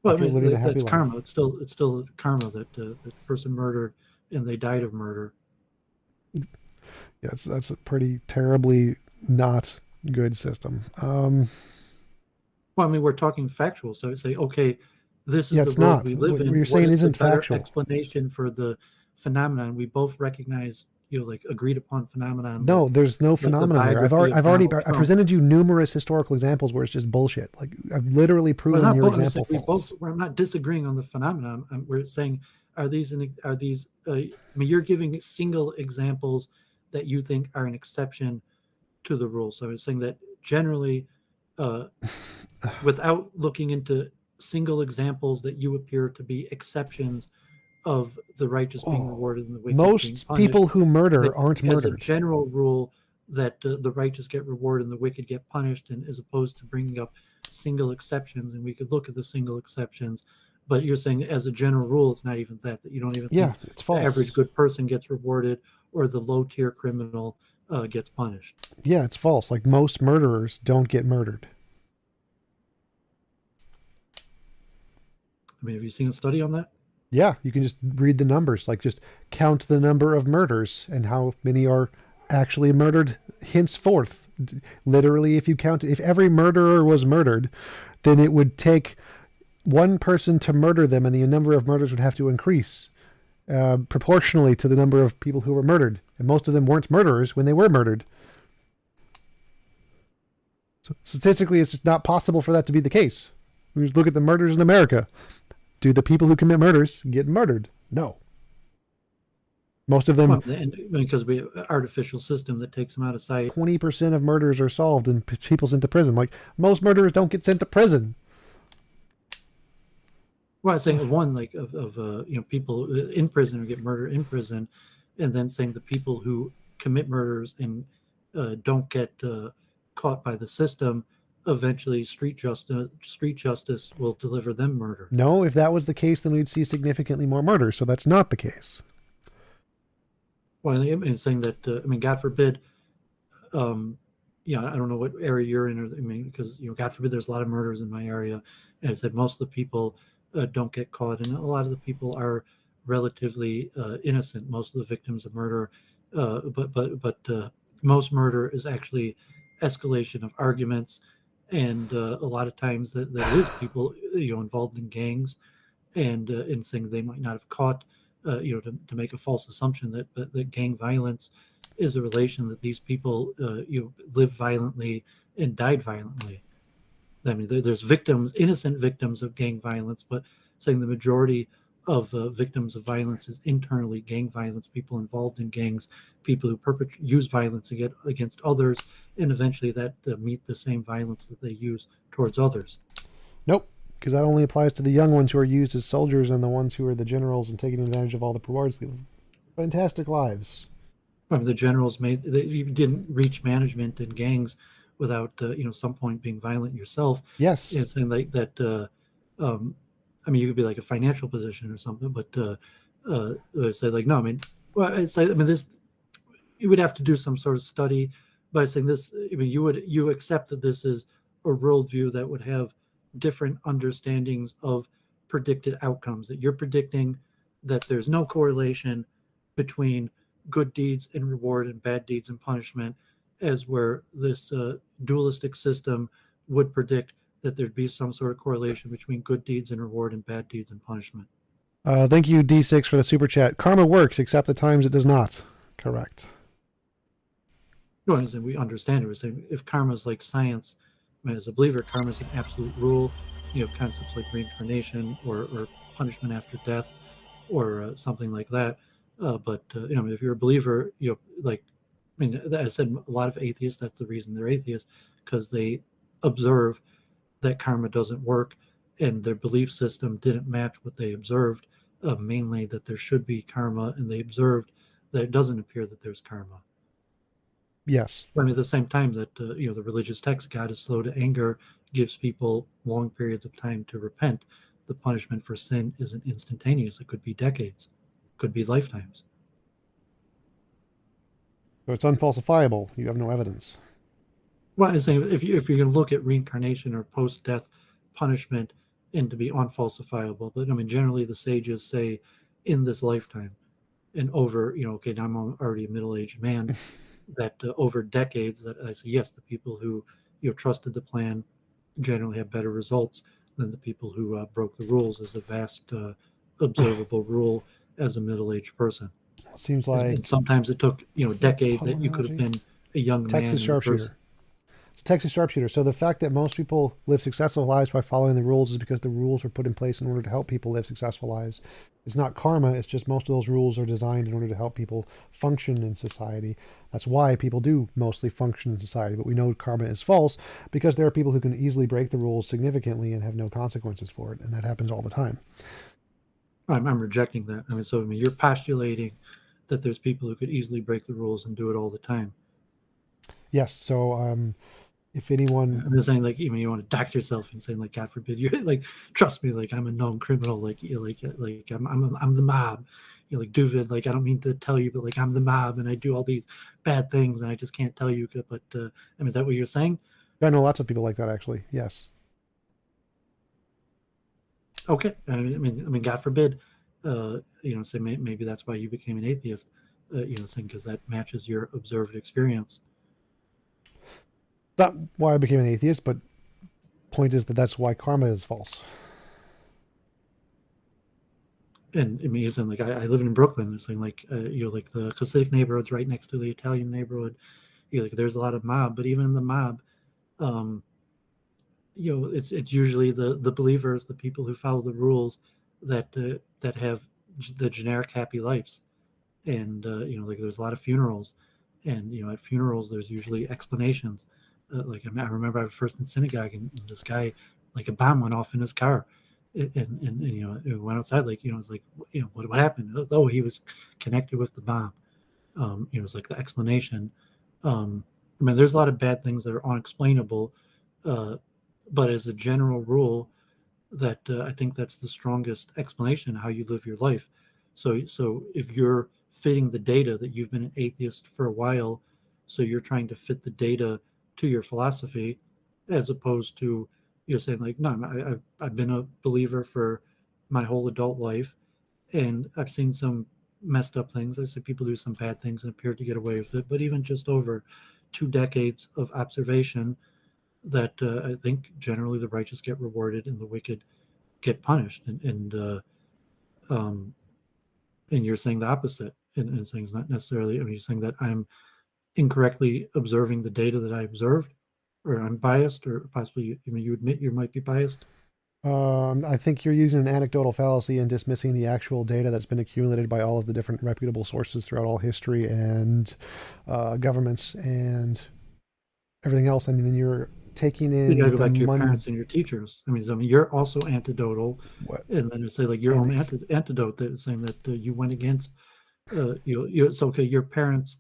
Well, I mean, that's karma. It's still karma that the person murdered and they died of murder. Yeah, that's a pretty terribly not good system. Well, I mean, we're talking factual, so I say, okay, this is the world we live in. What you're saying isn't factual. Explanation for the phenomenon. We both recognize, like agreed upon phenomenon. No, there's no phenomenon there. I presented you numerous historical examples where it's just bullshit. Like, I've literally proven your example false. I'm not disagreeing on the phenomenon. We're saying, are these? I mean, you're giving single examples that you think are an exception to the rule. So I'm saying that generally, without looking into single examples that you appear to be exceptions of the righteous being rewarded and the wicked most being punished, people who murder aren't murdered. As a general rule, that the righteous get rewarded and the wicked get punished, and as opposed to bringing up single exceptions, and we could look at the single exceptions, but you're saying as a general rule, it's not even that you don't even think it's false. The average good person gets rewarded or the low tier criminal gets punished. Yeah, it's false. Like, most murderers don't get murdered. I mean, have you seen a study on that? Yeah, you can just read the numbers, like just count the number of murders and how many are actually murdered henceforth. Literally, if every murderer was murdered, then it would take one person to murder them, and the number of murders would have to increase proportionally to the number of people who were murdered. And most of them weren't murderers when they were murdered. So statistically, it's just not possible for that to be the case. We just look at the murders in America. Do the people who commit murders get murdered? No. Most of them... Well, and because we have an artificial system that takes them out of sight. 20% of murders are solved and people sent to prison. Like, most murderers don't get sent to prison. Well, I'm saying one, like, of people in prison who get murdered in prison, and then saying the people who commit murders and don't get caught by the system, eventually street justice will deliver them murder. No, if that was the case, then we'd see significantly more murder. So that's not the case. Well, I'm saying that, I mean, God forbid, I don't know what area you're in. I mean, because, God forbid, there's a lot of murders in my area. And I said most of the people don't get caught. And a lot of the people are relatively innocent, most of the victims of murder. But most murder is actually escalation of arguments, and a lot of times that is people involved in gangs, and in saying they might not have caught to make a false assumption that gang violence is a relation that these people lived violently and died violently. I mean, there's victims, innocent victims of gang violence, but saying the majority of victims of violence is internally gang violence, people involved in gangs, people who use violence against others, and eventually that meet the same violence that they use towards others. Nope, because that only applies to the young ones who are used as soldiers and the ones who are the generals and taking advantage of all the rewards. They live fantastic lives. I mean, the generals you didn't reach management in gangs without some point being violent yourself. Yes. And saying like that. I mean, you could be like a financial position or something, but say like, no, I mean, well, it's like, I mean, this, you would have to do some sort of study by saying this. I mean, you accept that this is a worldview that would have different understandings of predicted outcomes, that you're predicting that there's no correlation between good deeds and reward and bad deeds and punishment, as where this dualistic system would predict that there'd be some sort of correlation between good deeds and reward and bad deeds and punishment. Thank you, D6, for the super chat. Karma works, except the times it does not. Correct. No, and we understand it. We're saying if karma is like science, I mean, as a believer, karma is an absolute rule. You have concepts like reincarnation or punishment after death or something like that. But if you're a believer, like, I mean, as I said, a lot of atheists, that's the reason they're atheists, because they observe that karma doesn't work, and their belief system didn't match what they observed, mainly that there should be karma, and they observed that it doesn't appear that there's karma. Yes. I mean, at the same time that the religious text, God is slow to anger, gives people long periods of time to repent. The punishment for sin isn't instantaneous. It could be decades, could be lifetimes. So it's unfalsifiable. You have no evidence. Well, I'm saying if you're going to look at reincarnation or post-death punishment and to be unfalsifiable, but I mean, generally the sages say in this lifetime and over, okay, now I'm already a middle-aged man, that over decades, that I say, yes, the people who trusted the plan generally have better results than the people who broke the rules, as a vast observable rule as a middle-aged person. Seems like, and sometimes it took a decade that you could have been a young Texas man. Sharpshooter. It's a Texas sharpshooter. So the fact that most people live successful lives by following the rules is because the rules were put in place in order to help people live successful lives. It's not karma. It's just most of those rules are designed in order to help people function in society. That's why people do mostly function in society. But we know karma is false because there are people who can easily break the rules significantly and have no consequences for it. And that happens all the time. I'm rejecting that. I mean, you're postulating that there's people who could easily break the rules and do it all the time. Yes. So, if anyone, I'm just saying, like, you want to dox yourself and saying, like, God forbid, you're like, trust me, like, I'm a known criminal, like I'm the mob, like doooovid, like, I don't mean to tell you, but like, I'm the mob and I do all these bad things and I just can't tell you. But I mean, is that what you're saying? I know lots of people like that, actually. Yes. Okay. I mean, God forbid, say maybe that's why you became an atheist, saying because that matches your observed experience. Not why I became an atheist, but point is that that's why karma is false. And I mean, it's like I live in Brooklyn. It's like like the Hasidic neighborhood's right next to the Italian neighborhood. Like there's a lot of mob, but even in the mob, it's usually the believers, the people who follow the rules, that have the generic happy lives. And like there's a lot of funerals, and at funerals there's usually explanations. Like I remember I was first in synagogue, and this guy, like a bomb went off in his car, and it went outside. Like it's like what happened? Oh, he was connected with the bomb. It's like the explanation. I mean, there's a lot of bad things that are unexplainable, but as a general rule, that I think that's the strongest explanation of how you live your life. So if you're fitting the data that you've been an atheist for a while, so you're trying to fit the data to your philosophy, as opposed to saying like, no, I've been a believer for my whole adult life, and I've seen some messed up things. I say people do some bad things and appear to get away with it. But even just over 2 decades of observation, that I think generally the righteous get rewarded and the wicked get punished. Um, and you're saying the opposite, and saying it's not necessarily. I mean, you're saying that I'm incorrectly observing the data that I observed, or I'm biased, or possibly you admit you might be biased. I think you're using an anecdotal fallacy and dismissing the actual data that's been accumulated by all of the different reputable sources throughout all history and governments and everything else. I mean, then you're taking You got to in go the back to your parents and your teachers. I mean, you're also antidotal, what and then you say like your and own antidote that saying that you went against. It's okay. Your parents.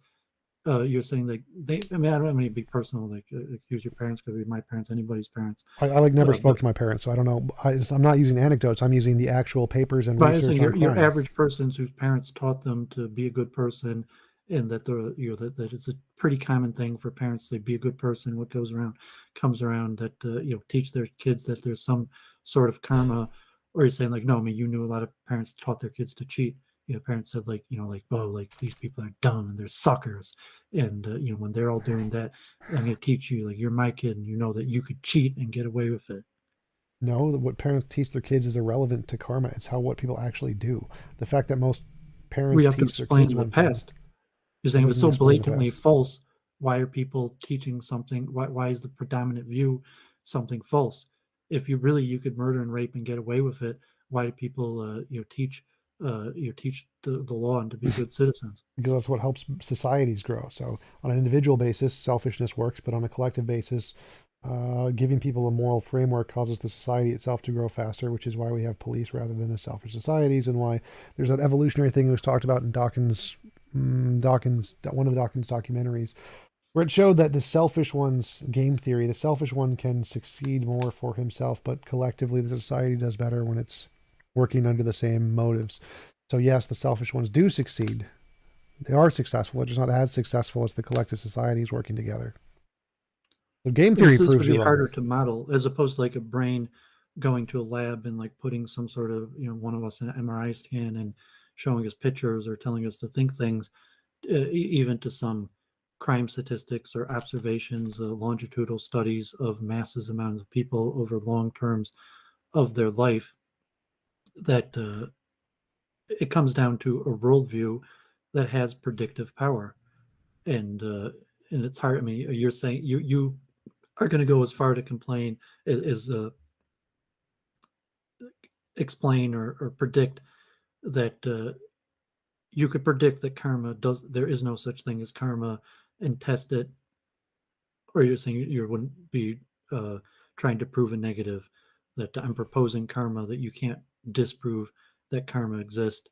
You're saying like they. I mean, I don't mean to be personal. Like accuse your parents, could be my parents, anybody's parents. I like never spoke But to my parents, so I don't know. I'm not using anecdotes. I'm using the actual papers and But I'm research saying on your crime. average person whose parents taught them to be a good person, and that they're that it's a pretty common thing for parents to say be a good person. What goes around comes around. That teach their kids that there's some sort of karma. Or you're saying like no, I mean you knew a lot of parents taught their kids to cheat. Parents said like like oh like these people are dumb and they're suckers, and when they're all doing that, I'm going to teach you like you're my kid and you know that you could cheat and get away with it. No, what parents teach their kids is irrelevant to karma. It's how what people actually do. The fact that most We parents have to teach their explain kids the one thing, past. You're that saying if it's doesn't so explain the blatantly past. false, why are people teaching something? Why is the predominant view something false? If you could murder and rape and get away with it, why do people teach teach the law and to be good citizens? Because that's what helps societies grow. So on an individual basis, selfishness works, but on a collective basis, giving people a moral framework causes the society itself to grow faster, which is why we have police rather than the selfish societies, and why there's that evolutionary thing that was talked about in one of the Dawkins documentaries, where it showed that the selfish one's game theory, the selfish one can succeed more for himself, but collectively the society does better when it's working under the same motives. So yes, the selfish ones do succeed. They are successful. They're just not as successful as the collective societies working together. So game And theory so this proves would you're be wrong. harder to model as opposed to like a brain going to a lab and like putting some sort of one of us in an MRI scan and showing us pictures or telling us to think things, even to some crime statistics or observations, longitudinal studies of masses amounts of people over long terms of their life, that it comes down to a worldview that has predictive power. And it's hard. I mean, you're saying you are going to go as far to complain as explain or predict that you could predict that karma does there is no such thing as karma and test it, or you're saying you wouldn't be trying to prove a negative, that I'm proposing karma that you can't disprove that karma exists,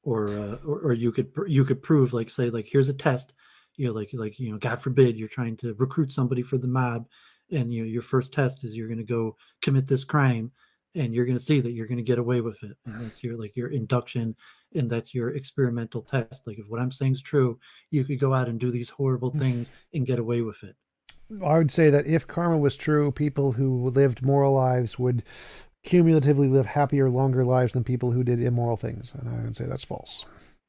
or you could prove like say like here's a test, God forbid you're trying to recruit somebody for the mob, and your first test is you're going to go commit this crime, and you're going to see that you're going to get away with it, and that's your induction, and that's your experimental test. Like if what I'm saying is true, you could go out and do these horrible things and get away with it. I would say that if karma was true, people who lived moral lives would cumulatively live happier, longer lives than people who did immoral things. And I would say that's false.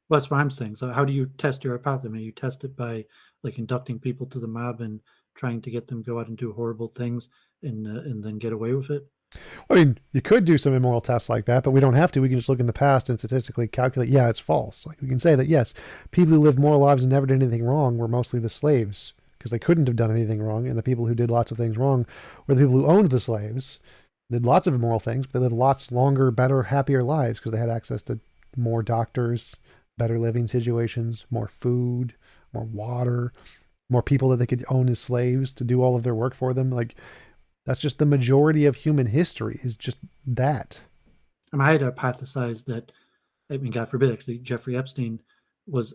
Well, that's what I'm saying. So how do you test your hypothesis? You test it by like inducting people to the mob and trying to get them to go out and do horrible things, and then get away with it. I mean, you could do some immoral tests like that, but we don't have to. We can just look in the past and statistically calculate, yeah, it's false. Like we can say that, yes, people who lived moral lives and never did anything wrong were mostly the slaves because they couldn't have done anything wrong. And the people who did lots of things wrong were the people who owned the slaves, did lots of immoral things, but they lived lots longer, better, happier lives because they had access to more doctors, better living situations, more food, more water, more people that they could own as slaves to do all of their work for them. Like that's just the majority of human history is just that. I had hypothesized that, I mean, God forbid, actually, Jeffrey Epstein was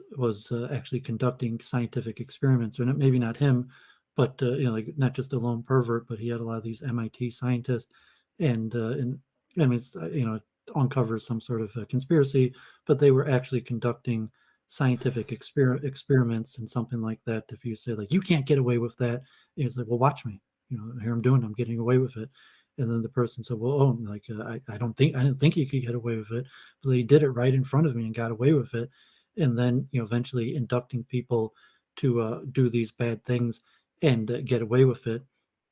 actually conducting scientific experiments, or maybe not him, but like not just a lone pervert, but he had a lot of these MIT scientists, and I mean, it's, it uncovers some sort of conspiracy, but they were actually conducting scientific experiments and something like that. If you say like you can't get away with that, it's like, well, watch me, here I'm doing, I'm getting away with it. And then the person said, well, oh, like, I didn't think he could get away with it, but he did it right in front of me and got away with it. And then, eventually inducting people to do these bad things and get away with it.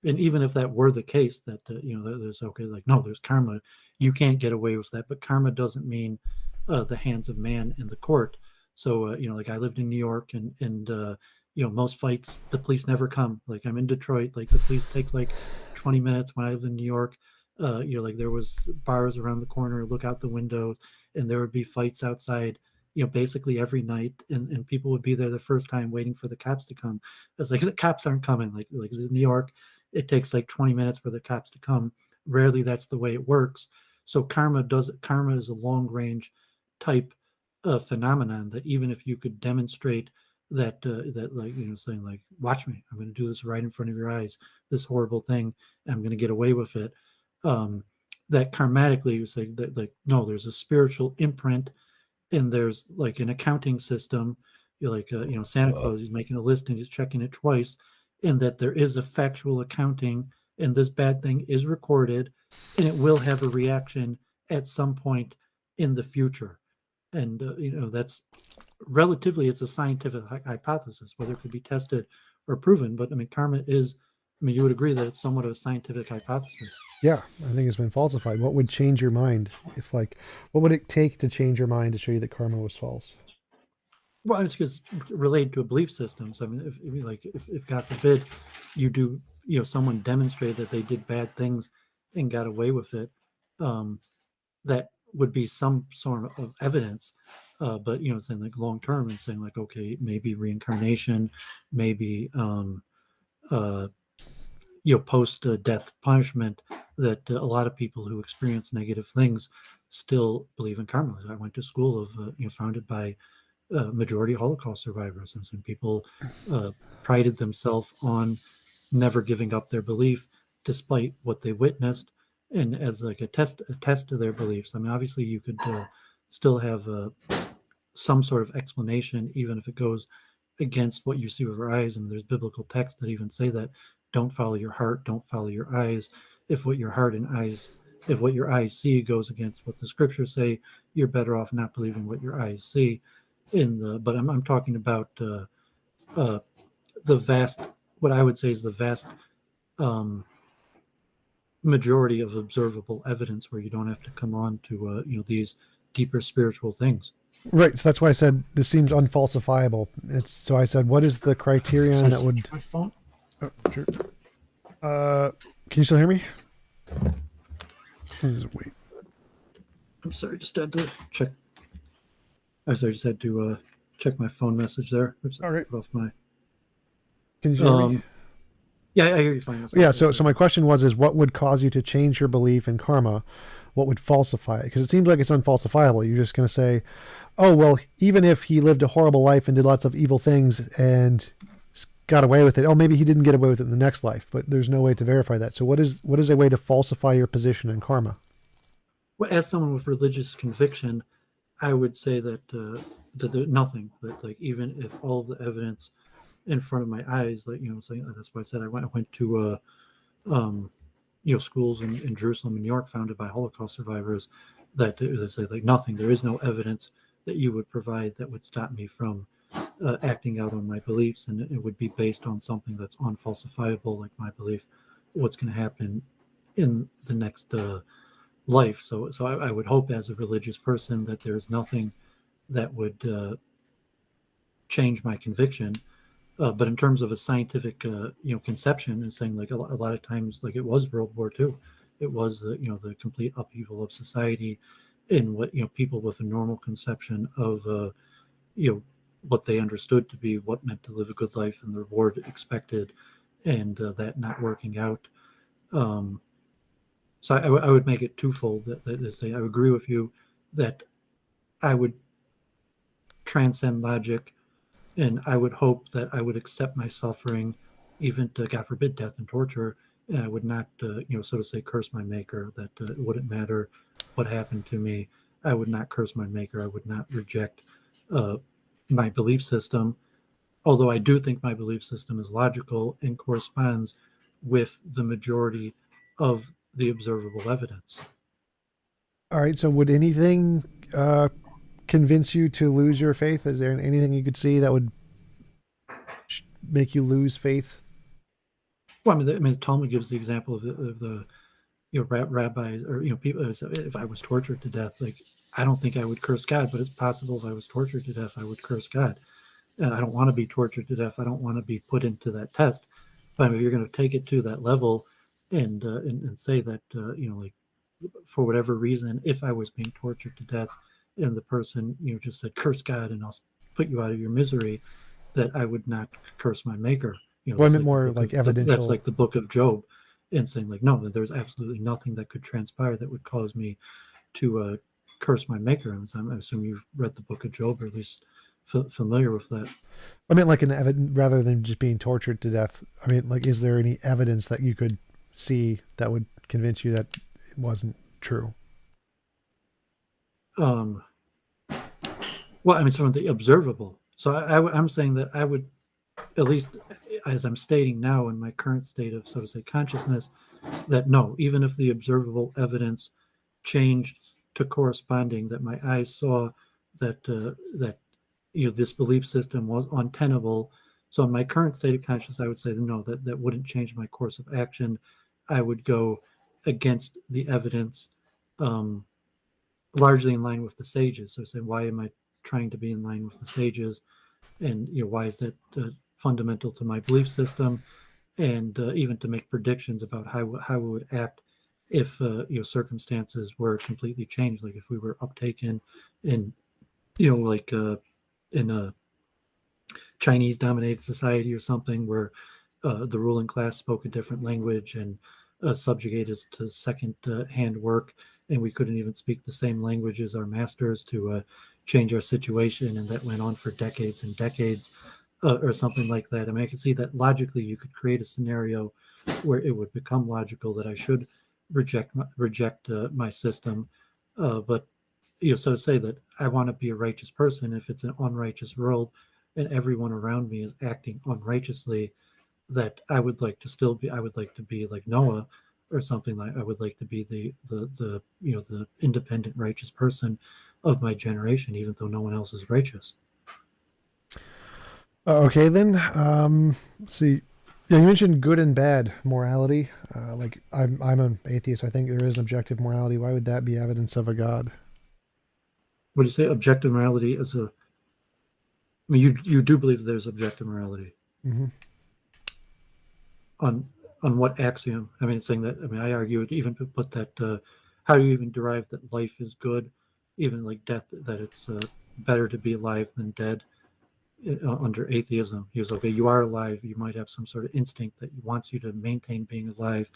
And even if that were the case, that, there's okay, like, no, there's karma, you can't get away with that. But karma doesn't mean the hands of man in the court. So, like, I lived in New York, and most fights, the police never come. Like, I'm in Detroit, like, the police take like 20 minutes. When I lived in New York, like, there was bars around the corner, look out the windows, and there would be fights outside, basically every night, and people would be there the first time waiting for the cops to come. It's like, the cops aren't coming. Like in New York, it takes like 20 minutes for the cops to come. Rarely that's the way it works. So karma is a long range type phenomenon, that even if you could demonstrate that, like, saying like, watch me, I'm going to do this right in front of your eyes, this horrible thing, I'm going to get away with it. That karmatically, you say that, like, no, there's a spiritual imprint, and there's like an accounting system. You're like, Santa Claus, he's making a list and he's checking it twice, and that there is a factual accounting, and this bad thing is recorded, and it will have a reaction at some point in the future. And that's relatively, it's a scientific hypothesis, whether it could be tested or proven. But I mean, karma is, you would agree that it's somewhat of a scientific hypothesis. Yeah, I think it's been falsified. What would change your mind if, like, what would it take to change your mind to show you that karma was false? Well, it's because related to a belief system. So I mean, if God forbid you do, someone demonstrated that they did bad things and got away with it, that would be some sort of evidence. But saying like long term, and saying like, okay, maybe reincarnation, maybe post death punishment, that a lot of people who experience negative things still believe in karma. I went to school of founded by majority Holocaust survivors, and some people prided themselves on never giving up their belief despite what they witnessed, and as like a test to their beliefs. I mean, obviously you could still have some sort of explanation, even if it goes against what you see with your eyes. And there's biblical texts that even say that, don't follow your heart, don't follow your eyes. If what your eyes see goes against what the scriptures say, you're better off not believing what your eyes see. But I'm talking about the vast, what I would say is the vast majority of observable evidence, where you don't have to come on to these deeper spiritual things. Right. So that's why I said this seems unfalsifiable. So I said, what is the criterion that would? My phone. Oh, sure. Can you still hear me? Just wait. I'm sorry, just had to check. Just had to check my phone message there. Oops, all right. Off my. Can you hear me? Yeah, I hear you fine. Yeah. So my question is what would cause you to change your belief in karma? What would falsify it? Because it seems like it's unfalsifiable. You're just going to say, oh, well, even if he lived a horrible life and did lots of evil things and got away with it, oh, maybe he didn't get away with it in the next life, but there's no way to verify that. So what is a way to falsify your position in karma? Well, as someone with religious conviction, I would say that there's nothing. That, like, even if all of the evidence in front of my eyes, like, saying, that's why I said I went to schools in Jerusalem and New York founded by Holocaust survivors, that they say like nothing. There is no evidence that you would provide that would stop me from acting out on my beliefs, and it would be based on something that's unfalsifiable, like my belief what's going to happen in the next life. So I would hope, as a religious person, that there's nothing that would change my conviction. But in terms of a scientific, conception, and saying like a lot of times, like, it was World War II, it was the complete upheaval of society, in what people with a normal conception of what they understood to be what meant to live a good life and the reward expected, and that not working out. So I would make it twofold. That say, I would agree with you that I would transcend logic, and I would hope that I would accept my suffering, even to, God forbid, death and torture, and I would not, so to say, curse my maker, that it wouldn't matter what happened to me. I would not curse my maker. I would not reject my belief system, although I do think my belief system is logical and corresponds with the majority of the observable evidence. All right. So would anything convince you to lose your faith? Is there anything you could see that would make you lose faith? Well, the Talmud gives the example of the rabbis, or people. If I was tortured to death, like, I don't think I would curse God, but it's possible if I was tortured to death, I would curse God. I don't want to be tortured to death. I don't want to be put into that test. But if you're going to take it to that level and say that like, for whatever reason, if I was being tortured to death and the person just said curse God and I'll put you out of your misery, that I would not curse my maker. Well, I meant more like evidential. That's like the book of Job, and saying like, no, there's absolutely nothing that could transpire that would cause me to curse my maker. I assume you've read the book of Job, or at least familiar with that. I mean, like rather than just being tortured to death. I mean, like, is there any evidence that you could see that would convince you that it wasn't true? Well, I mean, some of the observable. So I'm saying that I would, at least as I'm stating now in my current state of, so to say, consciousness, that no, even if the observable evidence changed to corresponding, that my eyes saw that this belief system was untenable. So in my current state of consciousness, I would say no, that wouldn't change my course of action. I would go against the evidence, largely in line with the sages. So say, why am I trying to be in line with the sages? And why is that fundamental to my belief system? And even to make predictions about how we would act if circumstances were completely changed, like if we were uptaken in like in a Chinese dominated society or something, where the ruling class spoke a different language and subjugated to second hand work, and we couldn't even speak the same language as our masters to change our situation, and that went on for decades and decades, or something like that. I mean, I can see that logically you could create a scenario where it would become logical that I should reject my system, but so to say that I want to be a righteous person, if it's an unrighteous world and everyone around me is acting unrighteously, that I would like to be like Noah or something. Like, I would like to be the independent righteous person of my generation, even though no one else is righteous. Okay, then. Let's see. Yeah, you mentioned good and bad morality. Like, I'm an atheist. I think there is an objective morality. Why would that be evidence of a God? What do you say? Objective morality as a. I mean, you do believe there's objective morality. Mm-hmm. On what axiom? I mean, saying that. I mean, I argue it even to put that. How do you even derive that life is good, even like death? That it's better to be alive than dead. Under atheism, he was okay. You are alive. You might have some sort of instinct that wants you to maintain being alive,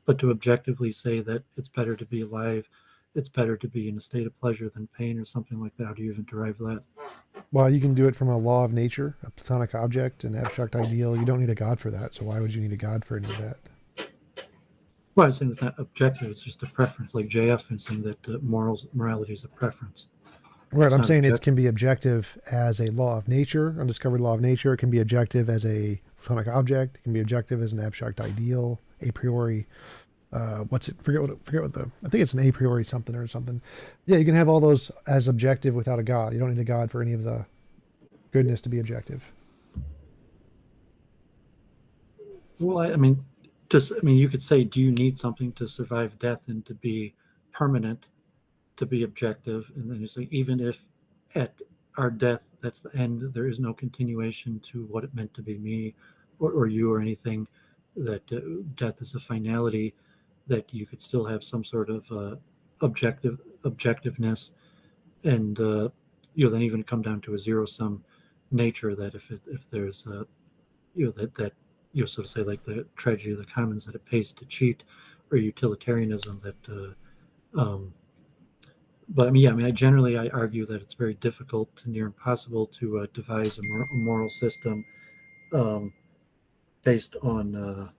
but to objectively say that it's better to be alive, it's better to be in a state of pleasure than pain, or something like that. How do you even derive that? Well, you can do it from a law of nature, a platonic object, an abstract ideal. You don't need a God for that. So why would you need a God for any of that? Well, I'm saying it's not objective. It's just a preference, like JF is saying that morality is a preference. Right, I'm saying it can be objective as a law of nature, undiscovered law of nature. It can be objective as a platonic object. It can be objective as an abstract ideal, a priori. What's it? Forget what the. I think it's an a priori something or something. Yeah, you can have all those as objective without a God. You don't need a God for any of the goodness to be objective. Well, I mean, you could say, do you need something to survive death and to be permanent, to be objective? And then you say, even if at our death, that's the end, there is no continuation to what it meant to be me or you or anything, that death is a finality, that you could still have some sort of objectiveness, and then even come down to a zero-sum nature, that if there's that so to say, like the tragedy of the commons, that it pays to cheat, or utilitarianism, that but I mean, I argue that it's very difficult to near impossible to devise a moral system based on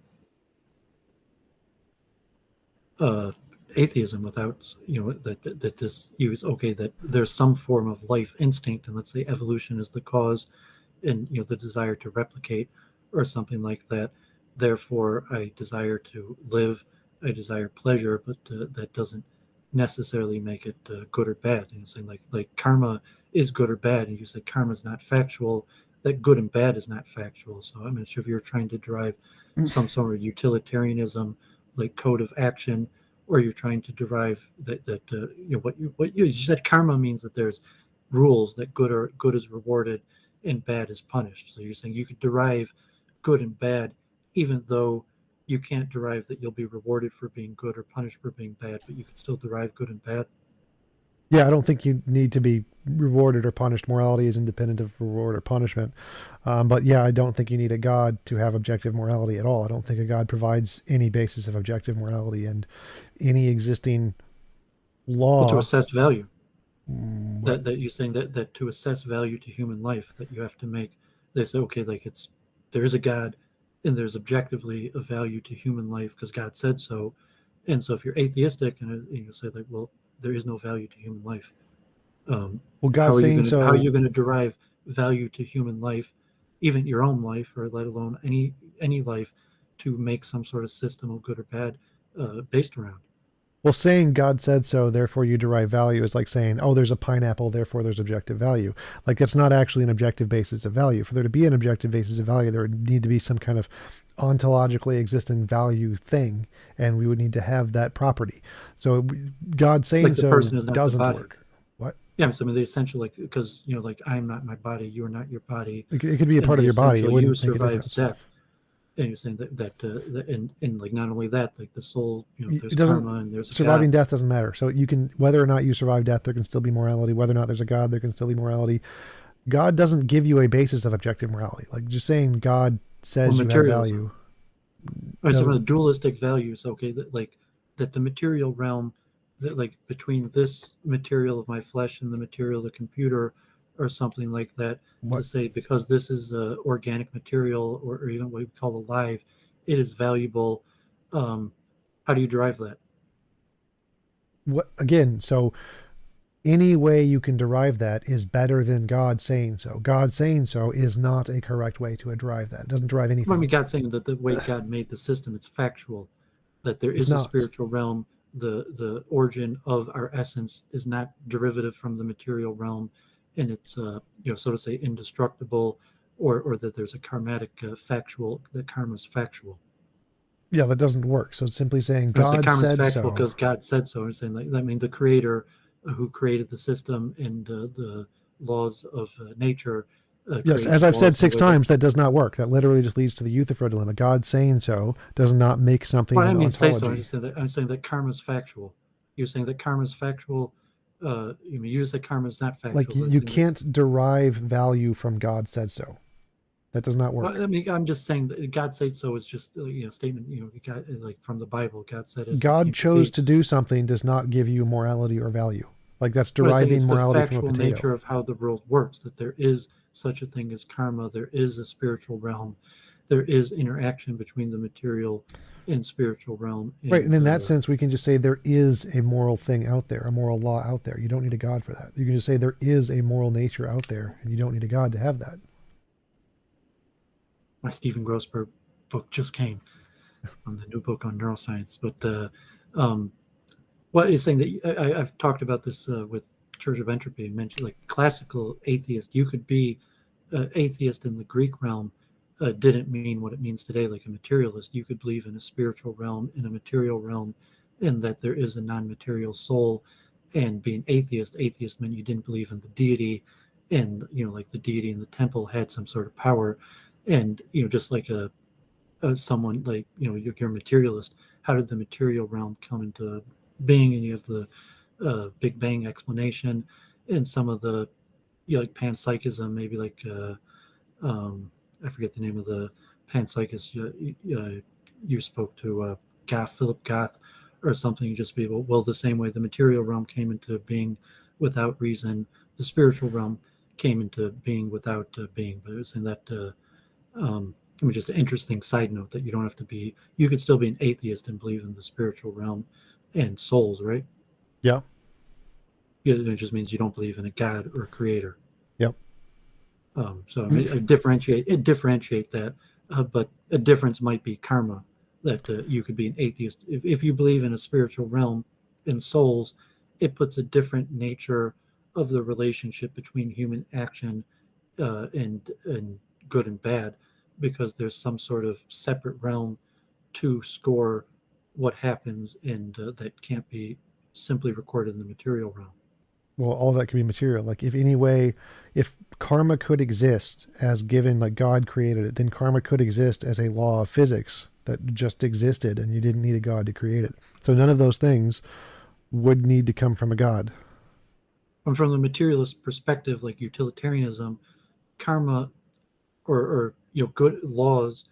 atheism, without that this use that there's some form of life instinct, and let's say evolution is the cause, and the desire to replicate or something like that. Therefore, I desire to live. I desire pleasure, but that doesn't necessarily make it good or bad. And you're saying like karma is good or bad, and you say karma is not factual, that good and bad is not factual. So I'm not sure if you're trying to derive some sort of utilitarianism, like code of action, or you're trying to derive that what you said karma means that there's rules that good is rewarded and bad is punished. So you're saying you could derive good and bad, even though you can't derive that you'll be rewarded for being good or punished for being bad, but you can still derive good and bad. Yeah, I don't think you need to be rewarded or punished. Morality is independent of reward or punishment. But yeah, I don't think you need a God to have objective morality at all. I don't think a God provides any basis of objective morality, and any existing Well, to law. assess value, What? that you're saying that to assess value to human life, that you have to make, they say, okay, like there is a God and there's objectively a value to human life because God said so. And so if you're atheistic and you say like, well, there is no value to human life. Well, How God's are you saying going to how are so. you going to derive value to human life, even your own life, or let alone any life, to make some sort of system of good or bad based around? Well, saying God said so, therefore you derive value is like saying, oh, there's a pineapple, therefore there's objective value. Like that's not actually an objective basis of value. For there to be an objective basis of value, there would need to be some kind of ontologically existing value thing, and we would need to have that property. So God saying Like the so person is not the doesn't body. work. What? Yeah, so I mean the essential, like, because like I'm not my body, you are not your body, It could be a and part of the your body. It essential you wouldn't make a survives difference. death. And you're saying and like not only that, like the soul, It there's doesn't. karma and there's a Surviving God. death doesn't matter. So you can, whether or not you survive death, there can still be morality. Whether or not there's a God, there can still be morality. God doesn't give you a basis of objective morality. Like just saying God Or says you have materialism. value All right, some of the doesn't. dualistic values, okay, that the material realm, that like between this material of my flesh and the material of the computer, or something like that, to What? say because this is organic material, or even what we call alive, it is valuable. How do you derive that? What again? So any way you can derive that is better than God saying so. God saying so is not a correct way to derive that. It doesn't derive Well, I anything. mean, God's saying that the way God made the system, it's factual, that there It's is a not. spiritual realm. The origin of our essence is not derivative from the material realm, and it's so to say indestructible, or that there's a karmatic factual, that karma is factual. Yeah, that doesn't work. So it's simply saying And I say God karma is said factual so. because God said so. And saying like that means the creator who created the system and the laws of nature Yes, creates as the I've said laws in the six way that. times, that does not work. That literally just leads to the Euthyphro dilemma. God saying so does not make something Well, I an didn't mean say so. ontology. I'm saying that karma is factual. You're saying that karma is factual. You just said karma is not Like factual, but you saying that. can't derive value from God said so. That does not Well, work. I mean, I'm just saying that God said so is just statement. You got like from the Bible. God said it, and it God came to chose be. to do something does not give you morality or value. Like that's But I'm saying deriving it's the morality from a factual potato. nature of how the world works. That there is such a thing as karma. There is a spiritual realm. There is interaction between the material and spiritual realm. Right, and And in that sense, we can just say there is a moral thing out there, a moral law out there. You don't need a God for that. You can just say there is a moral nature out there, and you don't need a God to have that. my Stephen Grossberg book just came on the new book on neuroscience. But um, well, it's saying that I've talked about this with Church of Entropy and mentioned like classical atheist. You could be atheist in the Greek realm. Didn't mean what it means today, like a materialist. You could believe in a spiritual realm, in a material realm, and that there is a non-material soul. And being atheist meant you didn't believe in the deity, and like the deity in the temple had some sort of power, and just like someone like you're a materialist. How did the material realm come into being? And you have the Big Bang explanation, and some of the like panpsychism, maybe like I forget the name of the panpsychist you spoke to, Philip Goth, or something. You just be well, the same way the material realm came into being without reason, the spiritual realm came into being without being. But it was in that. I mean, just an interesting side note that you don't have to be. You could still be an atheist and believe in the spiritual realm and souls, right? Yeah. Yeah, it just means you don't believe in a God or a creator. Yep. So I mean, I differentiate that, but a difference might be karma. that you could be an atheist. If you believe in a spiritual realm, in souls, it puts a different nature of the relationship between human action and good and bad, because there's some sort of separate realm to score what happens, and that can't be simply recorded in the material realm. Well, all that could be material. Like if any way, if karma could exist as given, like God created it, then karma could exist as a law of physics that just existed and you didn't need a God to create it. So none of those things would need to come from a God. And from the materialist perspective, like utilitarianism, karma or good laws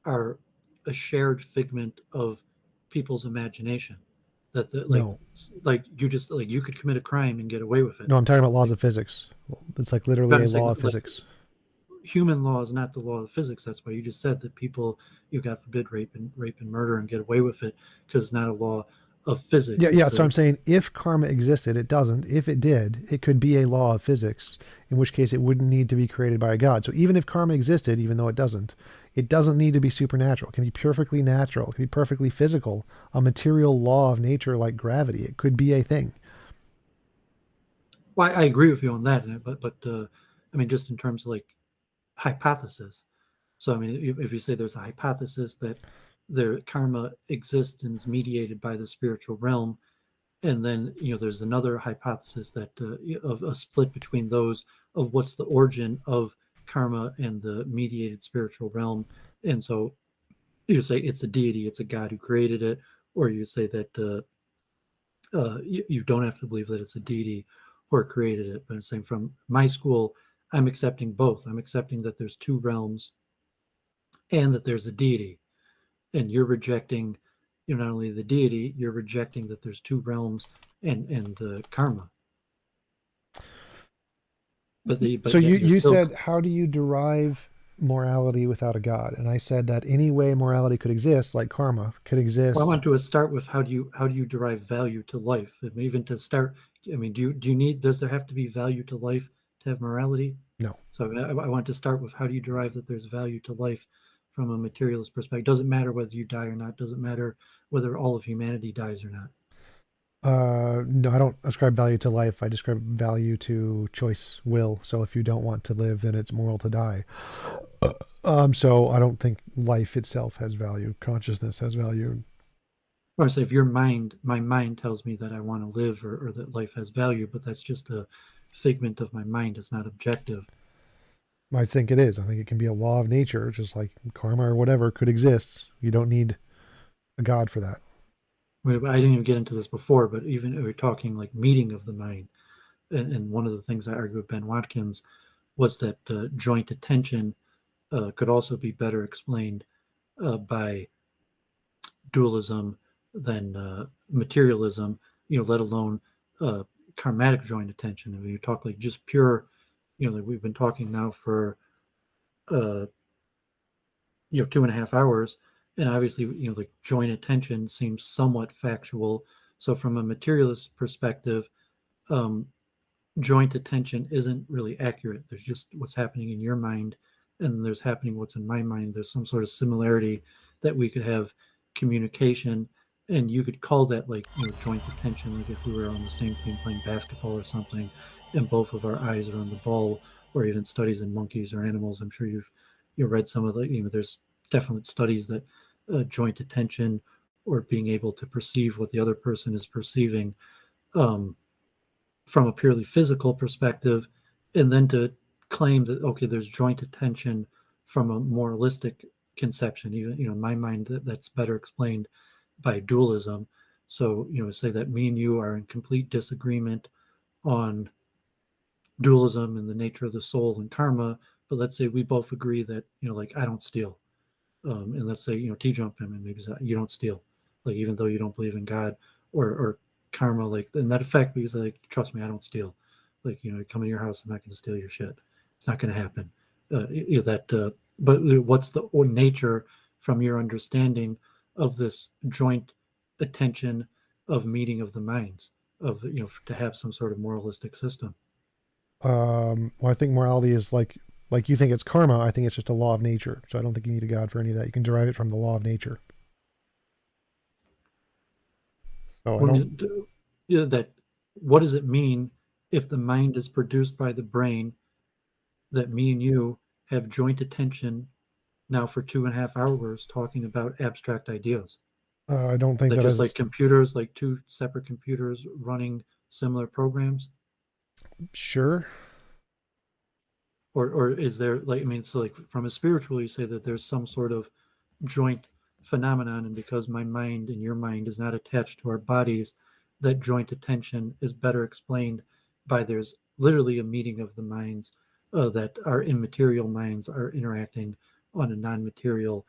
are a shared figment of people's imagination. That No, like you just like you could commit a crime and get away with it. no, I'm talking about laws Like, of physics. It's like but literally I'm a saying law of like physics. human law is not the law of physics. That's why you just said that people, you God forbid, rape and murder and get away with it because it's not a law of Yeah, physics. yeah. It's So a I'm saying if karma existed, it doesn't. If it did, it could be a law of physics, in which case it wouldn't need to be created by a God. So even if karma existed, even though it doesn't need to be supernatural. It can be perfectly natural. It can be perfectly physical. A material law of nature like gravity. It could be a thing. well, I agree with you on that, but I mean, just in terms of like hypothesis. So I mean, if you say there's a hypothesis that their karma exists and is mediated by the spiritual realm, and then there's another hypothesis that of a split between those of what's the origin of karma and the mediated spiritual realm, and so you say it's a deity, it's a God who created it, or you say that you don't have to believe that it's a deity or created it. But I'm saying from my school, I'm accepting both. I'm accepting that there's two realms and that there's a deity, and you're rejecting not only the deity, you're rejecting that there's two realms and karma. So But yet you're you still. said, how do you derive morality without a God? And I said that any way morality could exist, like karma, could Well, I exist. want to start with how do you derive value to life? I mean, even to start, I mean, do you need, does there have to be value to life to have morality? No. So I want to start with how do you derive that there's value to life from a materialist perspective? Doesn't matter whether you die or not. Doesn't matter whether all of humanity dies or not. No, I don't ascribe value to life. I describe value to choice, will. So if you don't want to live, then it's moral to die. So I don't think life itself has value. Consciousness has value. Or I say, if my mind tells me that I want to live, or that life has value, but that's just a figment of my mind. It's not objective. I think it is. I think it can be a law of nature, just like karma or whatever could exist. You don't need a God for that. I didn't even get into this before, but even if we're talking like meeting of the mind, and one of the things I argued with Ben Watkins was that joint attention could also be better explained by dualism than materialism, let alone uh, karmatic joint attention. I mean, you talk like just pure, like we've been talking now for uh, 2.5 hours, and obviously, like joint attention seems somewhat factual. So from a materialist perspective, um, joint attention isn't really accurate. There's just what's happening in your mind, and there's happening what's in my mind. There's some sort of similarity that we could have communication, and you could call that like joint attention, like if we were on the same team playing basketball or something, and both of our eyes are on the ball, or even studies in monkeys or animals. I'm sure you've read some of the there's definite studies that joint attention, or being able to perceive what the other person is perceiving, um, from a purely physical perspective, and then to claim that okay, there's joint attention from a moralistic conception. Even in my mind, that's better explained by dualism. So say that me and you are in complete disagreement on dualism and the nature of the soul and karma, but let's say we both agree that like I don't steal, and let's say TJump him and maybe you don't steal, like even though you don't believe in God, or karma, like in that effect, because like trust me, I don't steal. Like come in your house, I'm not going to steal your shit. It's not going to happen. But what's the nature from your understanding of this joint attention of meeting of the minds, of to have some sort of moralistic system? Well, I think morality is like you think it's karma. I think it's just a law of nature. So I don't think you need a God for any of that. You can derive it from the law of nature. Oh, I When don't. yeah, that what does it mean if the mind is produced by the brain that me and you have joint attention now for 2.5 hours talking about abstract ideas? I don't think That that just like has. computers, like two separate computers running similar programs? Sure. Or is there like, I mean, so like from a spiritual, you say that there's some sort of joint phenomenon, and because my mind and your mind is not attached to our bodies, that joint attention is better explained by there's literally a meeting of the minds, that our immaterial minds are interacting on a non-material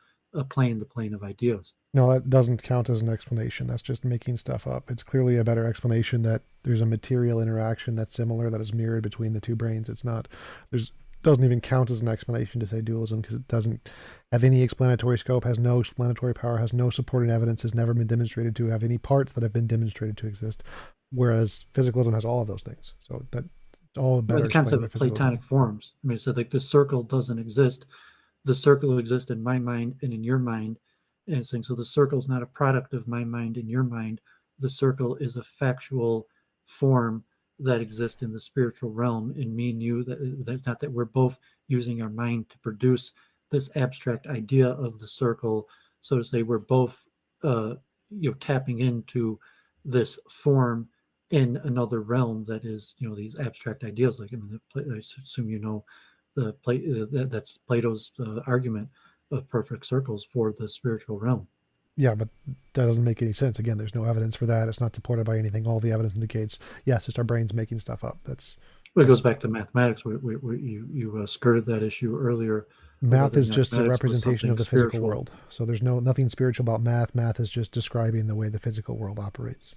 plane, the plane of ideas. No, that doesn't count as an explanation. That's just making stuff up. It's clearly a better explanation that there's a material interaction that's similar, that is mirrored between the two brains. It's not, there's, doesn't even count as an explanation to say dualism because it doesn't have any explanatory scope, has no explanatory power, has no supporting evidence, has never been demonstrated to have any parts that have been demonstrated to exist. Whereas physicalism has all of those things. So that's all Or better the explained concept by of physicalism. Platonic forms. I mean, so like the circle doesn't exist. The circle exists in my mind and in your mind. And it's saying, so the circle is not a product of my mind and your mind. The circle is a factual form that exists in the spiritual realm in me and you. That's not that we're both using our mind to produce this abstract idea of the circle. So to say, we're both, uh, tapping into this form in another realm that is, these abstract ideas. Like, I mean, I assume that's Plato's argument of perfect circles for the spiritual realm. Yeah, but that doesn't make any sense. Again, there's no evidence for that. It's not supported by anything. All the evidence indicates, yes, it's our brains making stuff up. But it goes That's back to mathematics. You skirted that issue earlier of math whether is just a mathematics was representation of something the physical spiritual. world. So there's nothing spiritual about math. Math is just describing the way the physical world operates.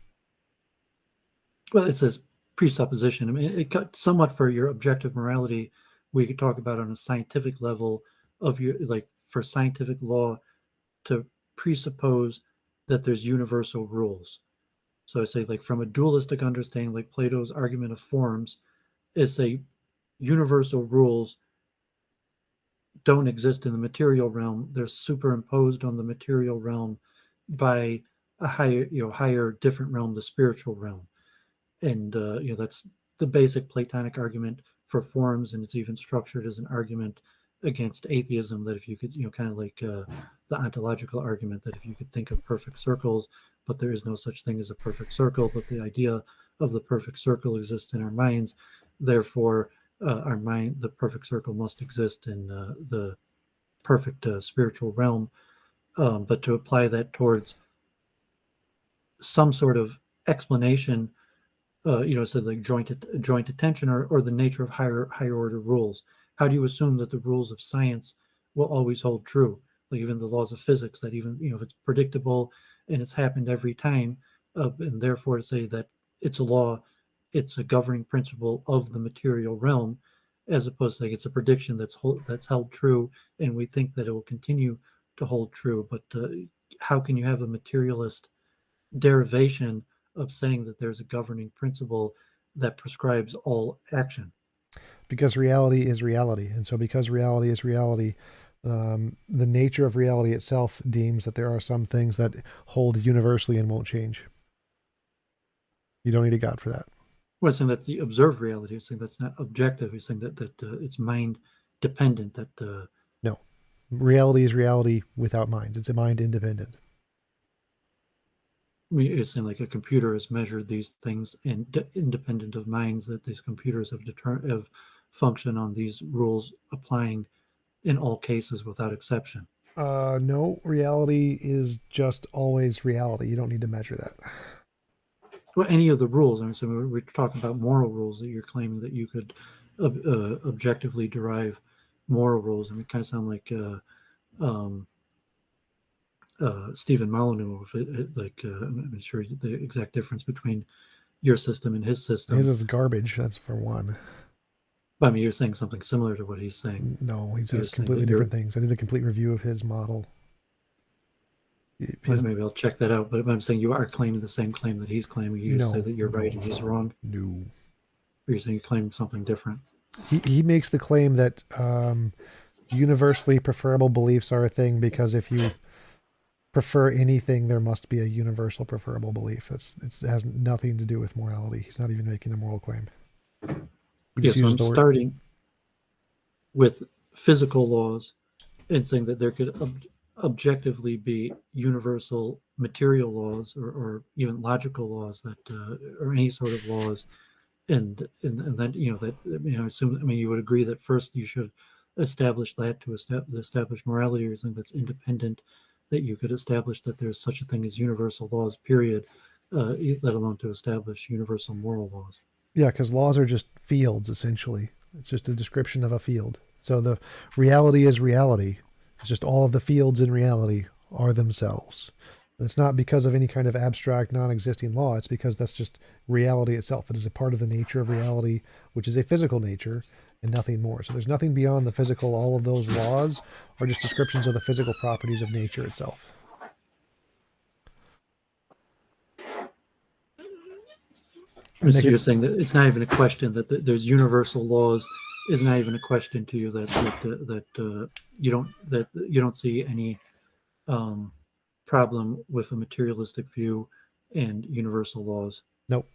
Well, it says presupposition. I mean, it cut somewhat for your objective morality. We could talk about on a scientific level of your, like, for scientific law to presuppose that there's universal rules. So I say, like, from a dualistic understanding, like Plato's argument of forms, is a universal rules don't exist in the material realm. They're superimposed on the material realm by a higher, different realm, the spiritual realm. And that's the basic Platonic argument for forms, and it's even structured as an argument against atheism. That if you could, kind of like the ontological argument, that if you could think of perfect circles, but there is no such thing as a perfect circle, but the idea of the perfect circle exists in our minds. Therefore, our mind, the perfect circle, must exist in the perfect spiritual realm. But to apply that towards some sort of explanation, said like joint attention, or the nature of higher order rules. How do you assume that the rules of science will always hold true? Like even the laws of physics, that even if it's predictable and it's happened every time, and therefore to say that it's a law, it's a governing principle of the material realm, as opposed to like it's a prediction that's held true, and we think that it will continue to hold true. But how can you have a materialist derivation of saying that there's a governing principle that prescribes all action? Because reality is reality. And so, because reality is reality, the nature of reality itself deems that there are some things that hold universally and won't change. You don't need a God for that. Well, saying that's the observed reality. He's saying that's not objective. He's saying that it's mind dependent. That No. Reality is reality without minds. It's a mind independent. he's saying like a computer has measured these things and independent of minds. That these computers have function on these rules applying in all cases without exception. No, reality is just always reality. You don't need to measure that. Well, any of the rules. I mean, so we're talking about moral rules that you're claiming that you could objectively derive moral rules. I mean, it kind of sound like um, Stephen Molyneux. I'm not sure the exact difference between your system and his His system. is garbage, that's for one. But I mean, you're saying something similar to what he's saying. No, he You're says saying completely that different things. I did a complete review of his model. His, maybe I'll check that out. But I'm saying you are claiming the same claim that he's claiming. You just say no, that you're right and he's wrong. no. Or you're saying you claim something different. He makes the claim that universally preferable beliefs are a thing because if you prefer anything, there must be a universal preferable belief. It has nothing to do with morality. He's not even making a moral claim. He just So uses I'm the word. starting with physical laws and saying that there could objectively be universal material laws or even logical laws that or any sort of laws, and then that I assume you would agree that first you should establish that to establish morality or something that's independent, that you could establish that there's such a thing as universal laws, period, let alone to establish universal moral laws. Yeah, because laws are just fields, essentially. It's just a description of a field. So the reality is reality. It's just all of the fields in reality are themselves. And it's not because of any kind of abstract, non existing law. It's because that's just reality itself. It is a part of the nature of reality, which is a physical nature and nothing more. So there's nothing beyond the physical. All of those laws are just descriptions of the physical properties of nature itself. And they So you're could, saying that it's not even a question that there's universal laws is not even a question to you that you don't see any um, problem with a materialistic view and universal laws. nope,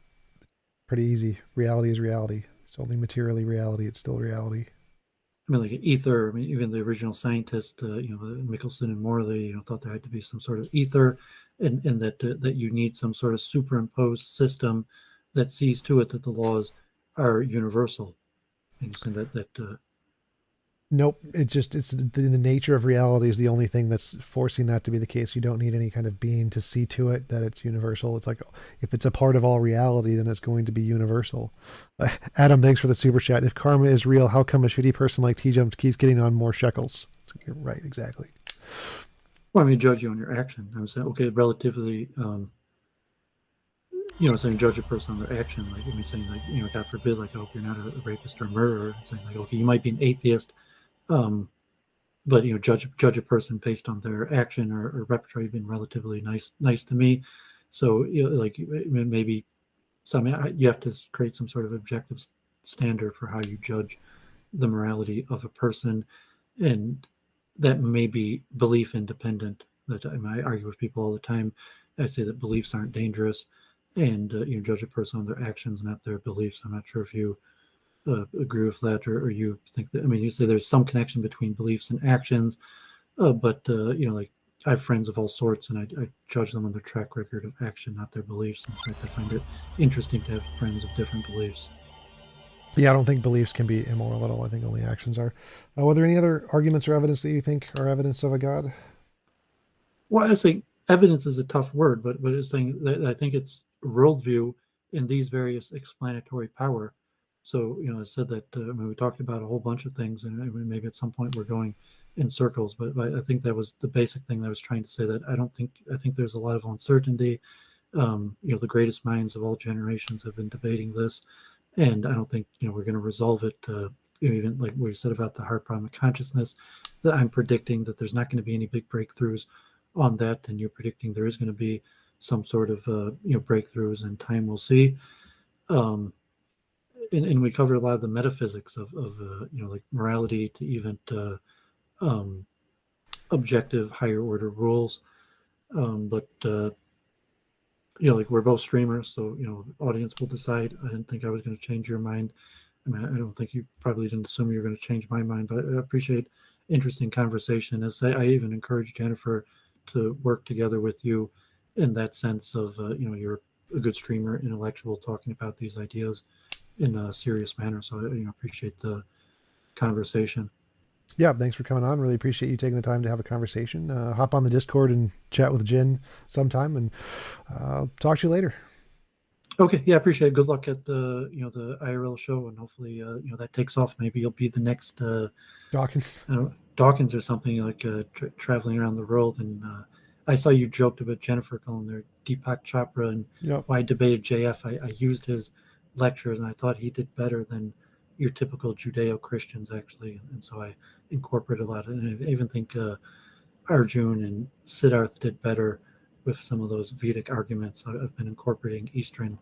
pretty easy. Reality is reality. It's only materially reality. It's still reality. Like ether. Even the original scientists, Michelson and Morley, thought there had to be some sort of ether, and that you need some sort of superimposed system that sees to it that the laws are universal. And you're saying that Nope. It's the nature of reality is the only thing that's forcing that to be the case. You don't need any kind of being to see to it that it's universal. It's like if it's a part of all reality, then it's going to be universal. Adam, thanks for the super chat. If karma is real, how come a shitty person like TJump keeps getting on more shekels? You're right, exactly. well, judge you on your action. I'm saying, okay, relatively, saying judge a person on their action. Like, saying, like, God forbid, like, I hope you're not a rapist or a murderer. And saying, like, okay, you might be an atheist, but judge a person based on their action or repertoire being relatively nice to me. So like maybe you have to create some sort of objective standard for how you judge the morality of a person, and that may be belief independent. That I argue with people all the time. I say that beliefs aren't dangerous, and judge a person on their actions, not their beliefs. I'm not sure if you agree with that, or you think that. You say there's some connection between beliefs and actions, but like I have friends of all sorts, and I judge them on their track record of action, not their beliefs. In fact, I find it interesting to have friends of different beliefs. Yeah, I don't think beliefs can be immoral at all. I think only actions are. Were there any other arguments or evidence that you think are evidence of a god? Well, I think evidence is a tough word, but it's saying that I think it's worldview in these various explanatory power. So I said that we talked about a whole bunch of things, and maybe at some point we're going in circles, but I think that was the basic thing that I was trying to say. That I think there's a lot of uncertainty. The greatest minds of all generations have been debating this, and I don't think we're going to resolve it. Even like we said about the hard problem of consciousness, that I'm predicting that there's not going to be any big breakthroughs on that, and you're predicting there is going to be some sort of breakthroughs, and time will see. Um, and we covered a lot of the metaphysics of like morality to even um, objective higher order rules. But like we're both streamers, so audience will decide. I didn't think I was going to change your mind. I don't think you probably didn't assume you were going to change my mind, but I appreciate interesting conversation. As I even encourage Jennifer to work together with you in that sense of you're a good streamer, intellectual, talking about these ideas in a serious manner. So appreciate the conversation. Yeah, thanks for coming on. Really appreciate you taking the time to have a conversation. Hop on the Discord and chat with Jen sometime, and talk to you later. Okay, yeah, appreciate it. Good luck at the the IRL show, and hopefully that takes off. Maybe you'll be the next Dawkins. Dawkins or something, like traveling around the world. And I saw you joked about Jennifer calling her Deepak Chopra, and Yep. when I debated JF, I used his lectures, and I thought he did better than your typical Judeo-Christians, actually. And so I incorporated a lot. And I even think Arjun and Siddharth did better with some of those Vedic arguments. I've been incorporating Eastern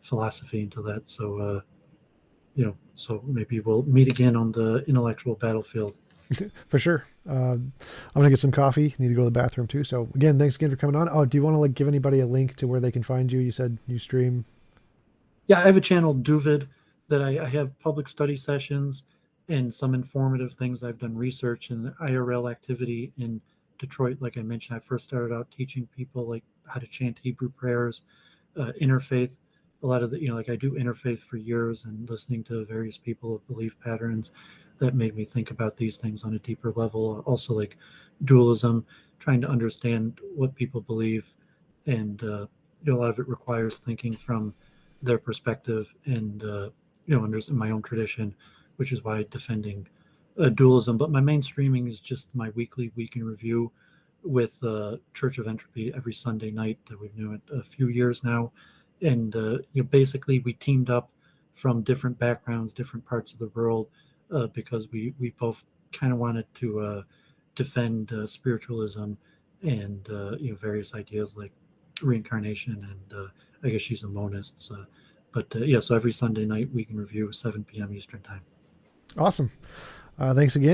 philosophy into that. So, so maybe we'll meet again on the intellectual battlefield. For sure. I'm gonna get some coffee. Need to go to the bathroom too. So again, thanks again for coming on. Oh, do you want to like give anybody a link to where they can find you? You said you stream. Yeah, I have a channel, doooovid, that I have public study sessions and some informative things. I've done research and IRL activity in Detroit. Like I mentioned, I first started out teaching people like how to chant Hebrew prayers, interfaith. A lot of the, like I do interfaith for years, and listening to various people of belief patterns that made me think about these things on a deeper level. Also, like dualism, trying to understand what people believe, and a lot of it requires thinking from their perspective, and under my own tradition, which is why defending dualism. But my main streaming is just my weekly week in review with Church of Entropy every Sunday night. That we've known it a few years now, and basically we teamed up from different backgrounds, different parts of the world, because we both kind of wanted to defend spiritualism and various ideas like reincarnation, and I guess she's a monist. So every Sunday night we can review 7 p.m. Eastern time. Awesome. Thanks again.